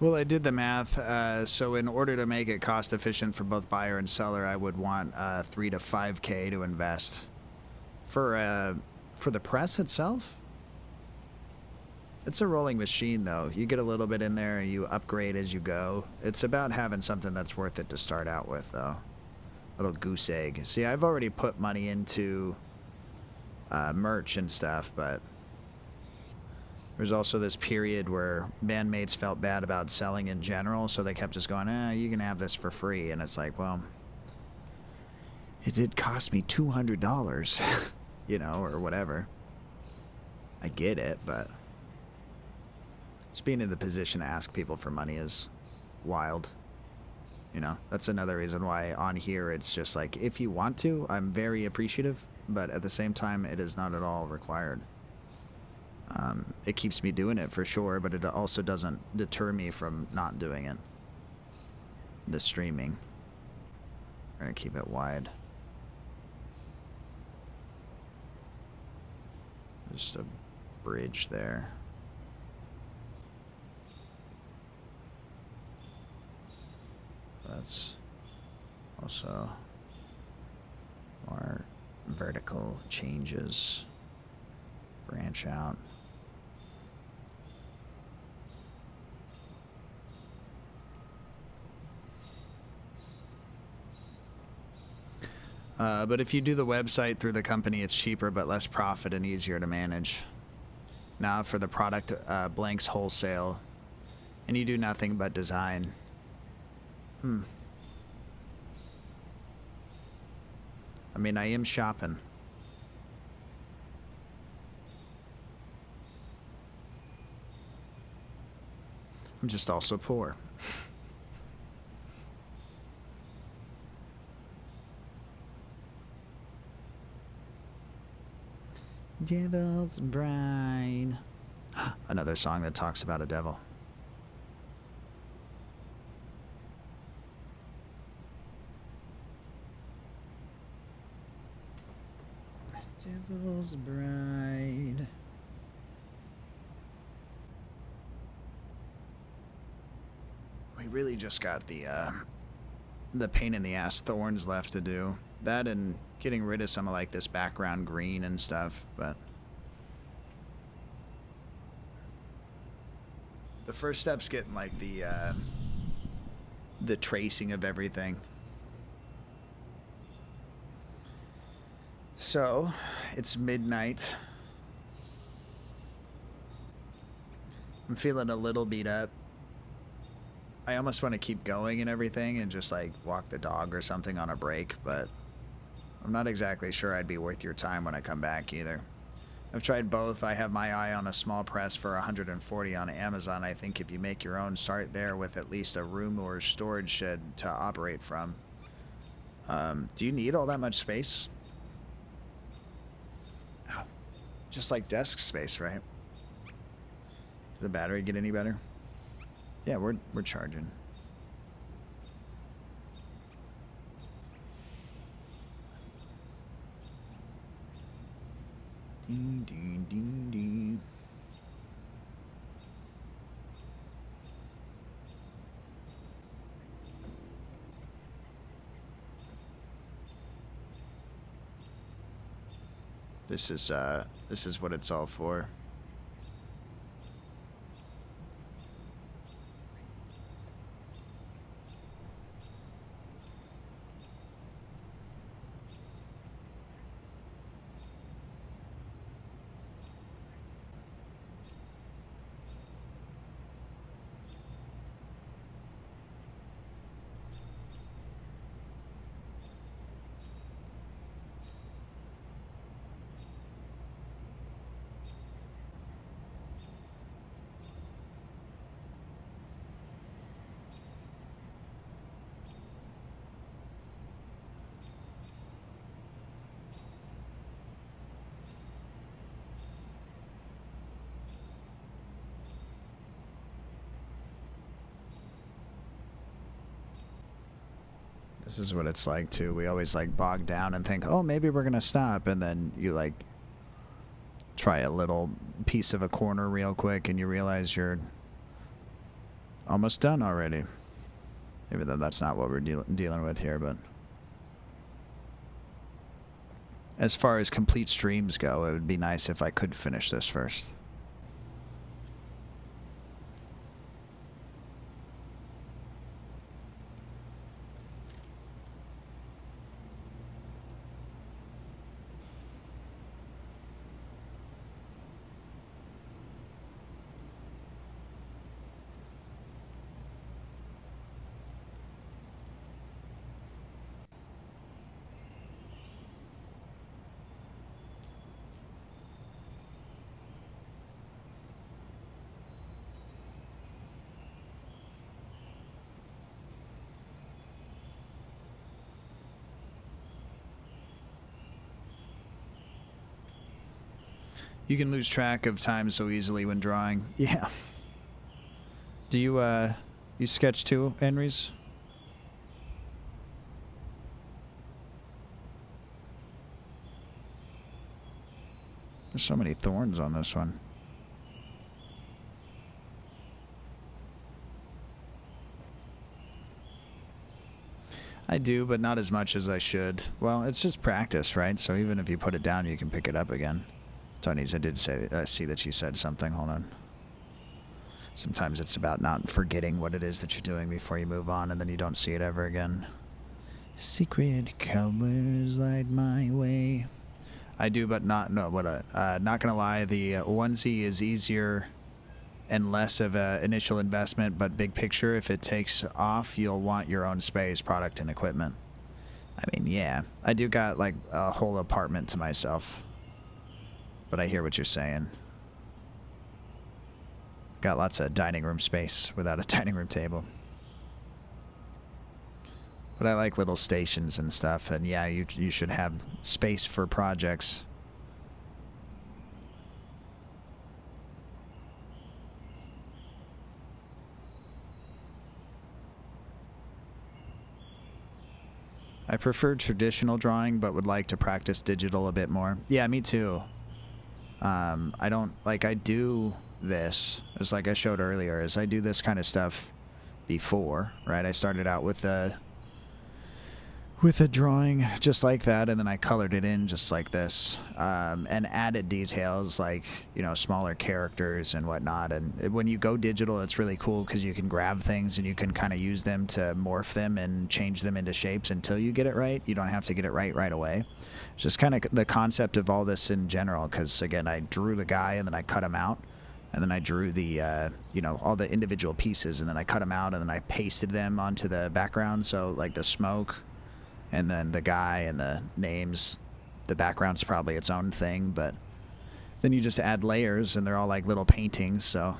Well, I did the math. So in order to make it cost efficient for both buyer and seller, I would want 3 to 5K to invest. For the press itself, it's a rolling machine, though. You get a little bit in there, you upgrade as you go. It's about having something that's worth it to start out with, though. Little goose egg. See, I've already put money into merch and stuff, but there's also this period where bandmates felt bad about selling in general, so they kept just going, you can have this for free. And it's like, well, it did cost me $200, you know, or whatever. I get it, but just being in the position to ask people for money is wild. You know, that's another reason why on here it's just like, if you want to, I'm very appreciative, but at the same time, it is not at all required. It keeps me doing it for sure, but it also doesn't deter me from not doing it. The streaming. We're gonna keep it wide. Just a bridge there. That's also more vertical changes. Branch out. But if you do the website through the company, it's cheaper but less profit and easier to manage. Now for the product, blanks wholesale, and you do nothing but design. I mean, I am shopping. I'm just also poor. Devil's Bride. Another song that talks about a devil. Devil's Bride. We really just got the pain in the ass thorns left to do. That and getting rid of some of like this background green and stuff, but the first step's getting like the tracing of everything. So, it's midnight. I'm feeling a little beat up. I almost want to keep going and everything and just like walk the dog or something on a break, but I'm not exactly sure I'd be worth your time when I come back either. I've tried both. I have my eye on a small press for $140 on Amazon. I think if you make your own, start there with at least a room or storage shed to operate from. Do you need all that much space? Ow. Just like desk space, right? Did the battery get any better? Yeah, we're charging. Ding, ding, ding, ding. This is what it's all for. This is what it's like too. We always like bog down and think, oh, maybe we're gonna stop, and then you like try a little piece of a corner real quick and you realize you're almost done already. Even though that's not what we're dealing with here, but as far as complete streams go, it would be nice if I could finish this first. You can lose track of time so easily when drawing. Yeah. Do you sketch too, Henry's? There's so many thorns on this one. I do, but not as much as I should. Well, it's just practice, right? So even if you put it down, you can pick it up again. Tony's, I did say, see that you said something. Hold on. Sometimes it's about not forgetting what it is that you're doing before you move on, and then you don't see it ever again. Secret colors light my way. I do, but not gonna lie, the onesie is easier and less of an initial investment, but big picture, if it takes off, you'll want your own space, product, and equipment. I mean, yeah, I do got like a whole apartment to myself. But I hear what you're saying. Got lots of dining room space without a dining room table. But I like little stations and stuff, and yeah, you should have space for projects. I prefer traditional drawing, but would like to practice digital a bit more. Yeah, me too. I don't, like, I do this, as like I showed earlier, is I do this kind of stuff before, right? I started out with a drawing just like that, and then I colored it in just like this, and added details like, you know, smaller characters and whatnot. And when you go digital, it's really cool because you can grab things and you can kind of use them to morph them and change them into shapes until you get it right. You don't have to get it right away. It's just kind of the concept of all this in general, because again, I drew the guy and then I cut him out, and then I drew the you know, all the individual pieces, and then I cut them out, and then I pasted them onto the background. So like the smoke, and then the guy and the names, the background's probably its own thing, but then you just add layers and they're all like little paintings, so,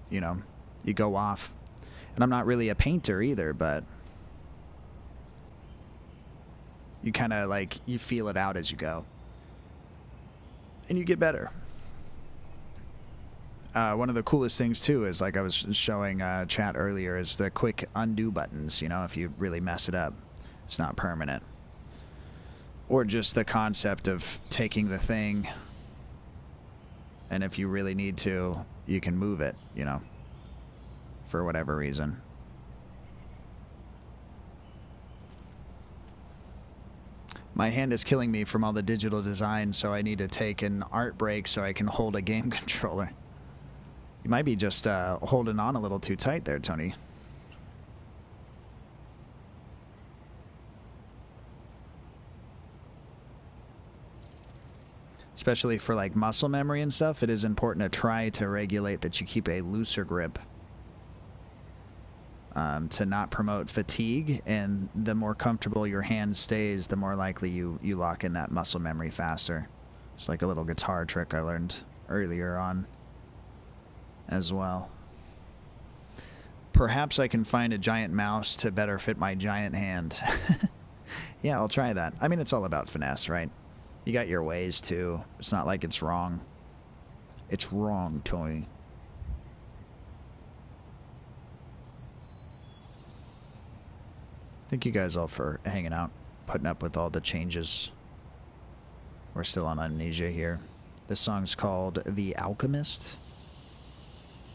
you know, you go off. And I'm not really a painter either, but you kind of like, you feel it out as you go. And you get better. One of the coolest things too is, like I was showing chat earlier, is the quick undo buttons. You know, if you really mess it up, it's not permanent. Or just the concept of taking the thing, and if you really need to, you can move it, you know, for whatever reason. My hand is killing me from all the digital design, so I need to take an art break so I can hold a game controller. You might be just holding on a little too tight there, Tony. Especially for like muscle memory and stuff, it is important to try to regulate that you keep a looser grip to not promote fatigue, and the more comfortable your hand stays, the more likely you lock in that muscle memory faster. It's like a little guitar trick I learned earlier on as well. Perhaps I can find a giant mouse to better fit my giant hand. Yeah, I'll try that. I mean, it's all about finesse, right? You got your ways too. It's not like it's wrong. It's wrong, Tony. Thank you guys all for hanging out, putting up with all the changes. We're still on Amnesia here. This song's called The Alchemist.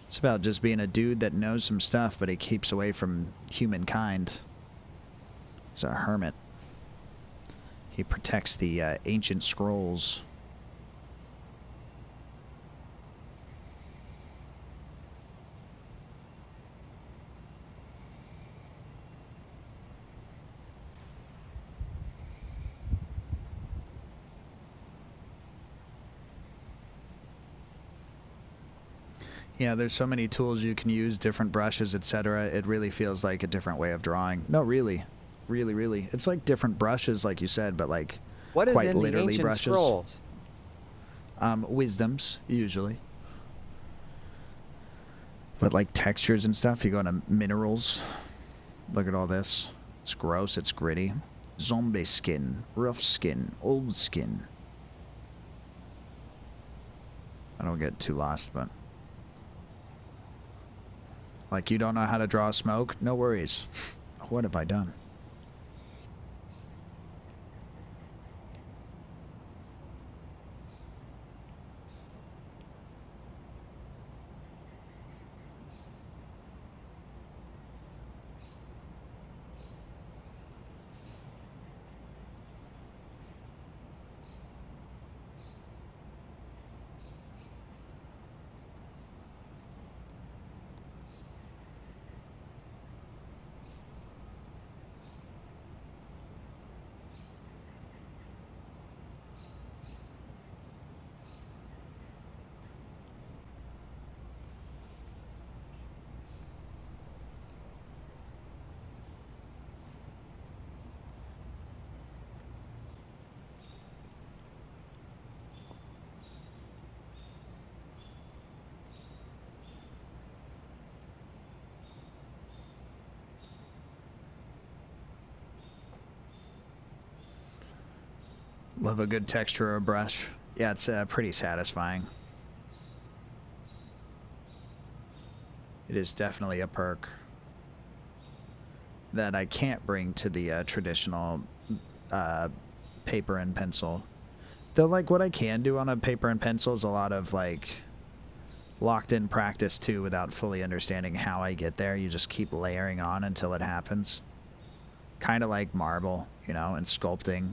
It's about just being a dude that knows some stuff, but he keeps away from humankind. He's a hermit. He protects the ancient scrolls. Yeah, there's so many tools you can use, different brushes, etc. It really feels like a different way of drawing. No, really. Really, really. It's like different brushes, like you said, but like what is quite in literally the ancient brushes. scrolls? Wisdoms, usually. But like textures and stuff, you go into minerals. Look at all this. It's gross, it's gritty. Zombie skin, rough skin, old skin. I don't get too lost, but... Like, you don't know how to draw smoke? No worries. What have I done? Love a good texture of a brush. Yeah, it's pretty satisfying. It is definitely a perk that I can't bring to the traditional paper and pencil. Though, like, what I can do on a paper and pencil is a lot of, like, locked-in practice, too, without fully understanding how I get there. You just keep layering on until it happens. Kind of like marble, you know, and sculpting.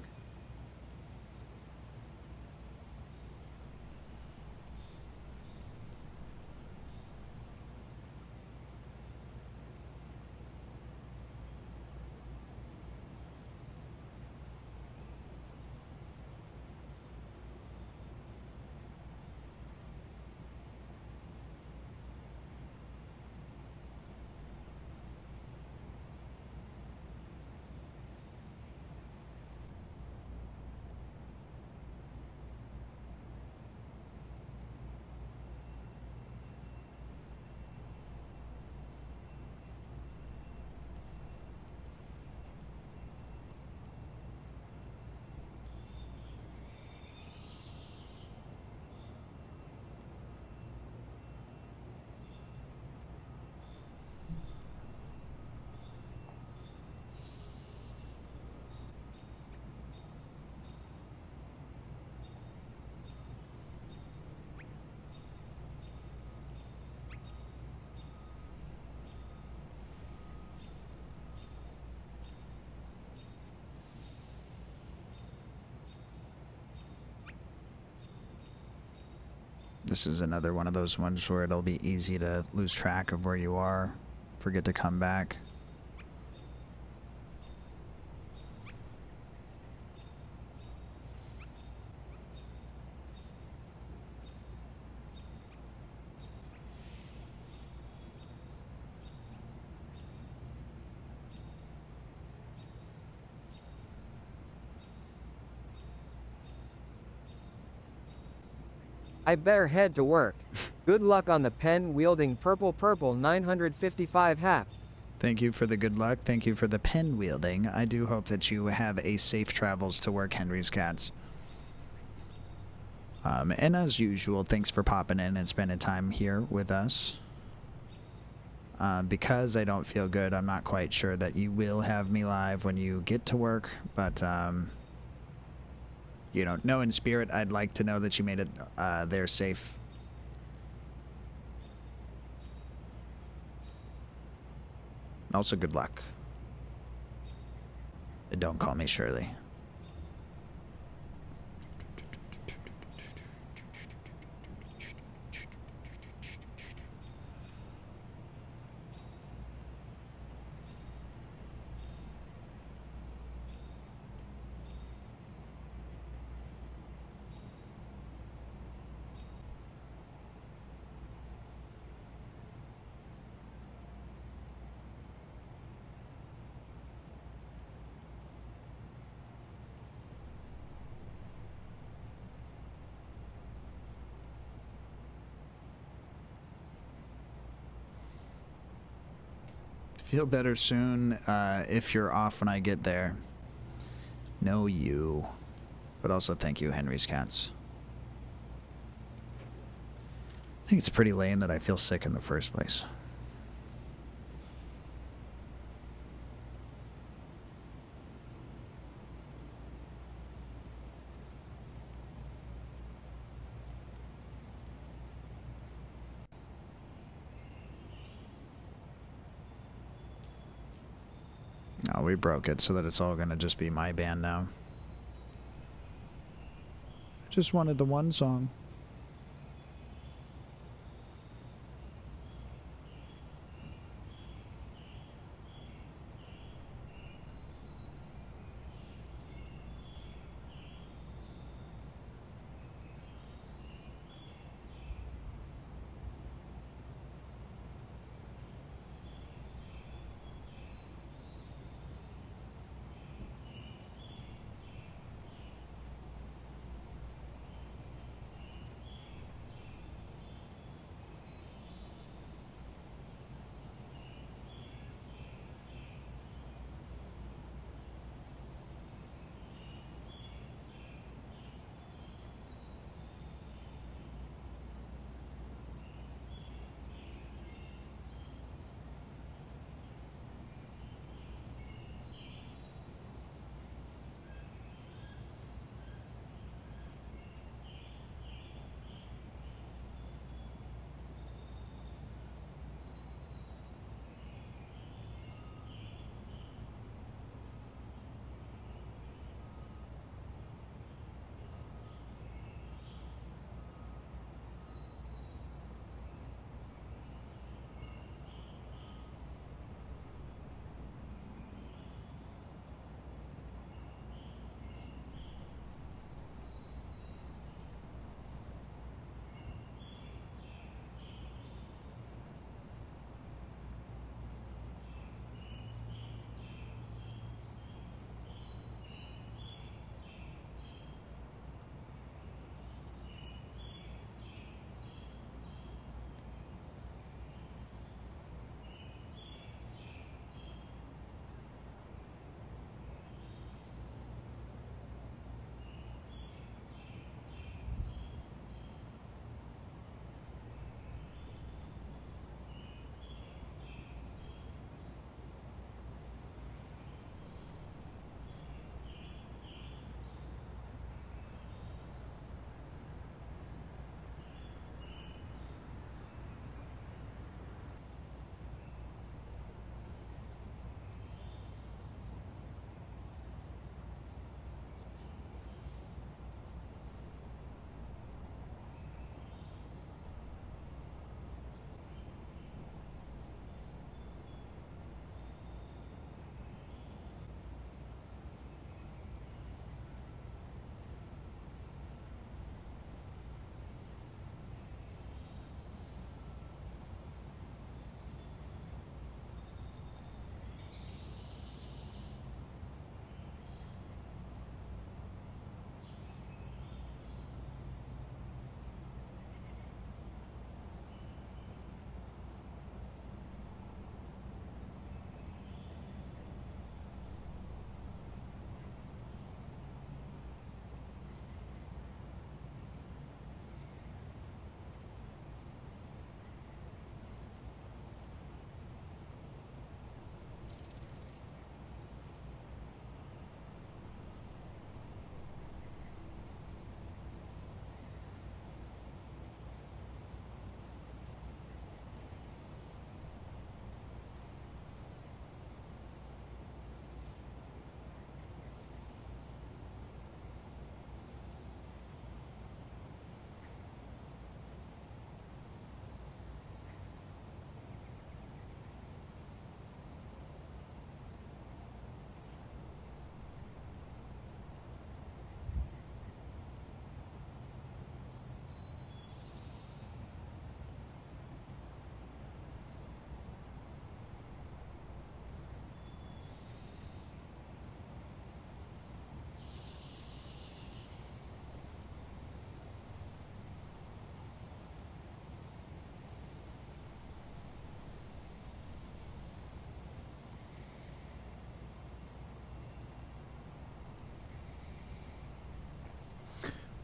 This is another one of those ones where it'll be easy to lose track of where you are, forget to come back. I better head to work. Good luck on the pen-wielding purple 955 hap. Thank you for the good luck. Thank you for the pen wielding. I do hope that you have a safe travels to work, Henry's Cats. And as usual, thanks for popping in and spending time here with us. Because I don't feel good, I'm not quite sure that you will have me live when you get to work, but you know, in spirit, I'd like to know that you made it there safe. Also, good luck. And don't call me Shirley. Feel better soon if you're off when I get there. No, you. But also thank you, Henry's Cats. I think it's pretty lame that I feel sick in the first place. No, we broke it so that it's all gonna just be my band now. I just wanted the one song.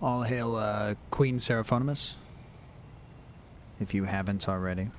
All hail Queen Seraphonimus, if you haven't already.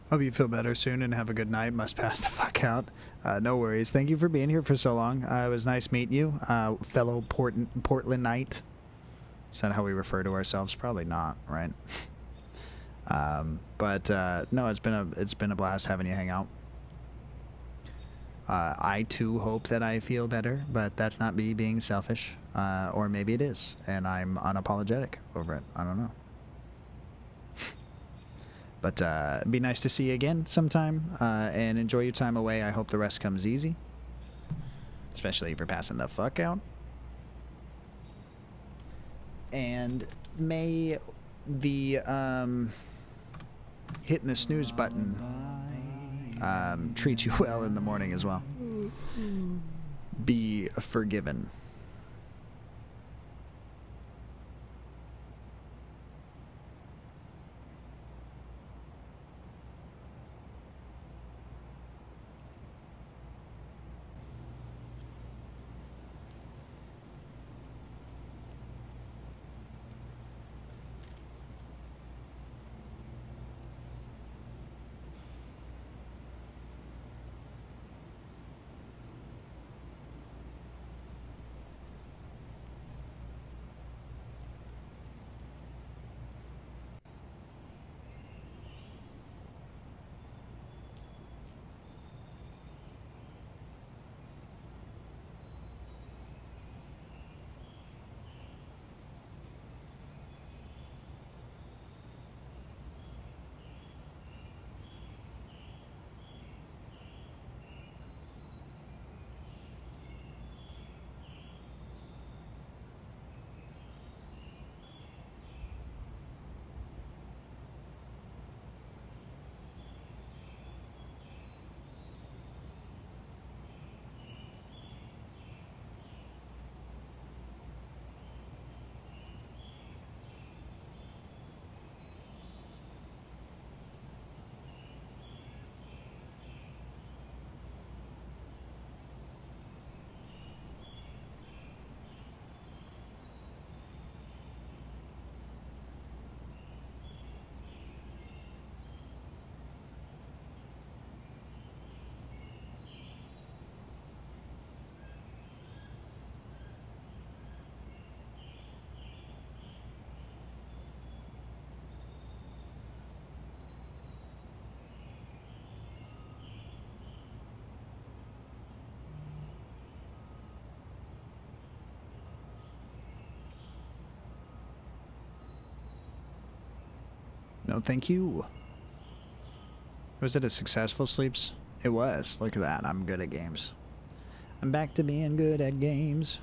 Hope you feel better soon and have a good night. Must pass the fuck out. No worries. Thank you for being here for so long. It was nice meeting you, fellow Portlandite. Is that how we refer to ourselves? Probably not, right? No, it's been a blast having you hang out. I too hope that I feel better, but that's not me being selfish, or maybe it is, and I'm unapologetic over it. I don't know. But it'd be nice to see you again sometime, and enjoy your time away. I hope the rest comes easy. Especially if you're passing the fuck out. And may the, hitting the snooze button, treat you well in the morning as well. Be forgiven. No, thank you. Was it a successful sleeps? It was. Look at that. I'm good at games. I'm back to being good at games.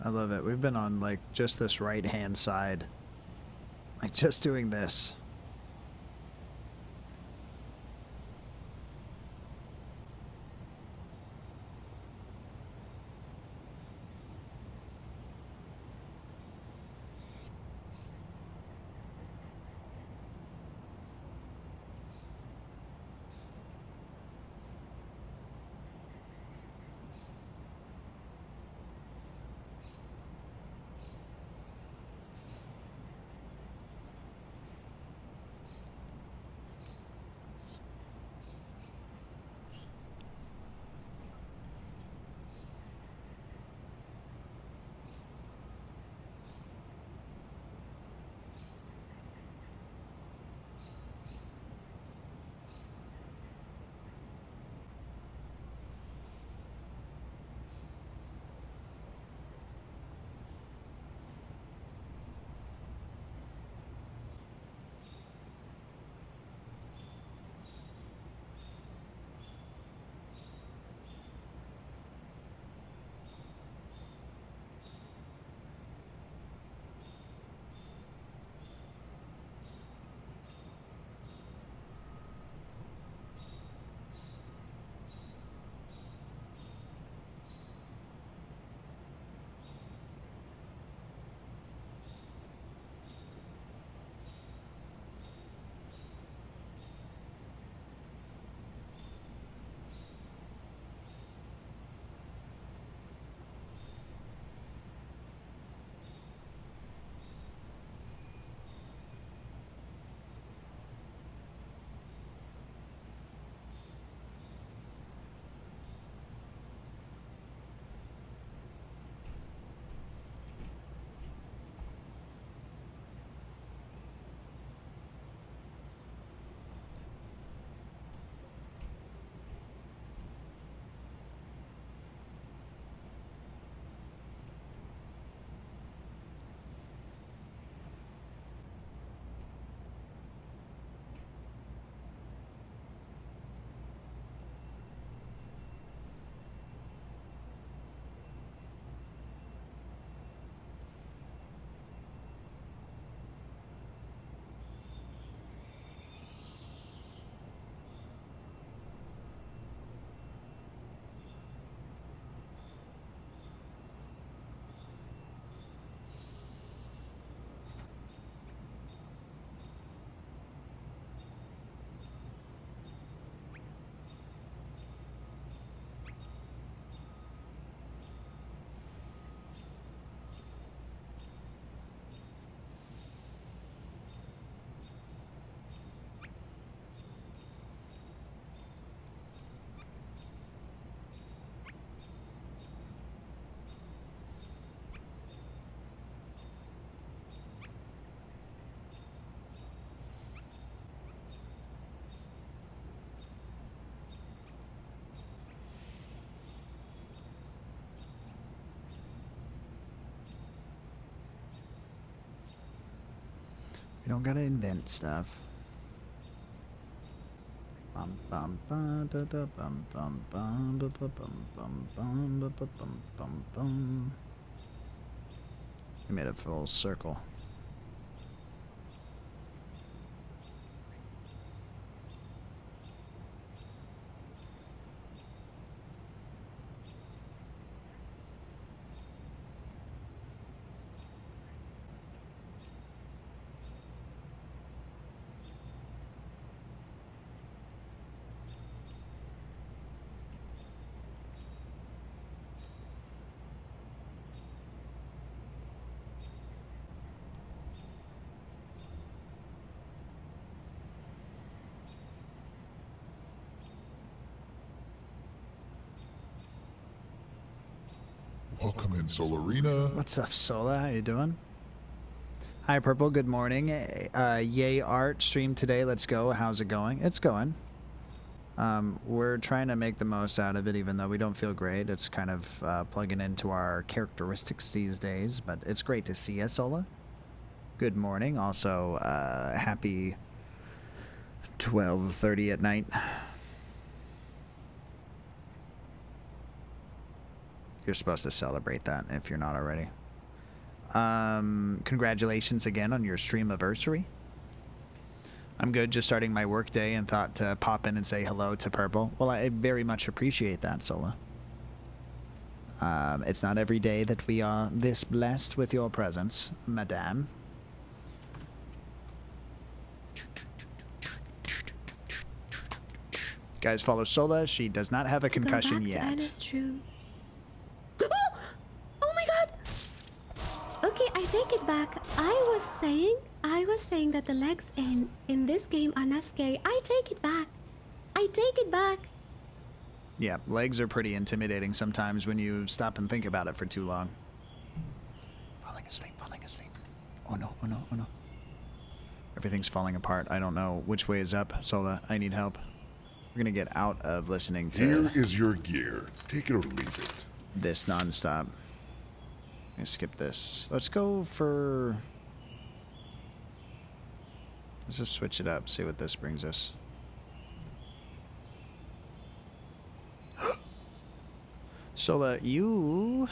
I love it. We've been on like just this right hand side. Like just doing this. You don't gotta invent stuff. Bum bum bum da da bum bum bum ba ba bum bum bum ba ba bum bum bum. We made a full circle. Welcome in, Solarina. What's up, Sola? How you doing? Hi, Purple. Good morning. Yay Art stream today. Let's go. How's it going? It's going. We're trying to make the most out of it, even though we don't feel great. It's kind of plugging into our characteristics these days, but it's great to see you, Sola. Good morning. Also, happy 12:30 at night. You're supposed to celebrate that if you're not already. Congratulations again on your stream anniversary. I'm good, just starting my work day and thought to pop in and say hello to Purple. Well, I very much appreciate that, Sola. It's not every day that we are this blessed with your presence, madame. Guys, follow Sola. She does not have a concussion yet. Anna's true. Oh my god! Okay, I take it back. I was saying that the legs in this game are not scary. I take it back. I take it back. Yeah, legs are pretty intimidating sometimes when you stop and think about it for too long. Falling asleep, falling asleep. Oh no, oh no, oh no. Everything's falling apart. I don't know which way is up. Sola, I need help. We're gonna get out of listening to... Here is your gear. Take it or leave it. This nonstop. I'm gonna skip this. Let's go for... Let's just switch it up, see what this brings us. Sola, you...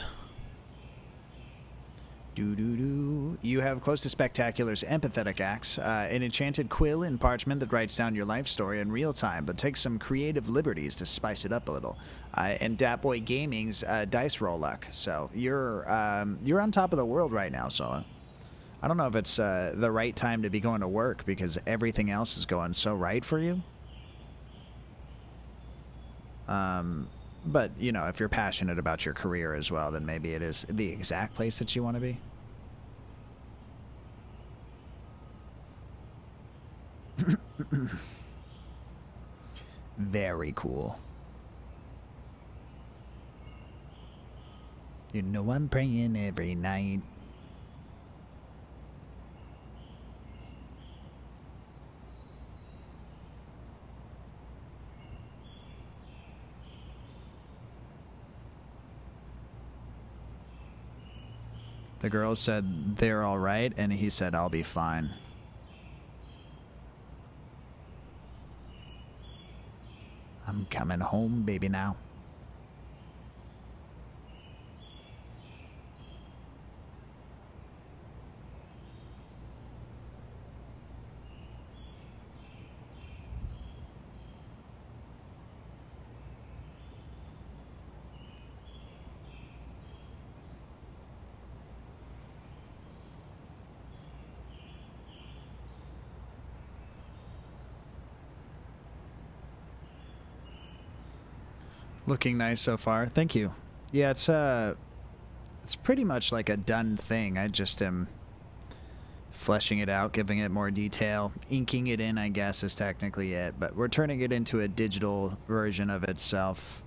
You have close to Spectacular's empathetic acts, an enchanted quill in parchment that writes down your life story in real time, but takes some creative liberties to spice it up a little. And Datboy Gaming's dice roll luck. So you're on top of the world right now, Sola. I don't know if it's the right time to be going to work because everything else is going so right for you. But, you know, if you're passionate about your career as well, then maybe it is the exact place that you want to be. Very cool. You know I'm praying every night. The girl said they're all right, and he said I'll be fine. I'm coming home, baby, now. Looking nice so far. Thank you. Yeah, it's pretty much like a done thing. I just am fleshing it out, giving it more detail, inking it in, I guess, is technically it. But we're turning it into a digital version of itself.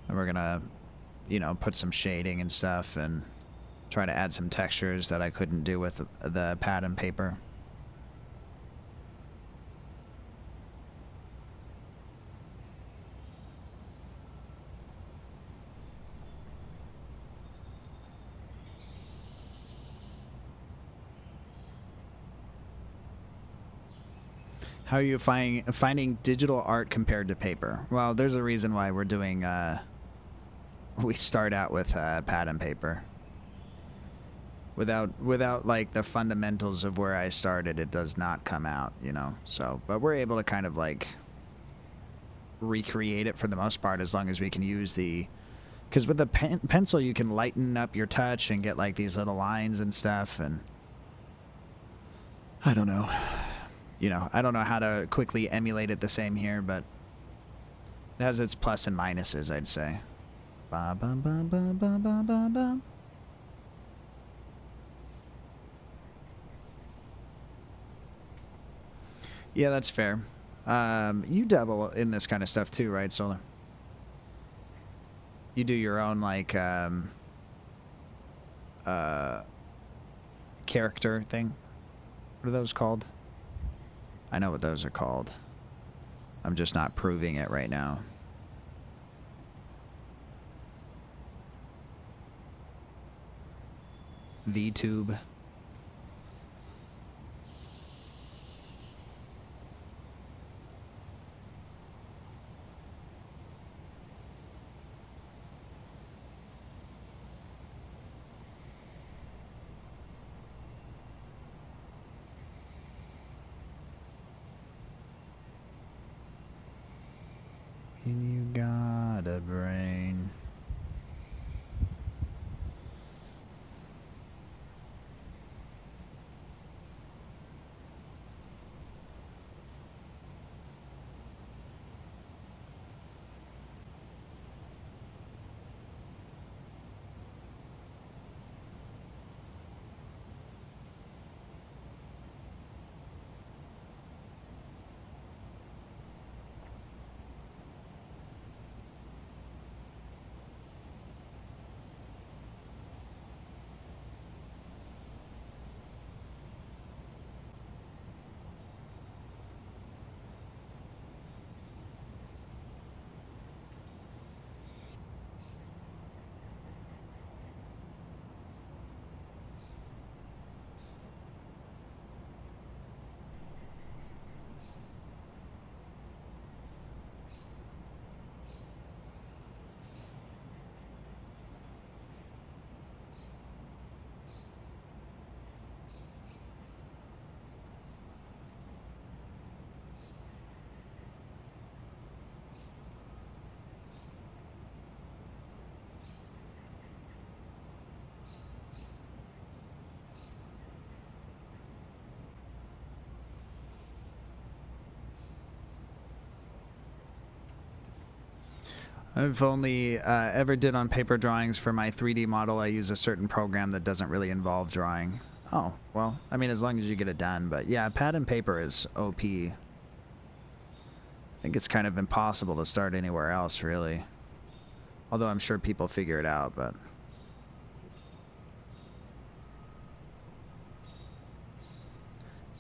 And we're gonna, you know, put some shading and stuff and try to add some textures that I couldn't do with the pad and paper. How are you finding digital art compared to paper? Well, there's a reason why we're doing, we start out with pad and paper. Without like the fundamentals of where I started, it does not come out, you know? So, but we're able to kind of like recreate it for the most part as long as we can use the... Because with the pencil, you can lighten up your touch and get like these little lines and stuff, and... I don't know. You know, I don't know how to quickly emulate it the same here, but it has its plus and minuses, I'd say. Ba ba ba ba ba ba ba ba. Yeah, that's fair. You dabble in this kind of stuff too, right, Solar? You do your own, like, character thing? What are those called? I know what those are called. I'm just not proving it right now. VTube. got a brain. I've only ever did on paper drawings. For my 3D model, I use a certain program that doesn't really involve drawing. Oh, well, I mean, as long as you get it done. But yeah, pad and paper is OP. I think it's kind of impossible to start anywhere else, really. Although I'm sure people figure it out, but...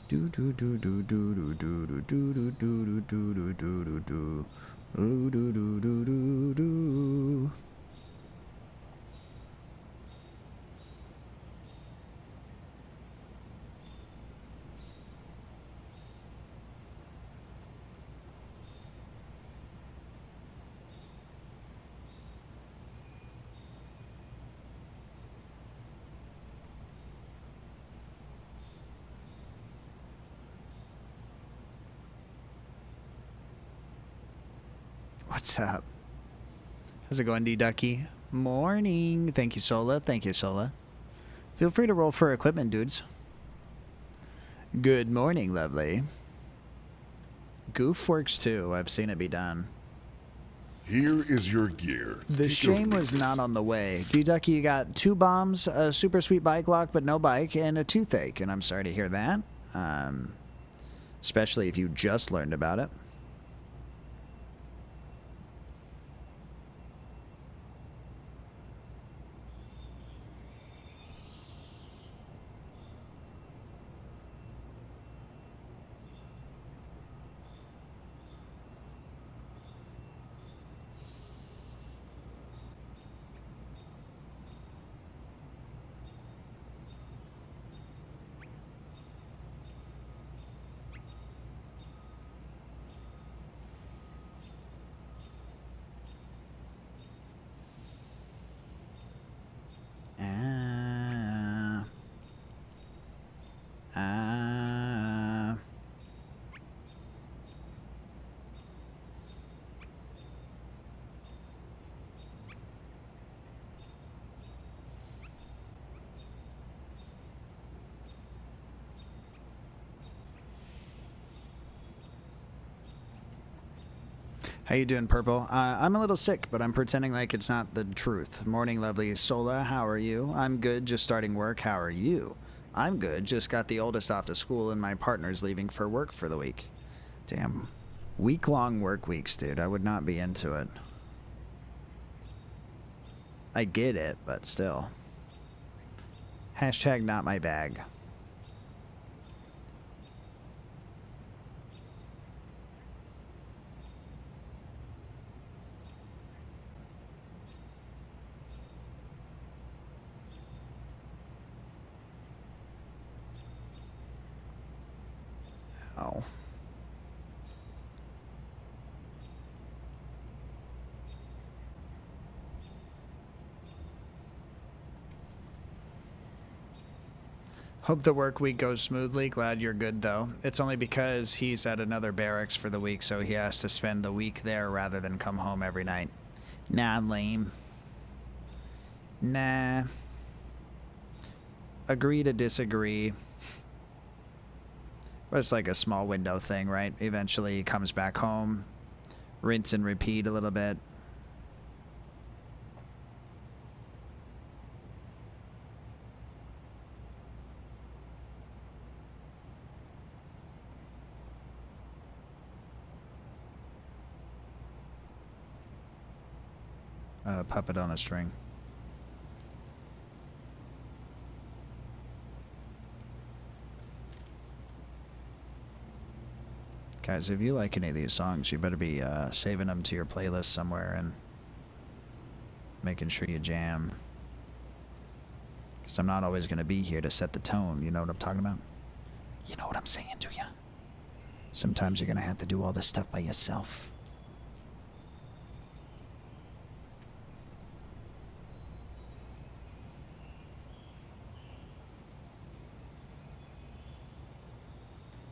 do do do do do do do do do do do do do do do. Do do do do do do. What's up? How's it going, D-Ducky? Morning. Thank you, Sola. Thank you, Sola. Feel free to roll for equipment, dudes. Good morning, lovely. Goof works too. I've seen it be done. Here is your gear. The shame was not on the way. D-Ducky, you got 2 bombs, a super sweet bike lock, but no bike, and a toothache. And I'm sorry to hear that. Especially if you just learned about it. How you doing, Purple? I'm a little sick, but I'm pretending like it's not the truth. Morning, lovely. Sola, how are you? I'm good, just starting work. How are you? I'm good, just got the oldest off to school and my partner's leaving for work for the week. Damn. Week-long work weeks, dude. I would not be into it. I get it, but still. Hashtag not my bag. Oh. Hope the work week goes smoothly. Glad you're good, though. It's only because he's at another barracks for the week, so he has to spend the week there rather than come home every night. Nah, lame. Nah. Agree to disagree. But it's like a small window thing, right? Eventually he comes back home. Rinse and repeat a little bit. Puppet on a string. Guys, if you like any of these songs, you better be saving them to your playlist somewhere and making sure you jam. Because I'm not always going to be here to set the tone, you know what I'm talking about? You know what I'm saying to you? Sometimes you're going to have to do all this stuff by yourself.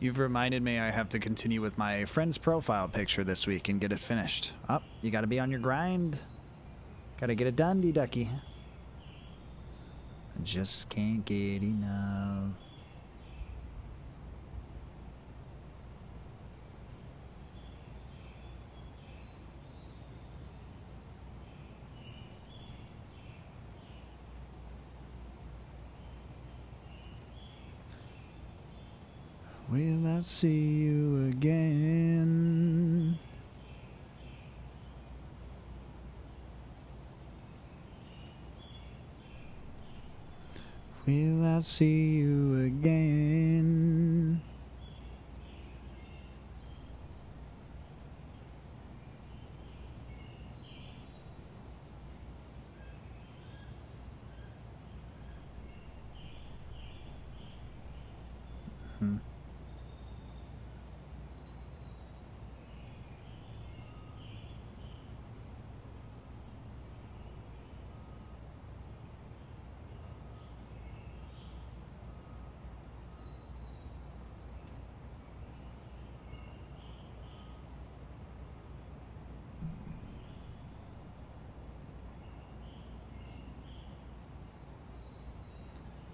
You've reminded me I have to continue with my friend's profile picture this week and get it finished. Oh, you gotta be on your grind. Gotta get it done, D-Ducky. I just can't get enough. Will I see you again? Will I see you again?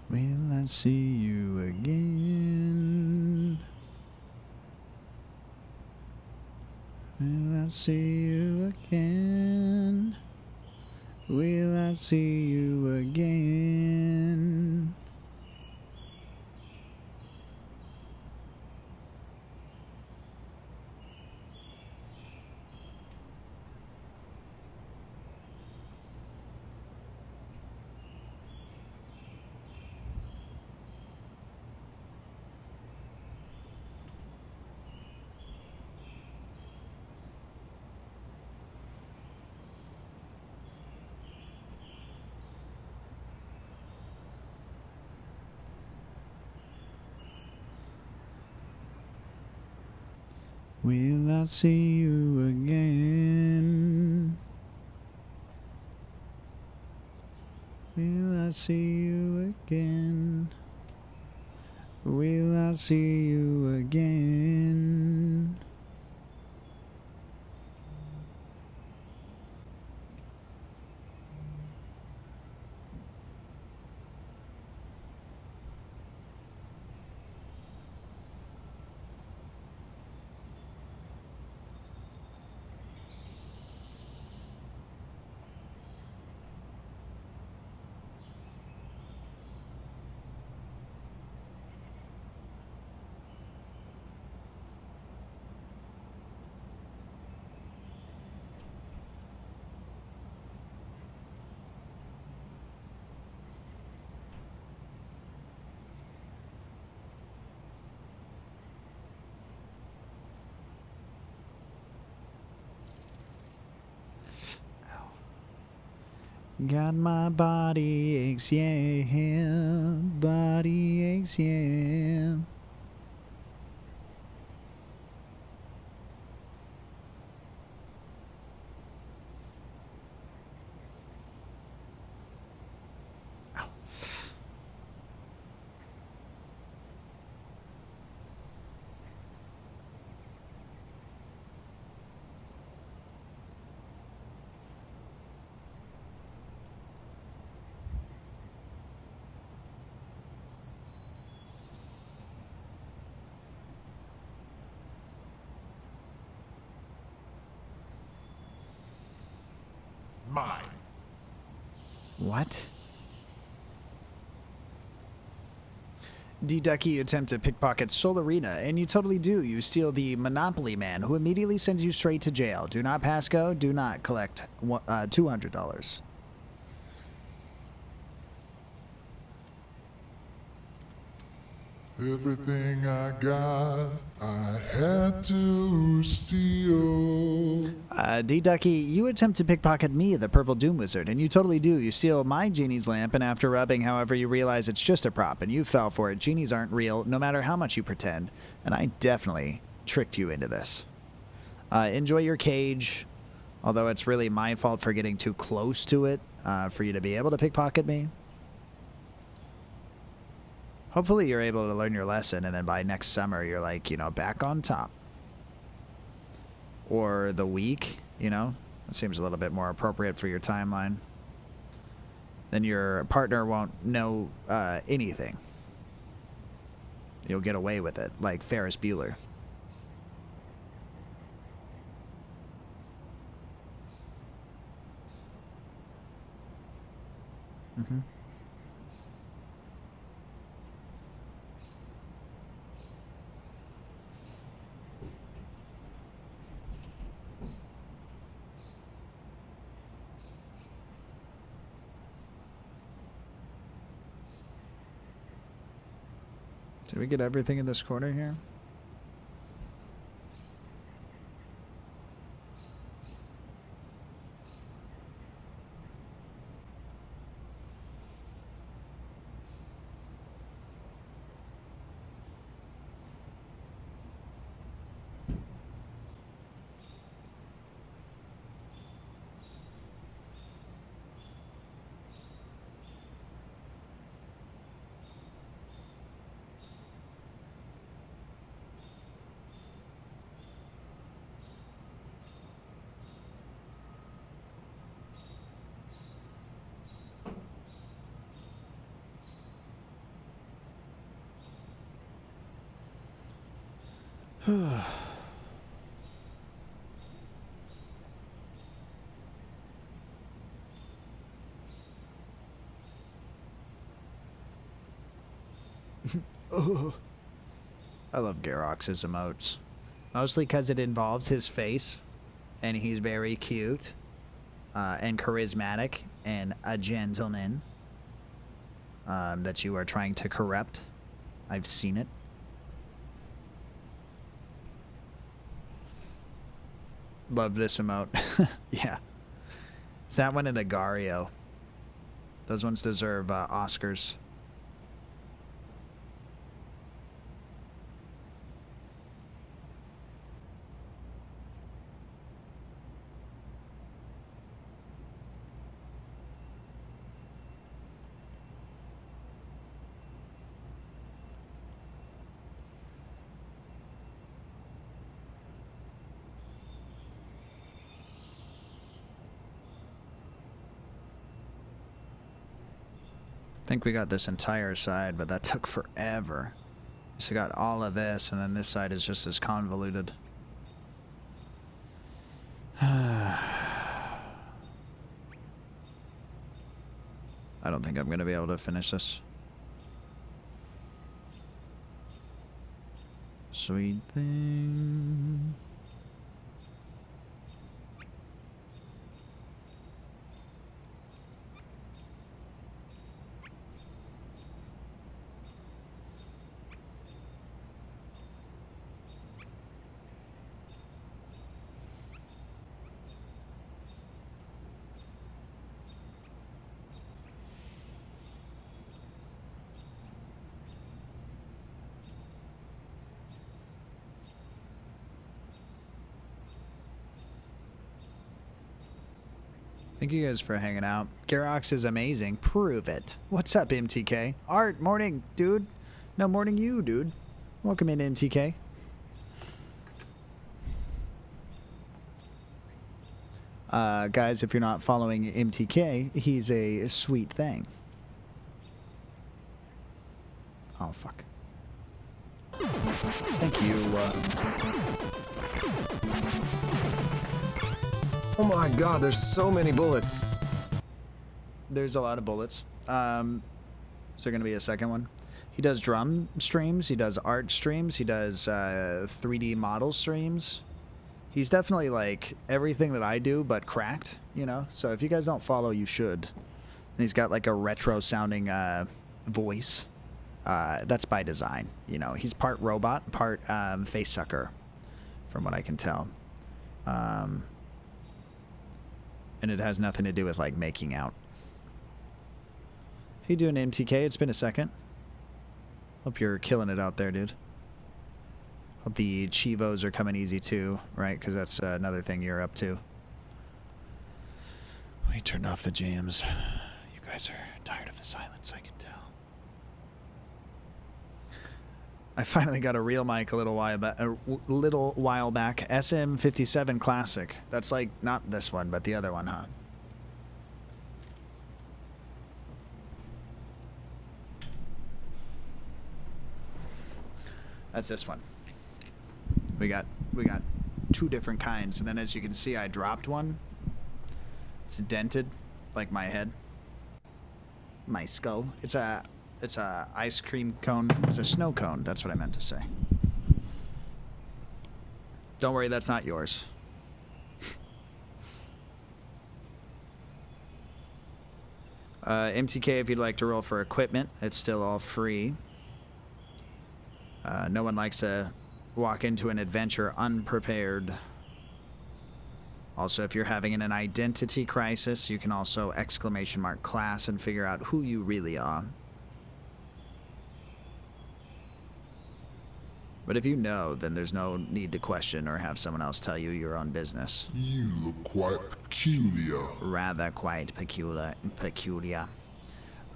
Will I see you again? Will I see you again? Will I see you again? Will I see you again? Will I see you again? Will I see you again? Got my body aches, yeah. Body aches, yeah. What? D-Ducky, you attempt to pickpocket Solarina, and you totally do. You steal the Monopoly Man, who immediately sends you straight to jail. Do not pass go. Do not collect $200. Everything I got, I had to steal. D-Ducky, you attempt to pickpocket me, the Purple Doom Wizard, and you totally do. You steal my Genie's lamp, and after rubbing, however, you realize it's just a prop, and you fell for it. Genies aren't real, no matter how much you pretend, and I definitely tricked you into this. Enjoy your cage, although it's really my fault for getting too close to it for you to be able to pickpocket me. Hopefully you're able to learn your lesson, and then by next summer you're like, you know, back on top. Or the week, you know? That seems a little bit more appropriate for your timeline. Then your partner won't know anything. You'll get away with it, like Ferris Bueller. Mm-hmm. Did we get everything in this corner here? Oh. I love Garox's emotes. Mostly because it involves his face, and he's very cute, and charismatic, and a gentleman that you are trying to corrupt. I've seen it. Love this emote. Yeah. It's that one in the Gario. Those ones deserve Oscars. I think we got this entire side, but that took forever. So we got all of this, and then this side is just as convoluted. I don't think I'm going to be able to finish this. Sweet thing. Thank you guys for hanging out. Garox is amazing. Prove it. What's up, MTK? Art, morning, dude. No, morning you, dude. Welcome in, MTK. Guys, if you're not following MTK, he's a sweet thing. Oh, fuck. Thank you. Oh my god, there's so many bullets. there's a lot of bullets. Is there going to be a second one? He does drum streams. He does art streams. He does 3D model streams. He's definitely like everything that I do, but cracked, you know? So if you guys don't follow, you should. And he's got like a retro sounding voice. That's by design, you know? He's part robot, part face sucker, from what I can tell. And it has nothing to do with like making out. How you doing, MTK? It's been a second. Hope you're killing it out there, dude. Hope the Chivos are coming easy too, right? Because that's another thing you're up to. We turned off the jams. You guys are tired of the silence, I can tell. I finally got a real mic a little while back. SM57 Classic. That's like not this one, but the other one, huh? That's this one. We got two different kinds, and then as you can see, I dropped one. It's dented, like my head, my skull. It's a ice cream cone. It's a snow cone. That's what I meant to say. Don't worry, that's not yours. MTK, if you'd like to roll for equipment, it's still all free. No one likes to walk into an adventure unprepared. Also, if you're having an identity crisis, you can also ! class and figure out who you really are. But if you know, then there's no need to question or have someone else tell you your own business. You look quite peculiar. Rather quite peculiar.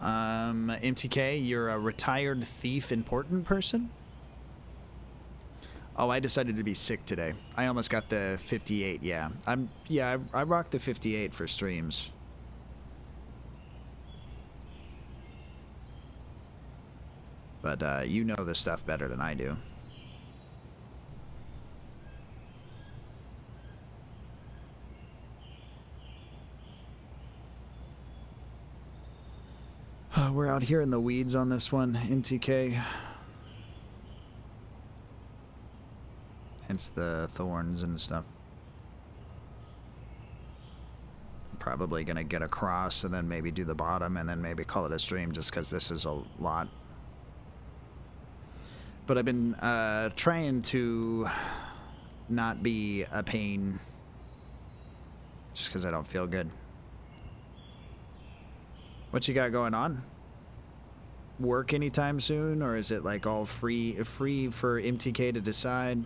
MTK, you're a retired thief important person? Oh, I decided to be sick today. I almost got the 58, yeah. I rocked the 58 for streams. But you know this stuff better than I do. We're out here in the weeds on this one, MTK. Hence the thorns and stuff. Probably gonna get across and then maybe do the bottom and then maybe call it a stream just because this is a lot. But I've been trying to not be a pain just because I don't feel good. What you got going on? Work anytime soon, or is it like all free for MTK to decide?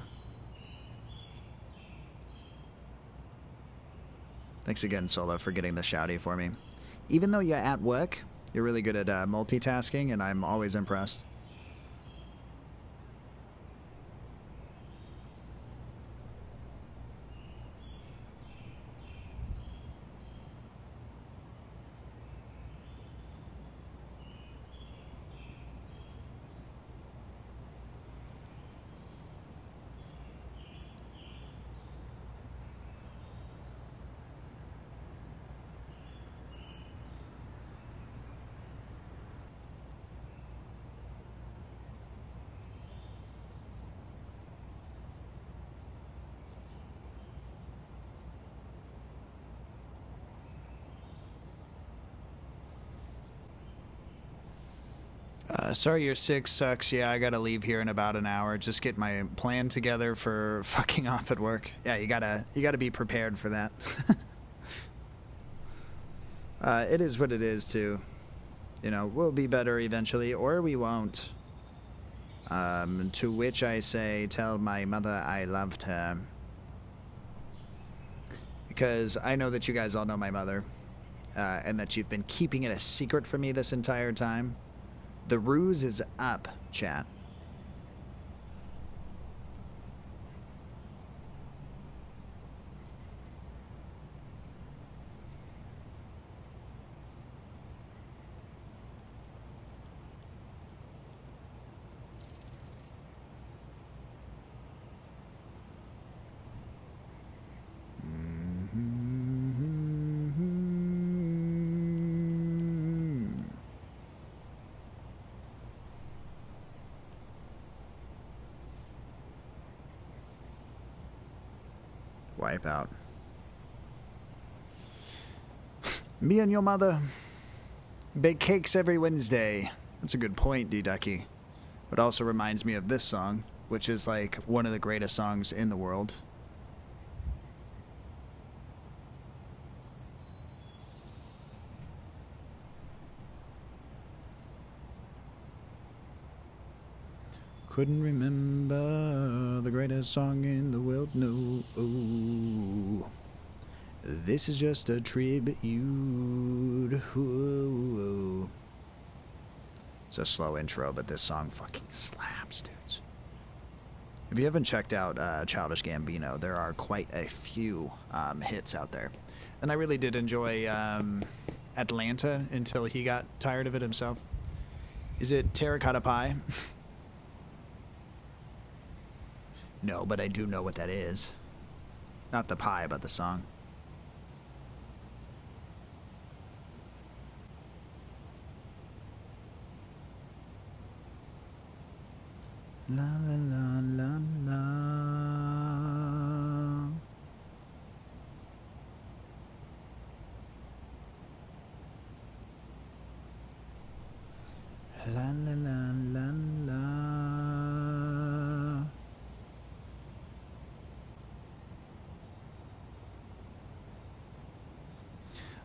Thanks again, Solo, for getting the shouty for me. Even though you're at work, you're really good at multitasking, and I'm always impressed. Sorry your 6 sucks. Yeah, I gotta leave here in about an hour. Just get my plan together for fucking off at work. Yeah, you gotta be prepared for that. It is what it is too. You know, we'll be better eventually, or we won't. To which I say, tell my mother I loved her. Because I know that you guys all know my mother, and that you've been keeping it a secret from me this entire time. The ruse is up, chat. Wipeout. Me and your mother bake cakes every Wednesday. That's a good point, D-Ducky. It also reminds me of this song, which is like one of the greatest songs in the world. Couldn't remember the greatest song in the world, no. Oh. This is just a tribute. Oh. It's a slow intro, but this song fucking slaps, dudes. If you haven't checked out Childish Gambino, there are quite a few hits out there. And I really did enjoy Atlanta until he got tired of it himself. Is it Terracotta Pie? No, but I do know what that is. Not the pie, but the song. La la la la la. La la la la la.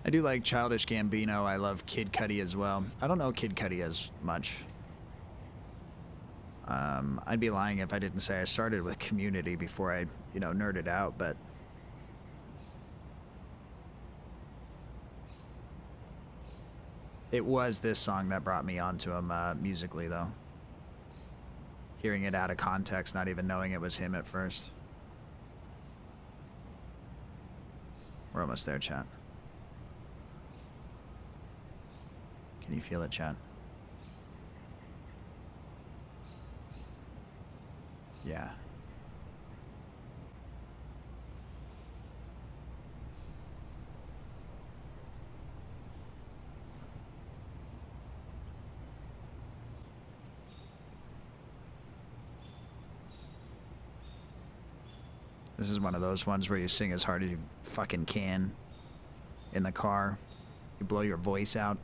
I do like Childish Gambino. I love Kid Cudi as well. I don't know Kid Cudi as much. I'd be lying if I didn't say I started with Community before I, nerded out, but it was this song that brought me onto him musically, though. Hearing it out of context, not even knowing it was him at first. We're almost there, chat. Can you feel it, chat? Yeah. This is one of those ones where you sing as hard as you fucking can in the car. You blow your voice out.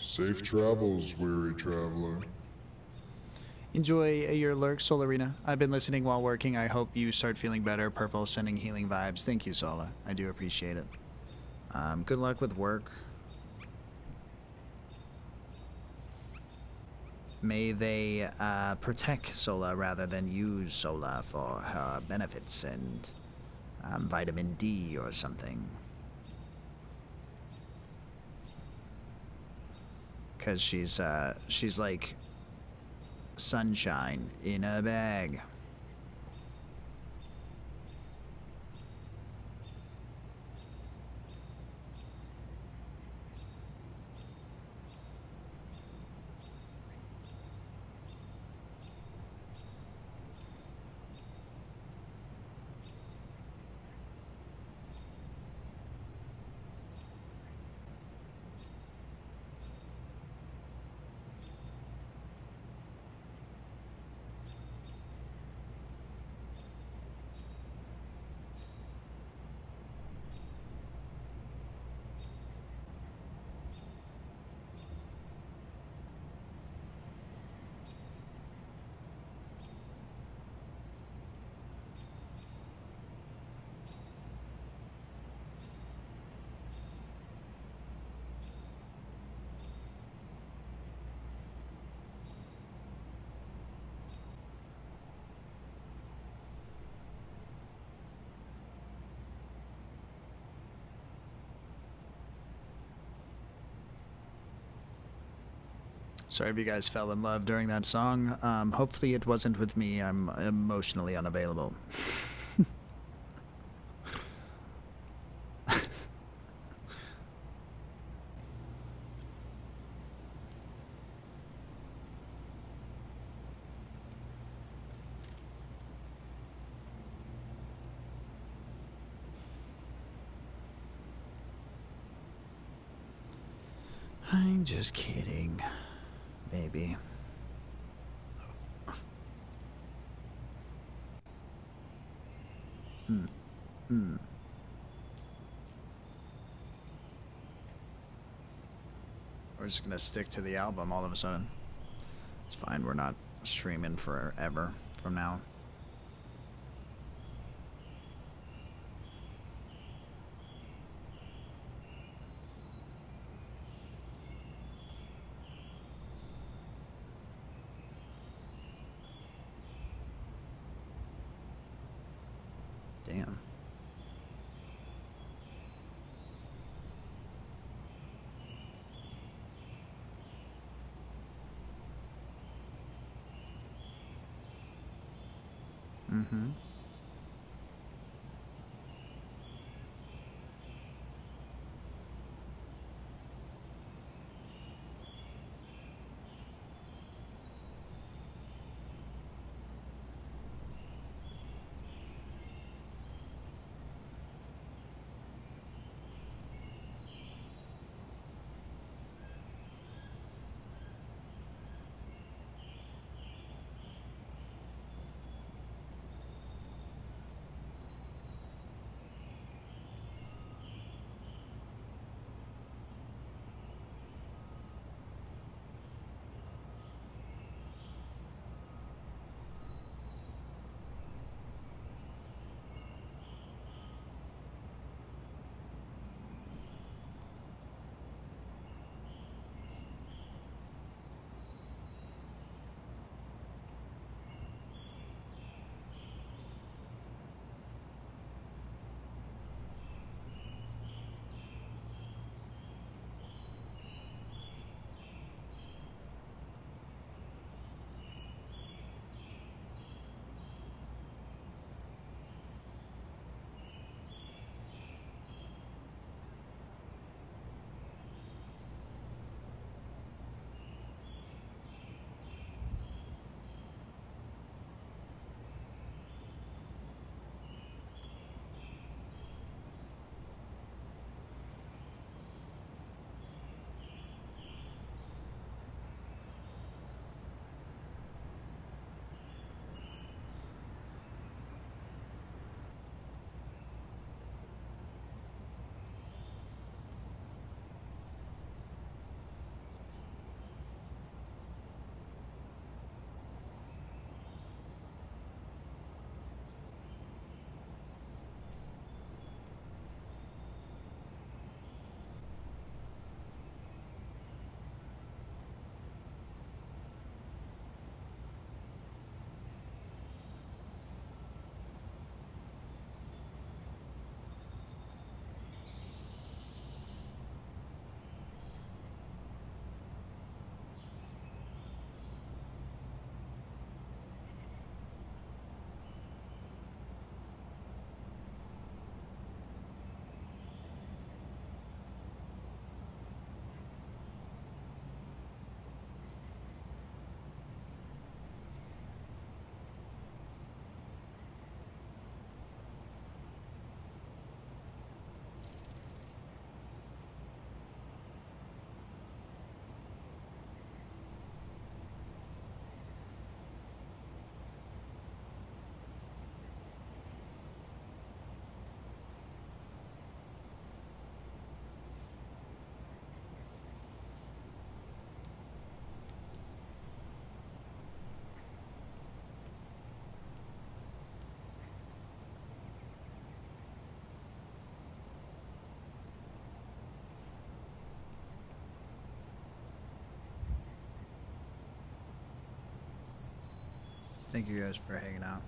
Safe travels, weary traveler. Enjoy your lurk, Solarina. I've been listening while working. I hope you start feeling better. Purple sending healing vibes. Thank you, Sola. I do appreciate it. Good luck with work. May they protect Sola rather than use Sola for her benefits and vitamin D or something. Because she's like sunshine in a bag. Sorry if you guys fell in love during that song. Hopefully it wasn't with me. I'm emotionally unavailable. I'm just kidding. Maybe. We're just gonna stick to the album all of a sudden. It's fine, we're not streaming forever from now. Damn. Mm-hmm. Thank you guys for hanging out.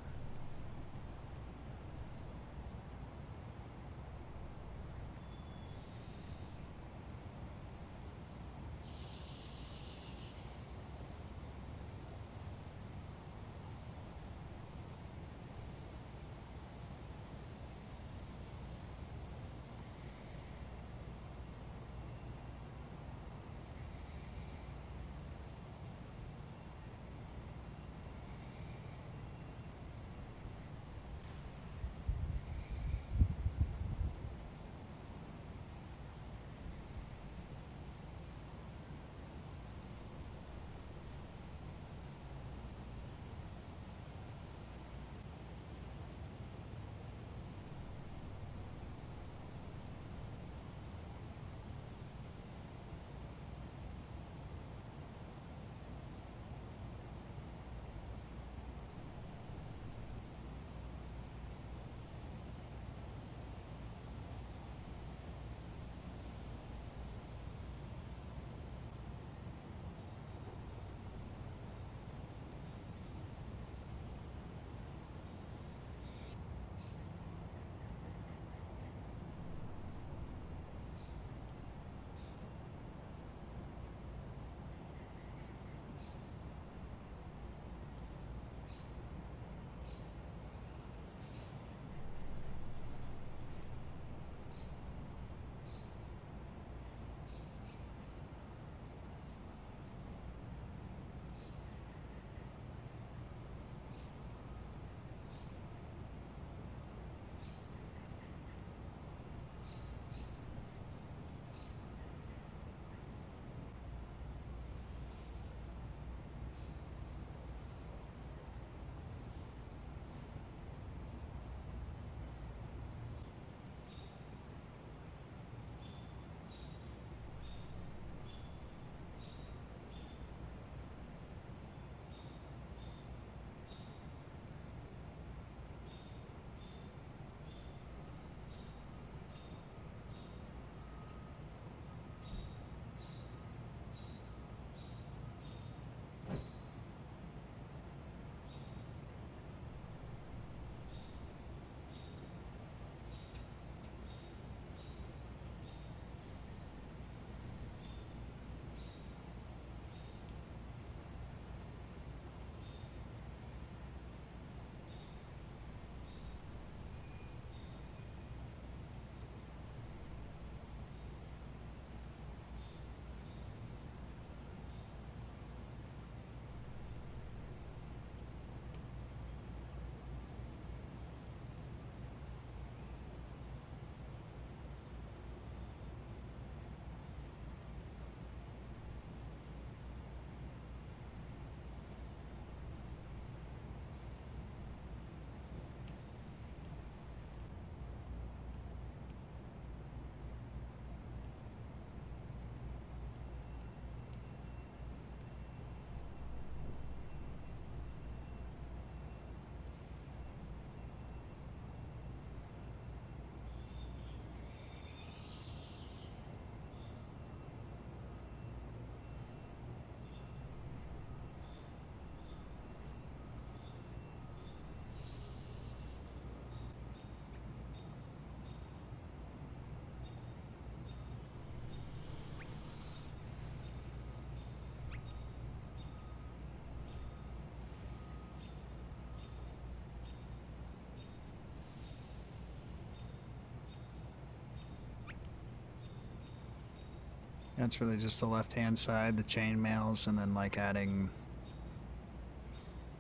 That's really just the left-hand side, the chainmails, and then like adding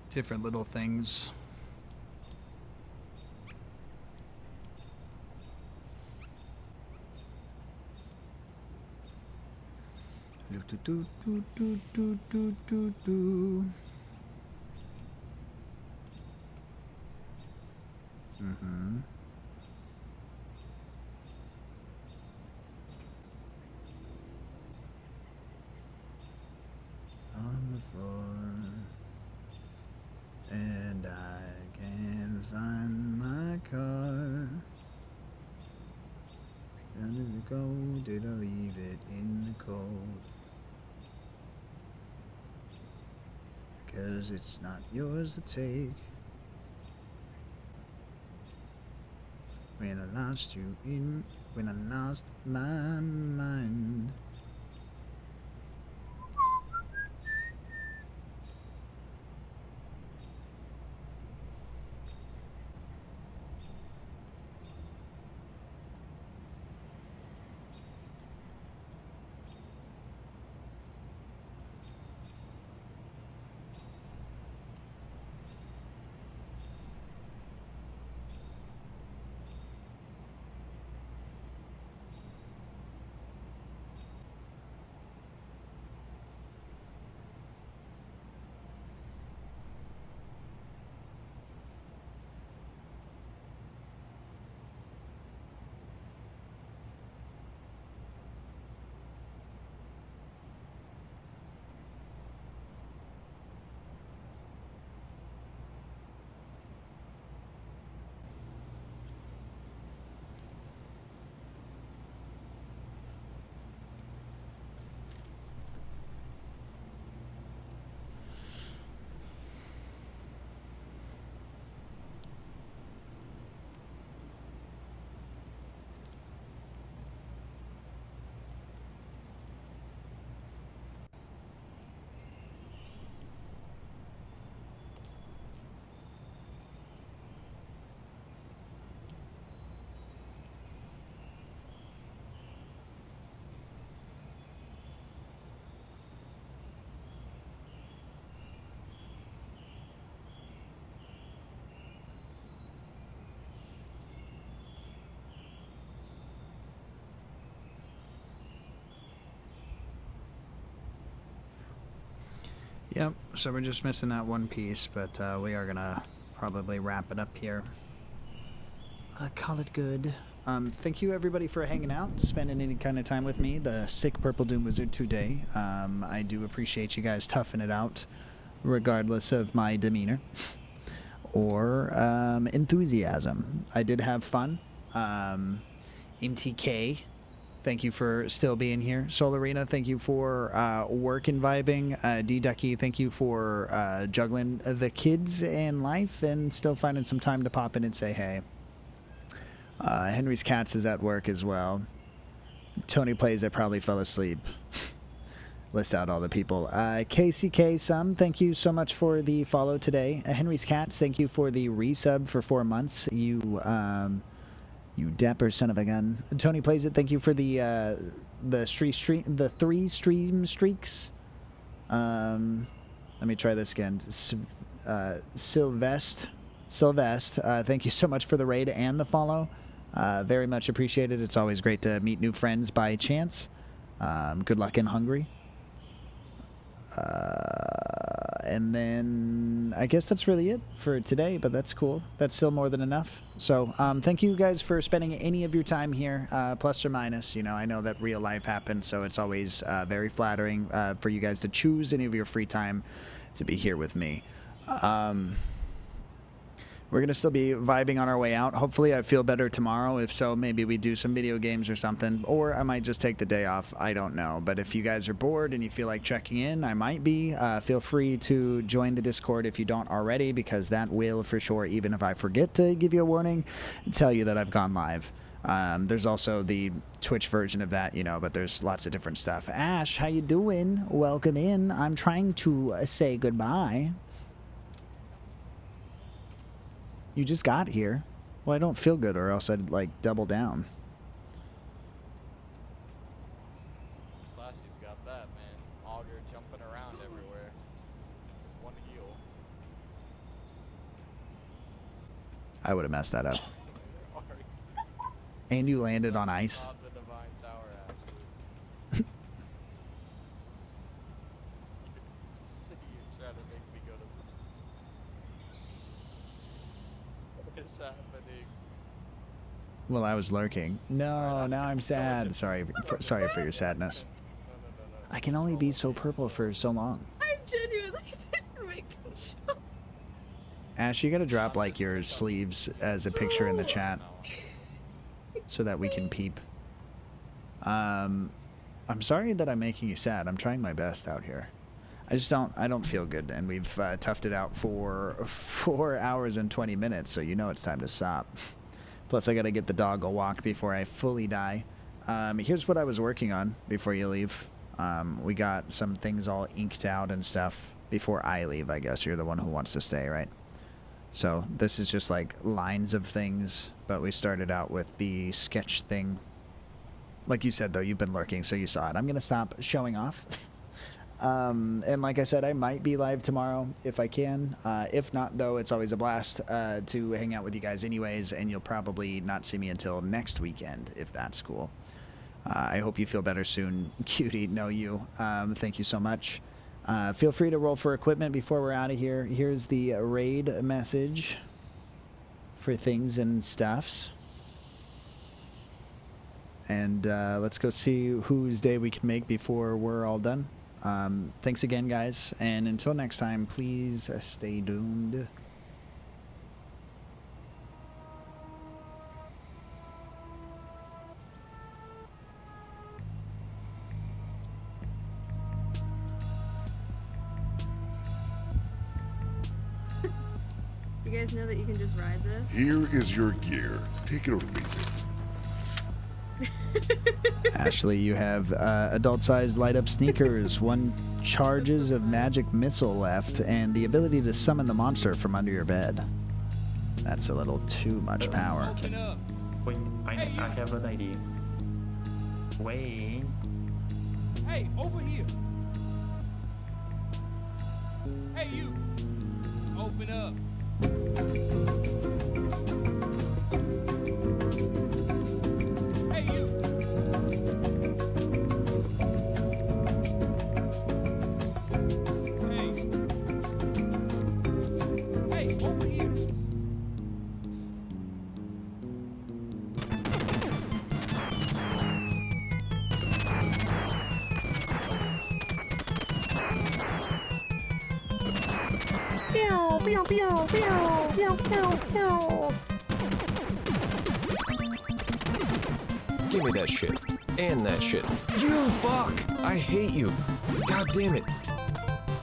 different little things. Mm-hmm. On the floor, and I can't find my car. Where did it go? Did I leave it in the cold? 'Cause it's not yours to take. When I lost you when I lost my mind. Yep, so we're just missing that one piece, but we are gonna probably wrap it up here. Call it good. Thank you everybody for hanging out, spending any kind of time with me, the sick Purple Doom Wizard today. I do appreciate you guys toughing it out, regardless of my demeanor or enthusiasm. I did have fun. MTK, thank you for still being here. Solarina, thank you for work and vibing. D-Ducky, thank you for juggling the kids and life and still finding some time to pop in and say hey. Henry's Cats is at work as well. Tony Plays, I probably fell asleep. List out all the people. KCK Sum, thank you so much for the follow today. Henry's Cats, thank you for the resub for 4 months. You dapper son of a gun. Tony Plays It, thank you for the 3 stream streaks. Let me try this again. Sylvest, thank you so much for the raid and the follow. Very much appreciated. It's always great to meet new friends by chance. Good luck in Hungary. And then I guess that's really it for today, but that's cool. That's still more than enough. So thank you guys for spending any of your time here, plus or minus. You know, I know that real life happens, so it's always very flattering for you guys to choose any of your free time to be here with me. We're going to still be vibing on our way out. Hopefully I feel better tomorrow. If so, maybe we do some video games or something. Or I might just take the day off. I don't know. But if you guys are bored and you feel like checking in, I might be. Feel free to join the Discord if you don't already, because that will for sure, even if I forget to give you a warning, tell you that I've gone live. There's also the Twitch version of that, you know, but there's lots of different stuff. Ash, how you doing? Welcome in. I'm trying to say goodbye. You just got here. Well, I don't feel good, or else I'd, like, double down. I would have messed that up. And you landed on ice. What's happening? Well, I was lurking. No, now I'm sad. Sorry for your sadness. I can only be so purple for so long. I genuinely didn't make the show. Ash, you gotta drop like your sleeves as a picture in the chat so that we can peep. I'm sorry that I'm making you sad. I'm trying my best out here. I don't feel good, and we've toughed it out for 4 hours and 20 minutes, so you know it's time to stop. Plus, I gotta get the dog a walk before I fully die. Here's what I was working on before you leave. We got some things all inked out and stuff before I leave, I guess. You're the one who wants to stay, right? So this is just like lines of things, but we started out with the sketch thing. Like you said, though, you've been lurking, so you saw it. I'm going to stop showing off. And like I said, I might be live tomorrow if I can. If not, though, it's always a blast to hang out with you guys anyways, and you'll probably not see me until next weekend, if that's cool. I hope you feel better soon, Cutie. Know you. Thank you so much. Feel free to roll for equipment before we're out of here. Here's the raid message for things and stuffs. And let's go see whose day we can make before we're all done. Thanks again, guys. And until next time, please stay tuned. You guys know that you can just ride this? Here is your gear. Take it or leave it. Ashley, you have adult-sized light-up sneakers, 1 charges of magic missile left, and the ability to summon the monster from under your bed. That's a little too much power. Wait, I have an idea. Wait. Hey, over here. Hey, you. Open up. Hey, you. Hey, over here. Pew, pew, pew, pew, pew, pew, pew. Give me that shit. And that shit. You fuck! I hate you. God damn it.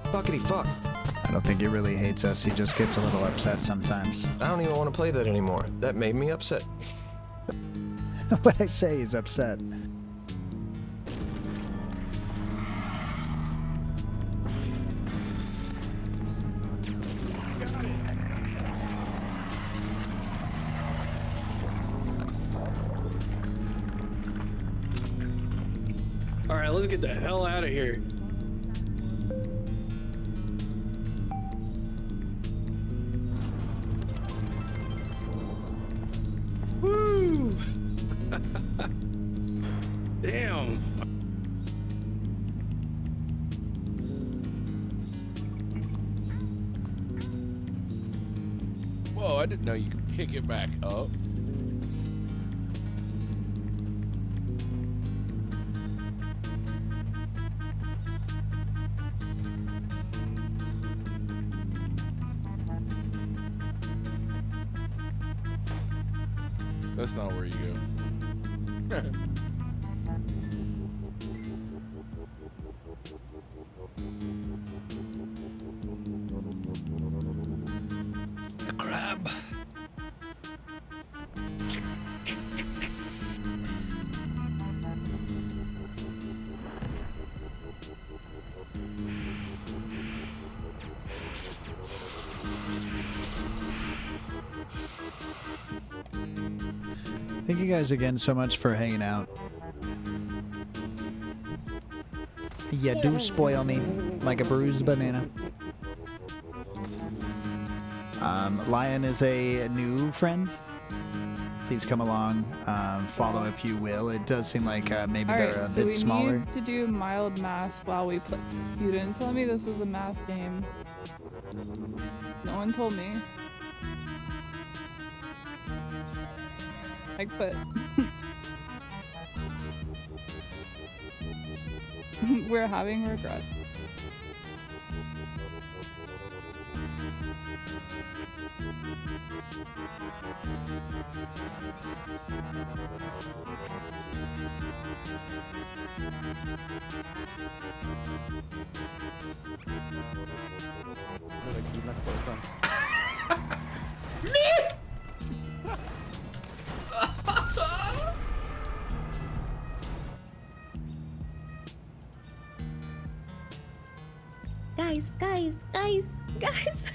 Fuckity fuck. I don't think he really hates us. He just gets a little upset sometimes. I don't even want to play that anymore. That made me upset. What I say, he's upset. Alright, let's get the hell out of here. Woo! Damn. Whoa, I didn't know you could pick it back up. That's not where you go. A crab. Thank you guys again so much for hanging out. You do spoil me like a bruised banana. Lion is a new friend. Please come along, follow if you will. It does seem like maybe they're Alright, a so bit we smaller. need to do mild math while we play. You didn't tell me this was a math game. No one told me. I quit. We're having regrets. Guys.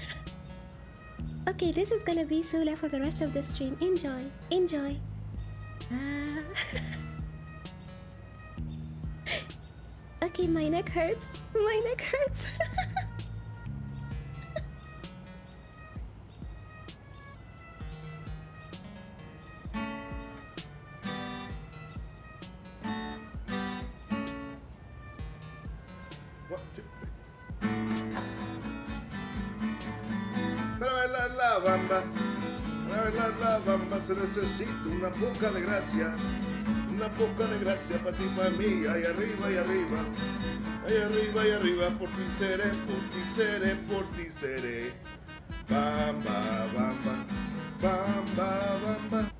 Okay, this is gonna be Sula for the rest of the stream. Enjoy. Okay, my neck hurts. One, two, three. Para bailar la bamba se necesita una poca de gracia para ti, para mí, ahí arriba, por ti seré, bamba, bamba.